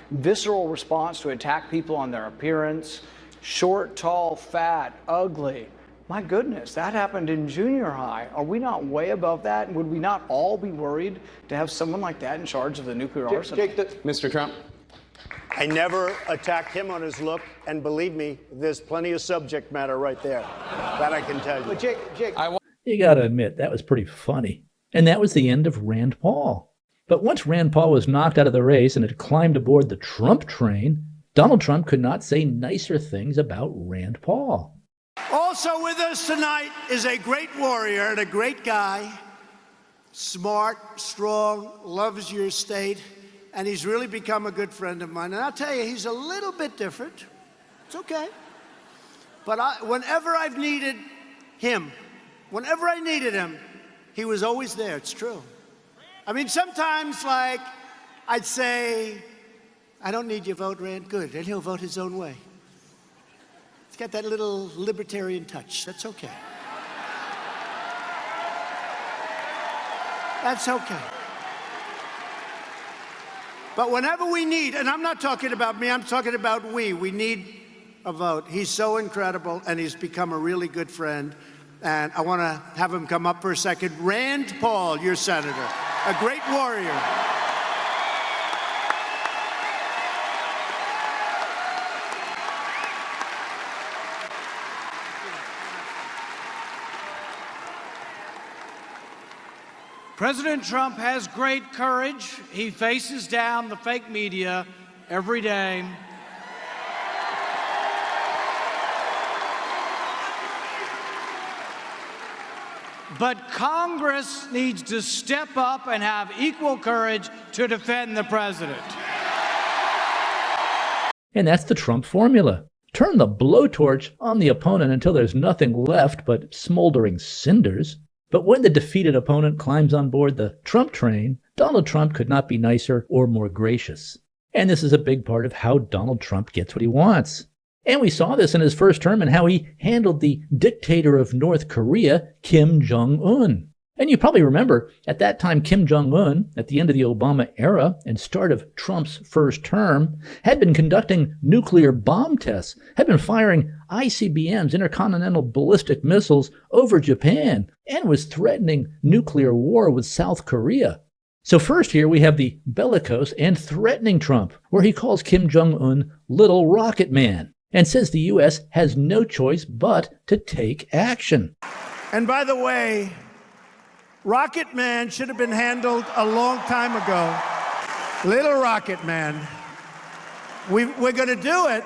visceral response to attack people on their appearance, short, tall, fat, ugly. My goodness, that happened in junior high. Are we not way above that? And would we not all be worried to have someone like that in charge of the nuclear arsenal? Mr. Trump. I never attacked him on his look, and believe me, there's plenty of subject matter right there. That I can tell you. But Jake, You gotta admit, that was pretty funny. And that was the end of Rand Paul. But once Rand Paul was knocked out of the race and had climbed aboard the Trump train, Donald Trump could not say nicer things about Rand Paul. Also with us tonight is a great warrior and a great guy. Smart, strong, loves your state, and he's really become a good friend of mine. And I'll tell you, he's a little bit different. It's okay. But whenever I've needed him, whenever I needed him, he was always there. It's true. I mean, sometimes, like, I'd say, I don't need your vote, Rand. Good. And he'll vote his own way. He's got that little libertarian touch. That's okay. That's okay. But whenever we need, and I'm not talking about me, I'm talking about we need a vote. He's so incredible, and he's become a really good friend. And I want to have him come up for a second. Rand Paul, your senator, a great warrior. President Trump has great courage. He faces down the fake media every day. But Congress needs to step up and have equal courage to defend the president. And that's the Trump formula. Turn the blowtorch on the opponent until there's nothing left but smoldering cinders. But when the defeated opponent climbs on board the Trump train, Donald Trump could not be nicer or more gracious. And this is a big part of how Donald Trump gets what he wants. And we saw this in his first term and how he handled the dictator of North Korea, Kim Jong-un. And you probably remember, at that time, Kim Jong-un, at the end of the Obama era and start of Trump's first term, had been conducting nuclear bomb tests, had been firing ICBMs, intercontinental ballistic missiles, over Japan, and was threatening nuclear war with South Korea. So first here we have the bellicose and threatening Trump, where he calls Kim Jong-un Little Rocket Man and says the U.S. has no choice but to take action. And by the way, Rocket Man should have been handled a long time ago. Little Rocket Man. We're going to do it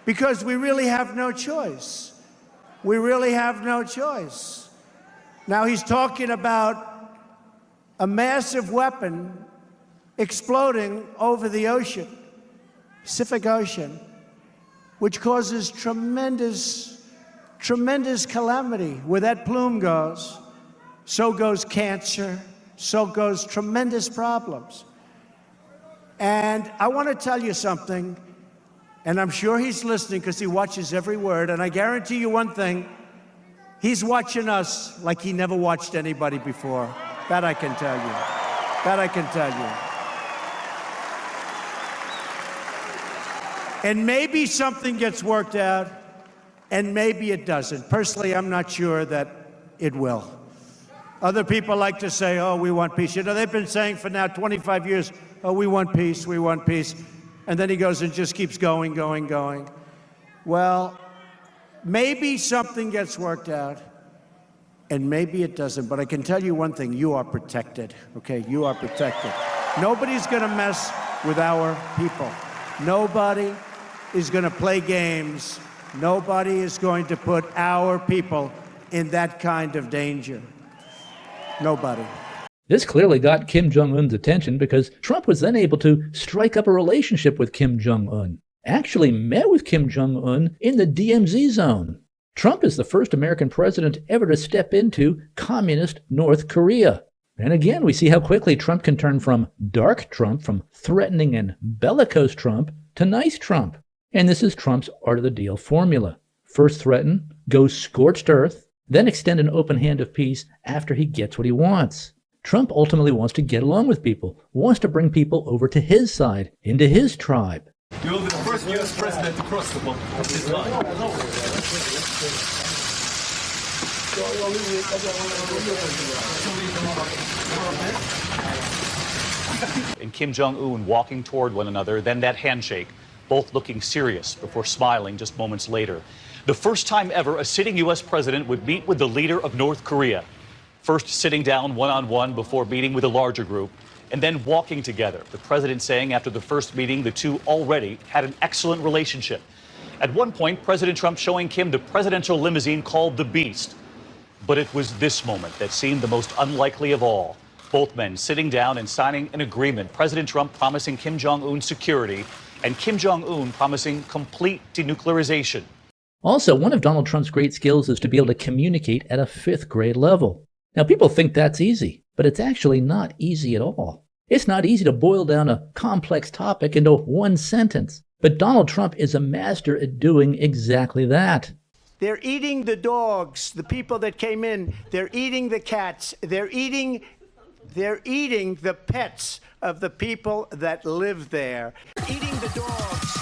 because we really have no choice. We really have no choice. Now he's talking about a massive weapon exploding over the ocean, Pacific Ocean, which causes tremendous calamity. Where that plume goes, so goes cancer, so goes tremendous problems. And I want to tell you something, and I'm sure he's listening because he watches every word, and I guarantee you one thing, he's watching us like he never watched anybody before. That I can tell you. That I can tell you. And maybe something gets worked out, and maybe it doesn't. Personally, I'm not sure that it will. Other people like to say, oh, we want peace. You know, they've been saying for now 25 years, oh, we want peace, we want peace. And then he goes and just keeps going. Well, maybe something gets worked out, and maybe it doesn't. But I can tell you one thing, you are protected, okay? You are protected. Nobody's gonna mess with our people. Nobody is gonna play games. Nobody is going to put our people in that kind of danger. Nobody. This clearly got Kim Jong-un's attention because Trump was then able to strike up a relationship with Kim Jong-un, actually met with Kim Jong-un in the DMZ zone. Trump is the first American president ever to step into communist North Korea. And again, we see how quickly Trump can turn from dark Trump, from threatening and bellicose Trump, to nice Trump. And this is Trump's art of the deal formula. First threaten, go scorched earth, then extend an open hand of peace after he gets what he wants. Trump ultimately wants to get along with people, wants to bring people over to his side, into his tribe. You will be the first U.S. president to cross the this line. And Kim Jong-un walking toward one another, then that handshake, both looking serious before smiling just moments later. The first time ever a sitting U.S. president would meet with the leader of North Korea. First sitting down one-on-one before meeting with a larger group, and then walking together. The president saying after the first meeting, the two already had an excellent relationship. At one point, President Trump showing Kim the presidential limousine called the Beast. But it was this moment that seemed the most unlikely of all. Both men sitting down and signing an agreement. President Trump promising Kim Jong-un security, and Kim Jong-un promising complete denuclearization. Also, one of Donald Trump's great skills is to be able to communicate at a 5th grade level. Now, people think that's easy, but it's actually not easy at all. It's not easy to boil down a complex topic into one sentence, but Donald Trump is a master at doing exactly that. They're eating the dogs, the people that came in. They're eating the cats. They're eating the pets of the people that live there. Eating the dogs.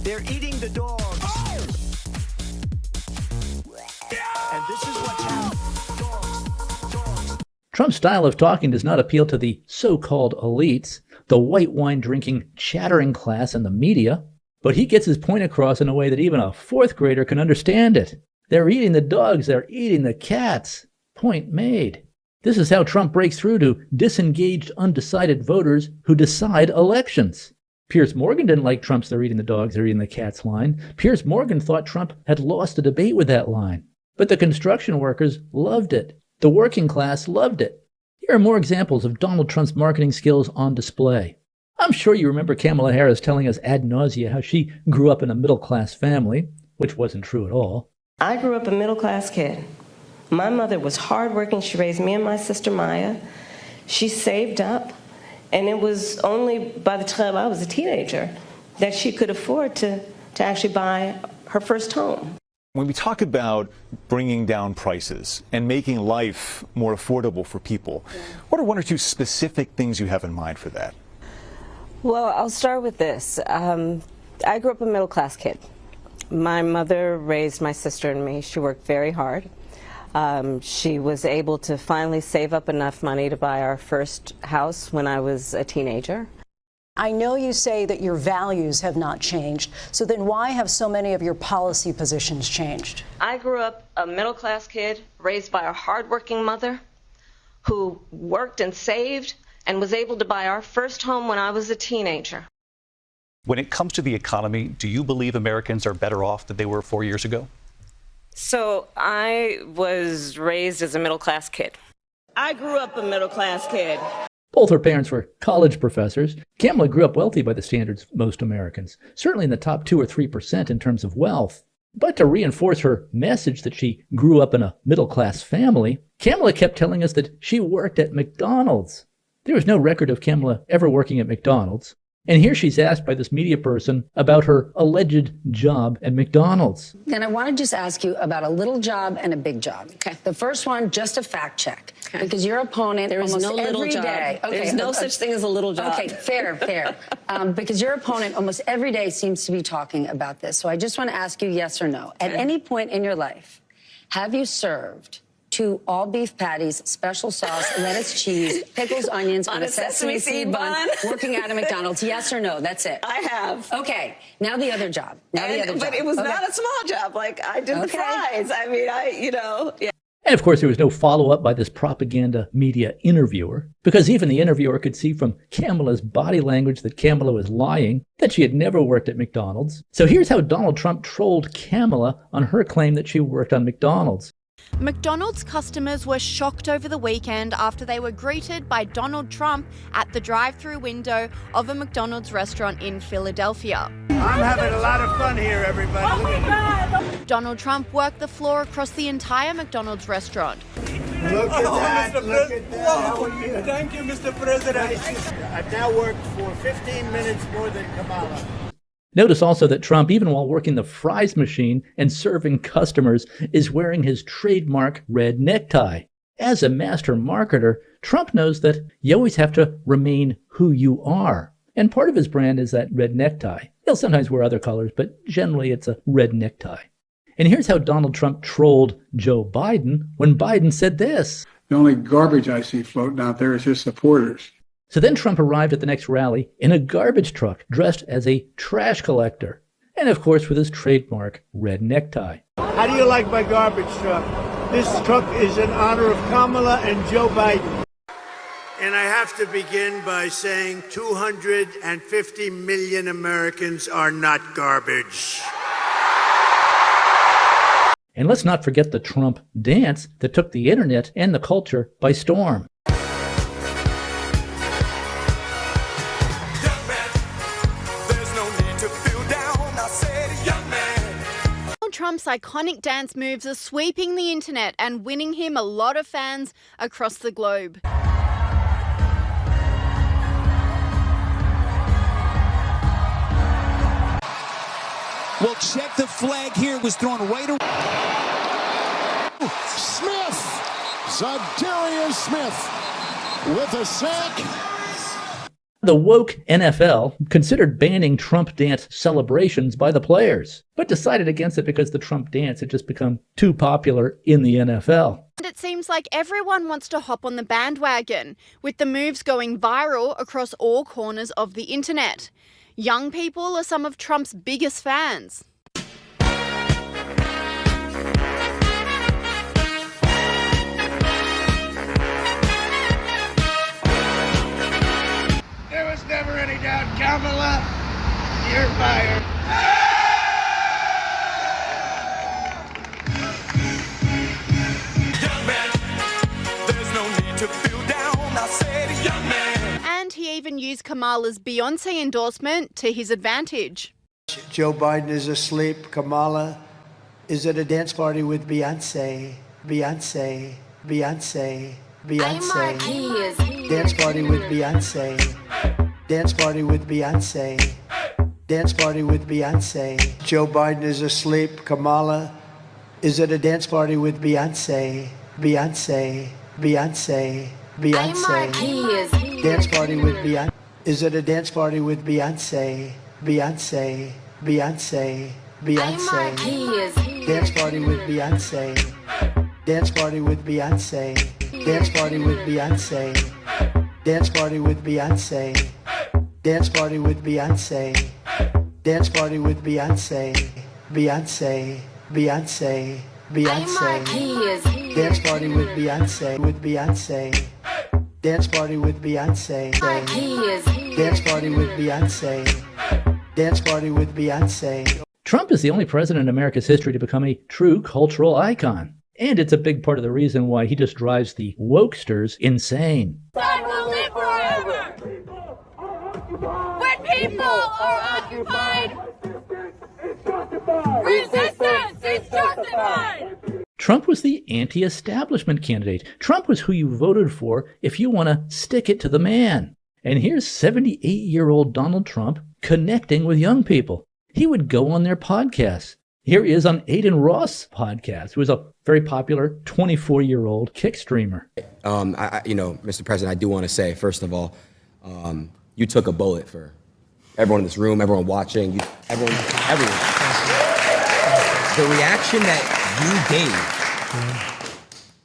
They're eating the dogs. And this is what's happening. Trump's style of talking does not appeal to the so-called elites, the white wine drinking, chattering class in the media, but he gets his point across in a way that even a 4th grader can understand it. They're eating the dogs, they're eating the cats. Point made. This is how Trump breaks through to disengaged, undecided voters who decide elections. Piers Morgan didn't like Trump's "they're eating the dogs, they're eating the cats" line. Piers Morgan thought Trump had lost a debate with that line. But the construction workers loved it. The working class loved it. Here are more examples of Donald Trump's marketing skills on display. I'm sure you remember Kamala Harris telling us ad nausea how she grew up in a middle-class family, which wasn't true at all. I grew up a middle-class kid. My mother was hardworking. She raised me and my sister Maya. She saved up, and it was only by the time I was a teenager that she could afford to actually buy her first home. When we talk about bringing down prices and making life more affordable for people, what are one or two specific things you have in mind for that? Well, I'll start with this. I grew up a middle-class kid. My mother raised my sister and me. She worked very hard. She was able to finally save up enough money to buy our first house when I was a teenager. I know you say that your values have not changed, so then why have so many of your policy positions changed? I grew up a middle-class kid raised by a hardworking mother who worked and saved and was able to buy our first home when I was a teenager. When it comes to the economy, do you believe Americans are better off than they were 4 years ago? So I was raised as a middle-class kid. I grew up a middle-class kid. Both her parents were college professors. Kamala grew up wealthy by the standards of most Americans, certainly in the top 2 or 3% in terms of wealth. But to reinforce her message that she grew up in a middle-class family, Kamala kept telling us that she worked at McDonald's. There was no record of Kamala ever working at McDonald's. And here she's asked by this media person about her alleged job at McDonald's. And I want to just ask you about a little job and a big job. Okay. The first one, just a fact check. Okay. Because your opponent there is almost no little every job. day. Okay. There's no such thing as a little job. Okay, fair. Because your opponent almost every day seems to be talking about this. So I just want to ask you yes or no. At any point in your life, have you served 2 all-beef patties, special sauce, lettuce, cheese, pickles, onions on a sesame seed bun, working at a McDonald's? Yes or no? That's it. I have. Okay. Now the other job. But it was not a small job. Like, I did the fries. I mean, yeah. And of course, there was no follow-up by this propaganda media interviewer, because even the interviewer could see from Kamala's body language that Kamala was lying, that she had never worked at McDonald's. So here's how Donald Trump trolled Kamala on her claim that she worked on McDonald's. McDonald's customers were shocked over the weekend after they were greeted by Donald Trump at the drive-through window of a McDonald's restaurant in Philadelphia. I'm having a lot of fun here, everybody. Oh my God! Donald Trump worked the floor across the entire McDonald's restaurant. Look at that. Look at that. How are you? Thank you, Mr. President. I've now worked for 15 minutes more than Kamala. Notice also that Trump, even while working the fries machine and serving customers, is wearing his trademark red necktie. As a master marketer, Trump knows that you always have to remain who you are. And part of his brand is that red necktie. He'll sometimes wear other colors, but generally it's a red necktie. And here's how Donald Trump trolled Joe Biden when Biden said this. The only garbage I see floating out there is his supporters. So then Trump arrived at the next rally in a garbage truck, dressed as a trash collector. And of course with his trademark red necktie. How do you like my garbage truck? This truck is in honor of Kamala and Joe Biden. And I have to begin by saying 250 million Americans are not garbage. And let's not forget the Trump dance that took the internet and the culture by storm. Trump's iconic dance moves are sweeping the internet and winning him a lot of fans across the globe. Well, check the flag here. It was thrown right around. Smith! Zadarius Smith with a sack. The woke NFL considered banning Trump dance celebrations by the players, but decided against it because the Trump dance had just become too popular in the NFL. And it seems like everyone wants to hop on the bandwagon, with the moves going viral across all corners of the internet. Young people are some of Trump's biggest fans. There was never any doubt. Kamala, you're fired. Young man, there's no need to feel down. I said, young man. And he even used Kamala's Beyonce endorsement to his advantage. Joe Biden is asleep. Kamala is at a dance party with Beyonce. Beyonce. Beyonce. Beyonce. Dance party with Beyonce. Dance party with Beyonce. Dance party with Beyonce. Joe Biden is asleep. Kamala is at a dance party with Beyonce. Beyonce. Beyonce. Beyonce. Dance party with Beyonce. Is at a dance party with Beyonce. Beyonce. Beyonce. Beyonce. Dance party with Beyonce. Dance party with Beyonce. Dance party with Beyonce. Dance party with Beyonce. Dance party with Beyonce. Dance party with Beyonce. Beyonce. Beyonce. Beyonce. Dance party with Beyonce. With Beyonce. Dance party with Beyonce. Dance party with Beyonce. Dance party with Beyonce. Trump is the only president in America's history to become a true cultural icon. And it's a big part of the reason why he just drives the wokesters insane. God will live forever. When people are occupied, resistance is justified. Trump was the anti-establishment candidate. Trump was who you voted for if you want to stick it to the man. And here's 78-year-old Donald Trump connecting with young people. He would go on their podcasts. Here he is on Aiden Ross' podcast, who is a very popular 24-year-old kick streamer. Mr. President, I do want to say, first of all, you took a bullet for everyone in this room, everyone watching, everyone. The reaction that you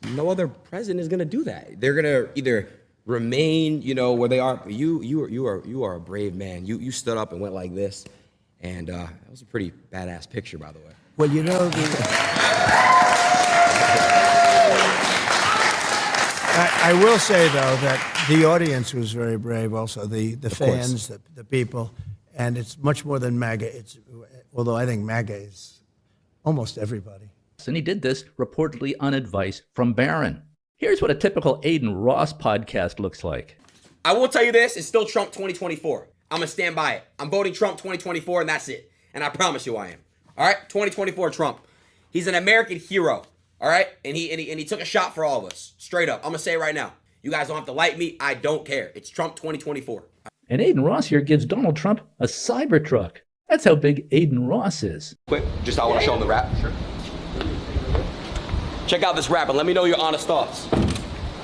gave, no other president is going to do that. They're going to either remain, where they are. You are a brave man. You stood up and went like this. And that was a pretty badass picture, by the way. Well, I will say, though, that the audience was very brave also, the fans, the people. And it's much more than MAGA. Although I think MAGA is almost everybody. And he did this reportedly on advice from Barron. Here's what a typical Aiden Ross podcast looks like. I will tell you this, it's still Trump 2024. I'm going to stand by it. I'm voting Trump 2024, and that's it. And I promise you I am. All right? 2024 Trump. He's an American hero. All right? And he took a shot for all of us. Straight up. I'm going to say it right now. You guys don't have to like me. I don't care. It's Trump 2024. And Aiden Ross here gives Donald Trump a Cybertruck. That's how big Aiden Ross is. Quick, I want to show him the rap. Sure. Check out this rap and let me know your honest thoughts.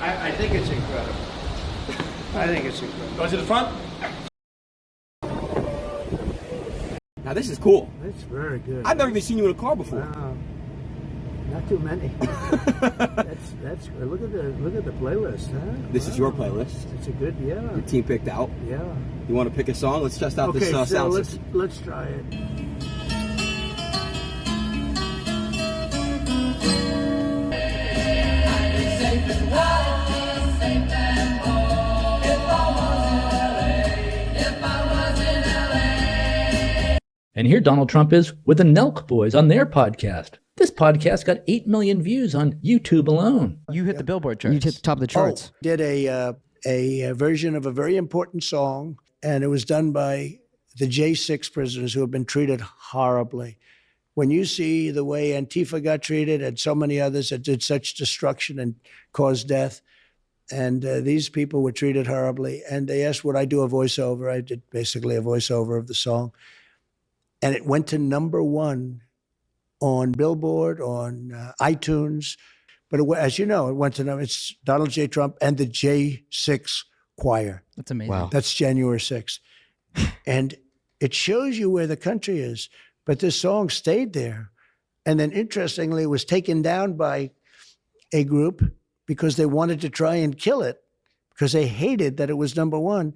I think it's incredible. I think it's incredible. Go to the front. Now this is cool. It's very good. I've never even seen you in a car before. Wow. Not too many. That's good. Look at the playlist, huh? This is your playlist. It's a good, yeah. Your team picked out. Yeah. You want to pick a song? Let's test out this sound system. Let's try it. And here Donald Trump is with the Nelk Boys on their podcast. This podcast got 8 million views on YouTube alone. You hit the Billboard charts. You hit the top of the charts. Did a version of a very important song, and it was done by the J6 prisoners who have been treated horribly. When you see the way Antifa got treated and so many others that did such destruction and caused death, and these people were treated horribly, and they asked would I do a voiceover. I did basically a voiceover of the song. And it went to #1 on Billboard, on iTunes. But as you know, it went to it's Donald J. Trump and the J6 Choir. That's amazing. Wow. That's January 6th. And it shows you where the country is. But this song stayed there. And then interestingly, it was taken down by a group because they wanted to try and kill it because they hated that it was #1.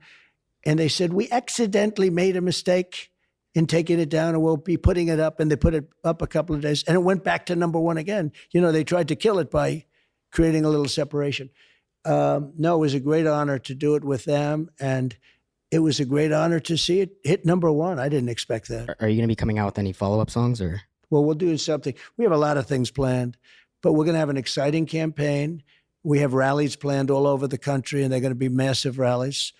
And they said, we accidentally made a mistake in taking it down, and we'll be putting it up. And they put it up a couple of days, and it went back to #1 again. They tried to kill it by creating a little separation. No, it was a great honor to do it with them, and it was a great honor to see it hit #1. I didn't expect that. Are you going to be coming out with any follow-up songs, or? Well, we'll do something. We have a lot of things planned, but we're going to have an exciting campaign. We have rallies planned all over the country, and they're going to be massive rallies.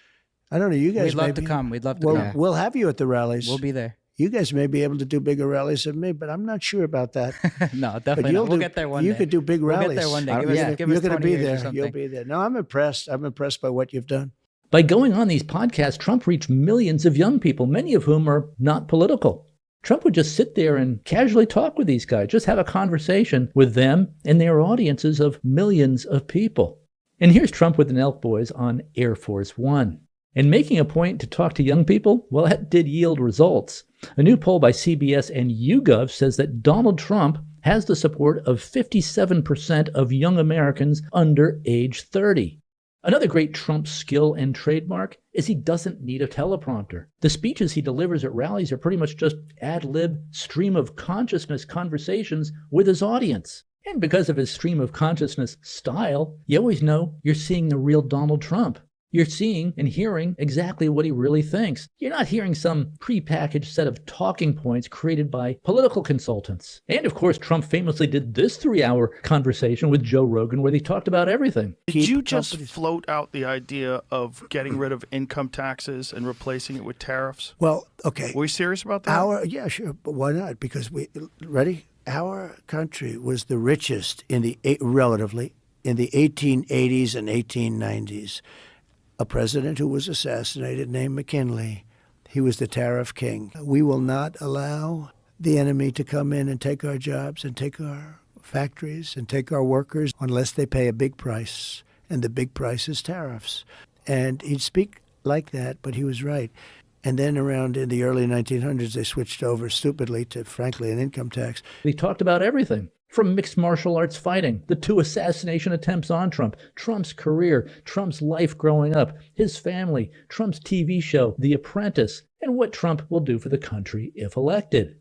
I don't know, you guys We'd love to come. We'd love to come. We'll have you at the rallies. We'll be there. You guys may be able to do bigger rallies than me, but I'm not sure about that. No, definitely not. We'll get there one day. You could do big rallies. We'll get there one day. Give us you're going to 20 be years or there. something. You'll be there. No, I'm impressed. I'm impressed by what you've done. By going on these podcasts, Trump reached millions of young people, many of whom are not political. Trump would just sit there and casually talk with these guys, just have a conversation with them and their audiences of millions of people. And here's Trump with the Nelk Boys on Air Force One. And making a point to talk to young people, well, that did yield results. A new poll by CBS and YouGov says that Donald Trump has the support of 57% of young Americans under age 30. Another great Trump skill and trademark is he doesn't need a teleprompter. The speeches he delivers at rallies are pretty much just ad-lib, stream of consciousness conversations with his audience. And because of his stream of consciousness style, you always know you're seeing the real Donald Trump. You're seeing and hearing exactly what he really thinks. You're not hearing some prepackaged set of talking points created by political consultants. And of course, Trump famously did this 3-hour conversation with Joe Rogan where they talked about everything. Did you just float out the idea of getting rid of income taxes and replacing it with tariffs? Well, okay. Were you serious about that? Yeah, sure. But why not? Because ready? Our country was the richest relatively in the 1880s and 1890s. A president who was assassinated named McKinley. He was the tariff king. We will not allow the enemy to come in and take our jobs and take our factories and take our workers unless they pay a big price. And the big price is tariffs. And he'd speak like that, but he was right. And then around in the early 1900s, they switched over stupidly to, frankly, an income tax. They talked about everything. From mixed martial arts fighting, the 2 assassination attempts on Trump, Trump's career, Trump's life growing up, his family, Trump's TV show, The Apprentice, and what Trump will do for the country if elected.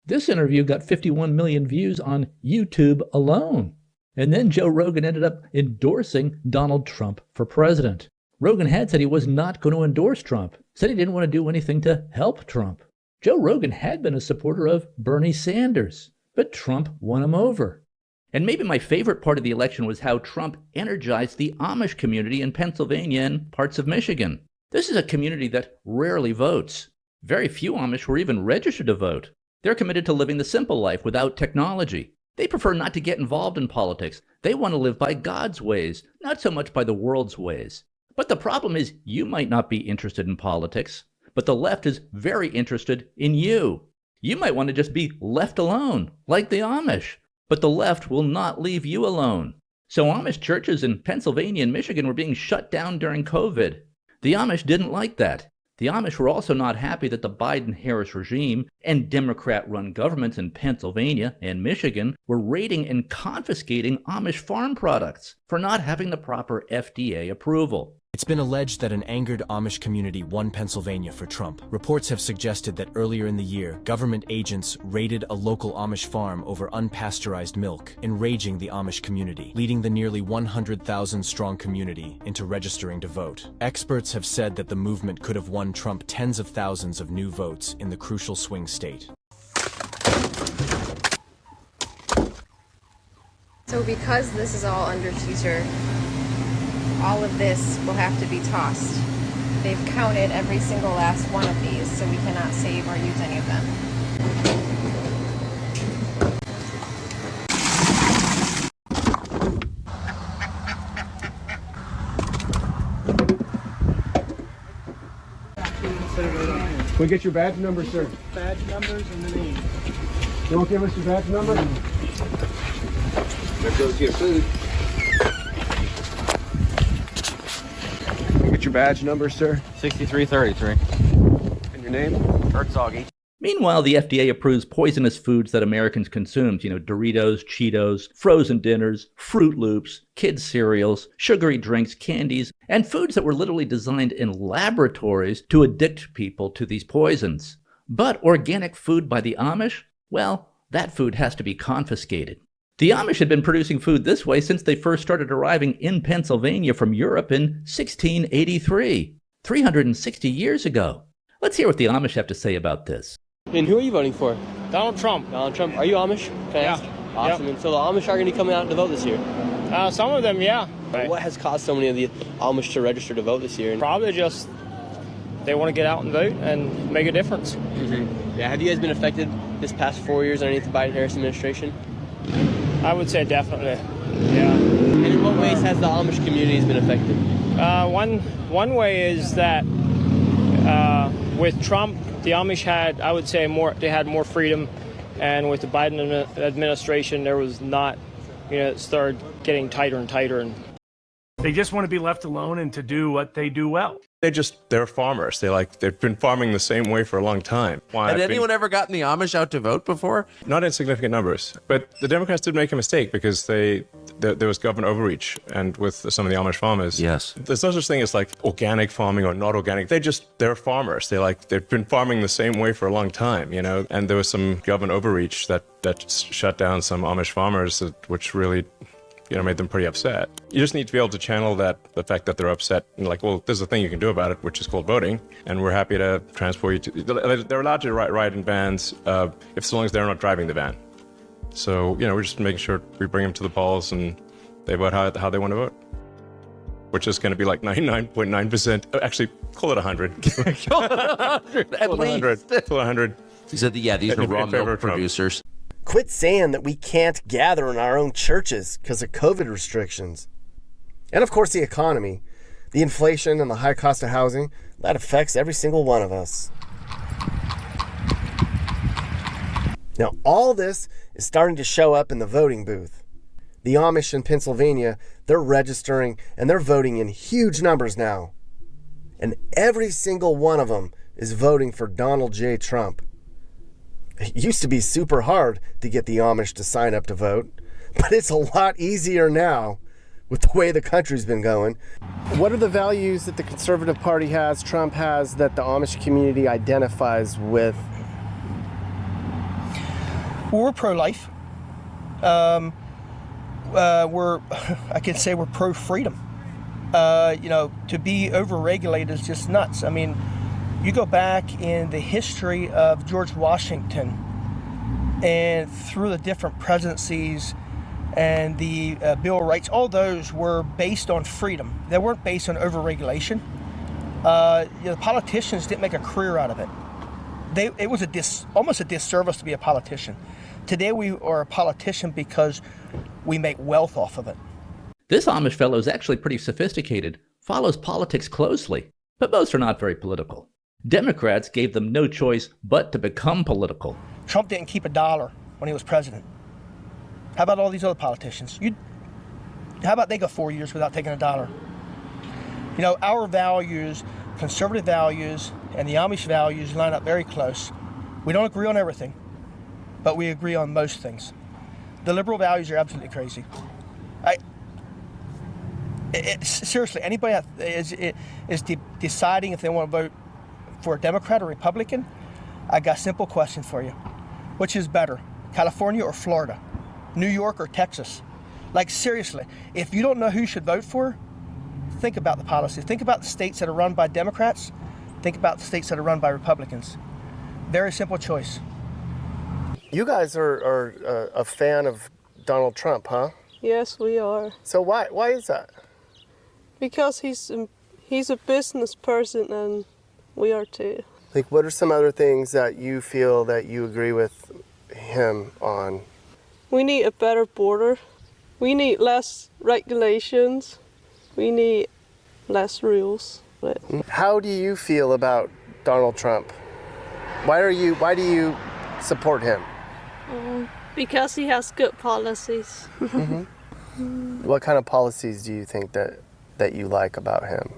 This interview got 51 million views on YouTube alone. And then Joe Rogan ended up endorsing Donald Trump for president. Rogan had said he was not going to endorse Trump, said he didn't want to do anything to help Trump. Joe Rogan had been a supporter of Bernie Sanders. But Trump won him over. And maybe my favorite part of the election was how Trump energized the Amish community in Pennsylvania and parts of Michigan. This is a community that rarely votes. Very few Amish were even registered to vote. They're committed to living the simple life without technology. They prefer not to get involved in politics. They want to live by God's ways, not so much by the world's ways. But the problem is you might not be interested in politics, but the left is very interested in you. You might want to just be left alone, like the Amish, but the left will not leave you alone. So Amish churches in Pennsylvania and Michigan were being shut down during COVID. The Amish didn't like that. The Amish were also not happy that the Biden-Harris regime and Democrat-run governments in Pennsylvania and Michigan were raiding and confiscating Amish farm products for not having the proper FDA approval. It's been alleged that an angered Amish community won Pennsylvania for Trump. Reports have suggested that earlier in the year, government agents raided a local Amish farm over unpasteurized milk, enraging the Amish community, leading the nearly 100,000-strong community into registering to vote. Experts have said that the movement could have won Trump tens of thousands of new votes in the crucial swing state. So because this is all under teaser, all of this will have to be tossed. They've counted every single last one of these, so we cannot save or use any of them. Can we get your badge number, sir? Badge numbers and the name. You won't give us your badge number? There goes your food. Get your badge number, sir. 6333. And your name? Herzoggy. Meanwhile, the FDA approves poisonous foods that Americans consume. Doritos, Cheetos, frozen dinners, Fruit Loops, kids' cereals, sugary drinks, candies, and foods that were literally designed in laboratories to addict people to these poisons. But organic food by the Amish? Well, that food has to be confiscated. The Amish had been producing food this way since they first started arriving in Pennsylvania from Europe in 1683, 360 years ago. Let's hear what the Amish have to say about this. And who are you voting for? Donald Trump. Donald Trump. Are you Amish? Yeah. Awesome. Yep. And so the Amish are going to be coming out to vote this year? Some of them, yeah. Right. What has caused so many of the Amish to register to vote this year? Probably just they want to get out and vote and make a difference. Mm-hmm. Yeah. Have you guys been affected this past 4 years underneath the Biden-Harris administration? I would say definitely, yeah. And in what ways has the Amish community been affected? One way is that with Trump, the Amish had, I would say, they had more freedom, and with the Biden administration, there was not, it started getting tighter and tighter. They just want to be left alone and to do what they do well. They're farmers. They've been farming the same way for a long time. Had anyone ever gotten the Amish out to vote before? Not in significant numbers. But the Democrats did make a mistake because there was government overreach and with some of the Amish farmers. Yes. There's no such thing as like organic farming or not organic. They're farmers. They've been farming the same way for a long time, you know. And there was some government overreach that shut down some Amish farmers, which really, made them pretty upset. You just need to be able to channel the fact that they're upset and like, well, there's a thing you can do about it, which is called voting, and we're happy to transport you to. They're allowed to ride in vans as long as they're not driving the van. So we're just making sure we bring them to the polls and they vote how they want to vote, which is going to be like 99.9%. Actually, call it 100. Call it 100 at least. Call it 100. He said, these are raw milk producers. Quit saying that we can't gather in our own churches because of COVID restrictions. And of course, the economy, the inflation and the high cost of housing, that affects every single one of us. Now, all this is starting to show up in the voting booth. The Amish in Pennsylvania, they're registering and they're voting in huge numbers now. And every single one of them is voting for Donald J. Trump. It used to be super hard to get the Amish to sign up to vote, but it's a lot easier now with the way the country's been going. What are the values that the Conservative Party has, Trump has, that the Amish community identifies with? Well, we're pro-life. I can say we're pro-freedom. To be over-regulated is just nuts. I mean, you go back in the history of George Washington and through the different presidencies and the Bill of Rights, all those were based on freedom. They weren't based on over-regulation. The politicians didn't make a career out of it. It was almost a disservice to be a politician. Today we are a politician because we make wealth off of it. This Amish fellow is actually pretty sophisticated, follows politics closely, but most are not very political. Democrats gave them no choice but to become political. Trump didn't keep a dollar when he was president. How about all these other politicians? How about they go 4 years without taking a dollar? Our values, conservative values, and the Amish values line up very close. We don't agree on everything, but we agree on most things. The liberal values are absolutely crazy. Seriously, anybody is deciding if they want to vote for a Democrat or Republican, I got a simple question for you. Which is better, California or Florida? New York or Texas? Like, seriously, if you don't know who you should vote for, think about the policy. Think about the states that are run by Democrats. Think about the states that are run by Republicans. Very simple choice. You guys are a fan of Donald Trump, huh? Yes, we are. So why is that? Because he's a business person and we are too. Like, what are some other things that you feel that you agree with him on? We need a better border. We need less regulations. We need less rules. How do you feel about Donald Trump? Why do you support him? Because he has good policies. Mm-hmm. What kind of policies do you think that you like about him?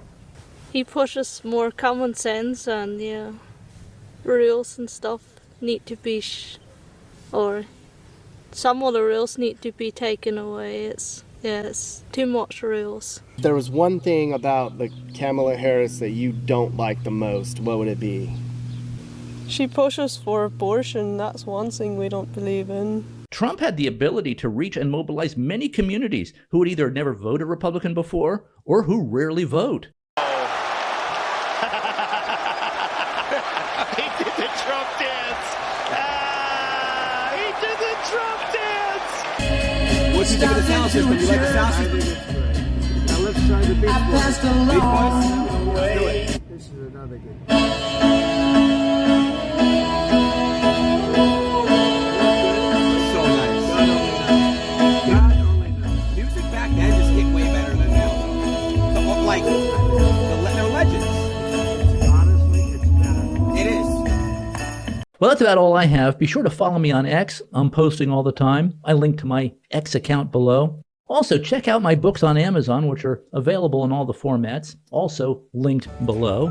He pushes more common sense and rules and stuff need to be, or some of the rules need to be taken away. It's too much rules. There was one thing about the Kamala Harris that you don't like the most. What would it be? She pushes for abortion. That's one thing we don't believe in. Trump had the ability to reach and mobilize many communities who had either never voted Republican before or who rarely vote. He did the Trump dance. He did the Trump dance. What do you think of the sound system? You like the sound system? Now let's try the Beach Boys. Beach Boys? Let's do it. This is another good one. So nice. God only knows. Music back then just hit way better than now, though. Like, they're legends. Honestly, it's better. It is. Well, that's about all I have. Be sure to follow me on X. I'm posting all the time. I link to my X account below. Also, check out my books on Amazon, which are available in all the formats, also linked below.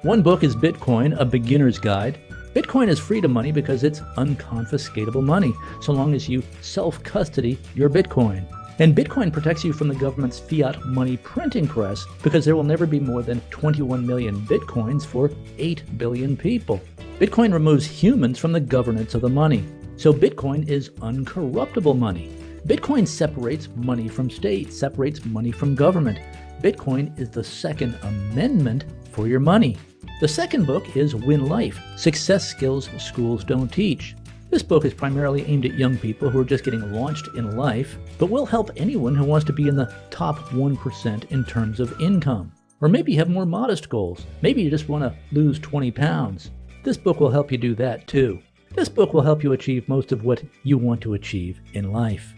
One book is Bitcoin, A Beginner's Guide. Bitcoin is freedom money because it's unconfiscatable money, so long as you self-custody your Bitcoin. And Bitcoin protects you from the government's fiat money printing press because there will never be more than 21 million Bitcoins for 8 billion people. Bitcoin removes humans from the governance of the money. So Bitcoin is uncorruptible money. Bitcoin separates money from state, separates money from government. Bitcoin is the Second Amendment for your money. The second book is Win Life, Success Skills Schools Don't Teach. This book is primarily aimed at young people who are just getting launched in life, but will help anyone who wants to be in the top 1% in terms of income. Or maybe you have more modest goals. Maybe you just want to lose 20 pounds. This book will help you do that too. This book will help you achieve most of what you want to achieve in life.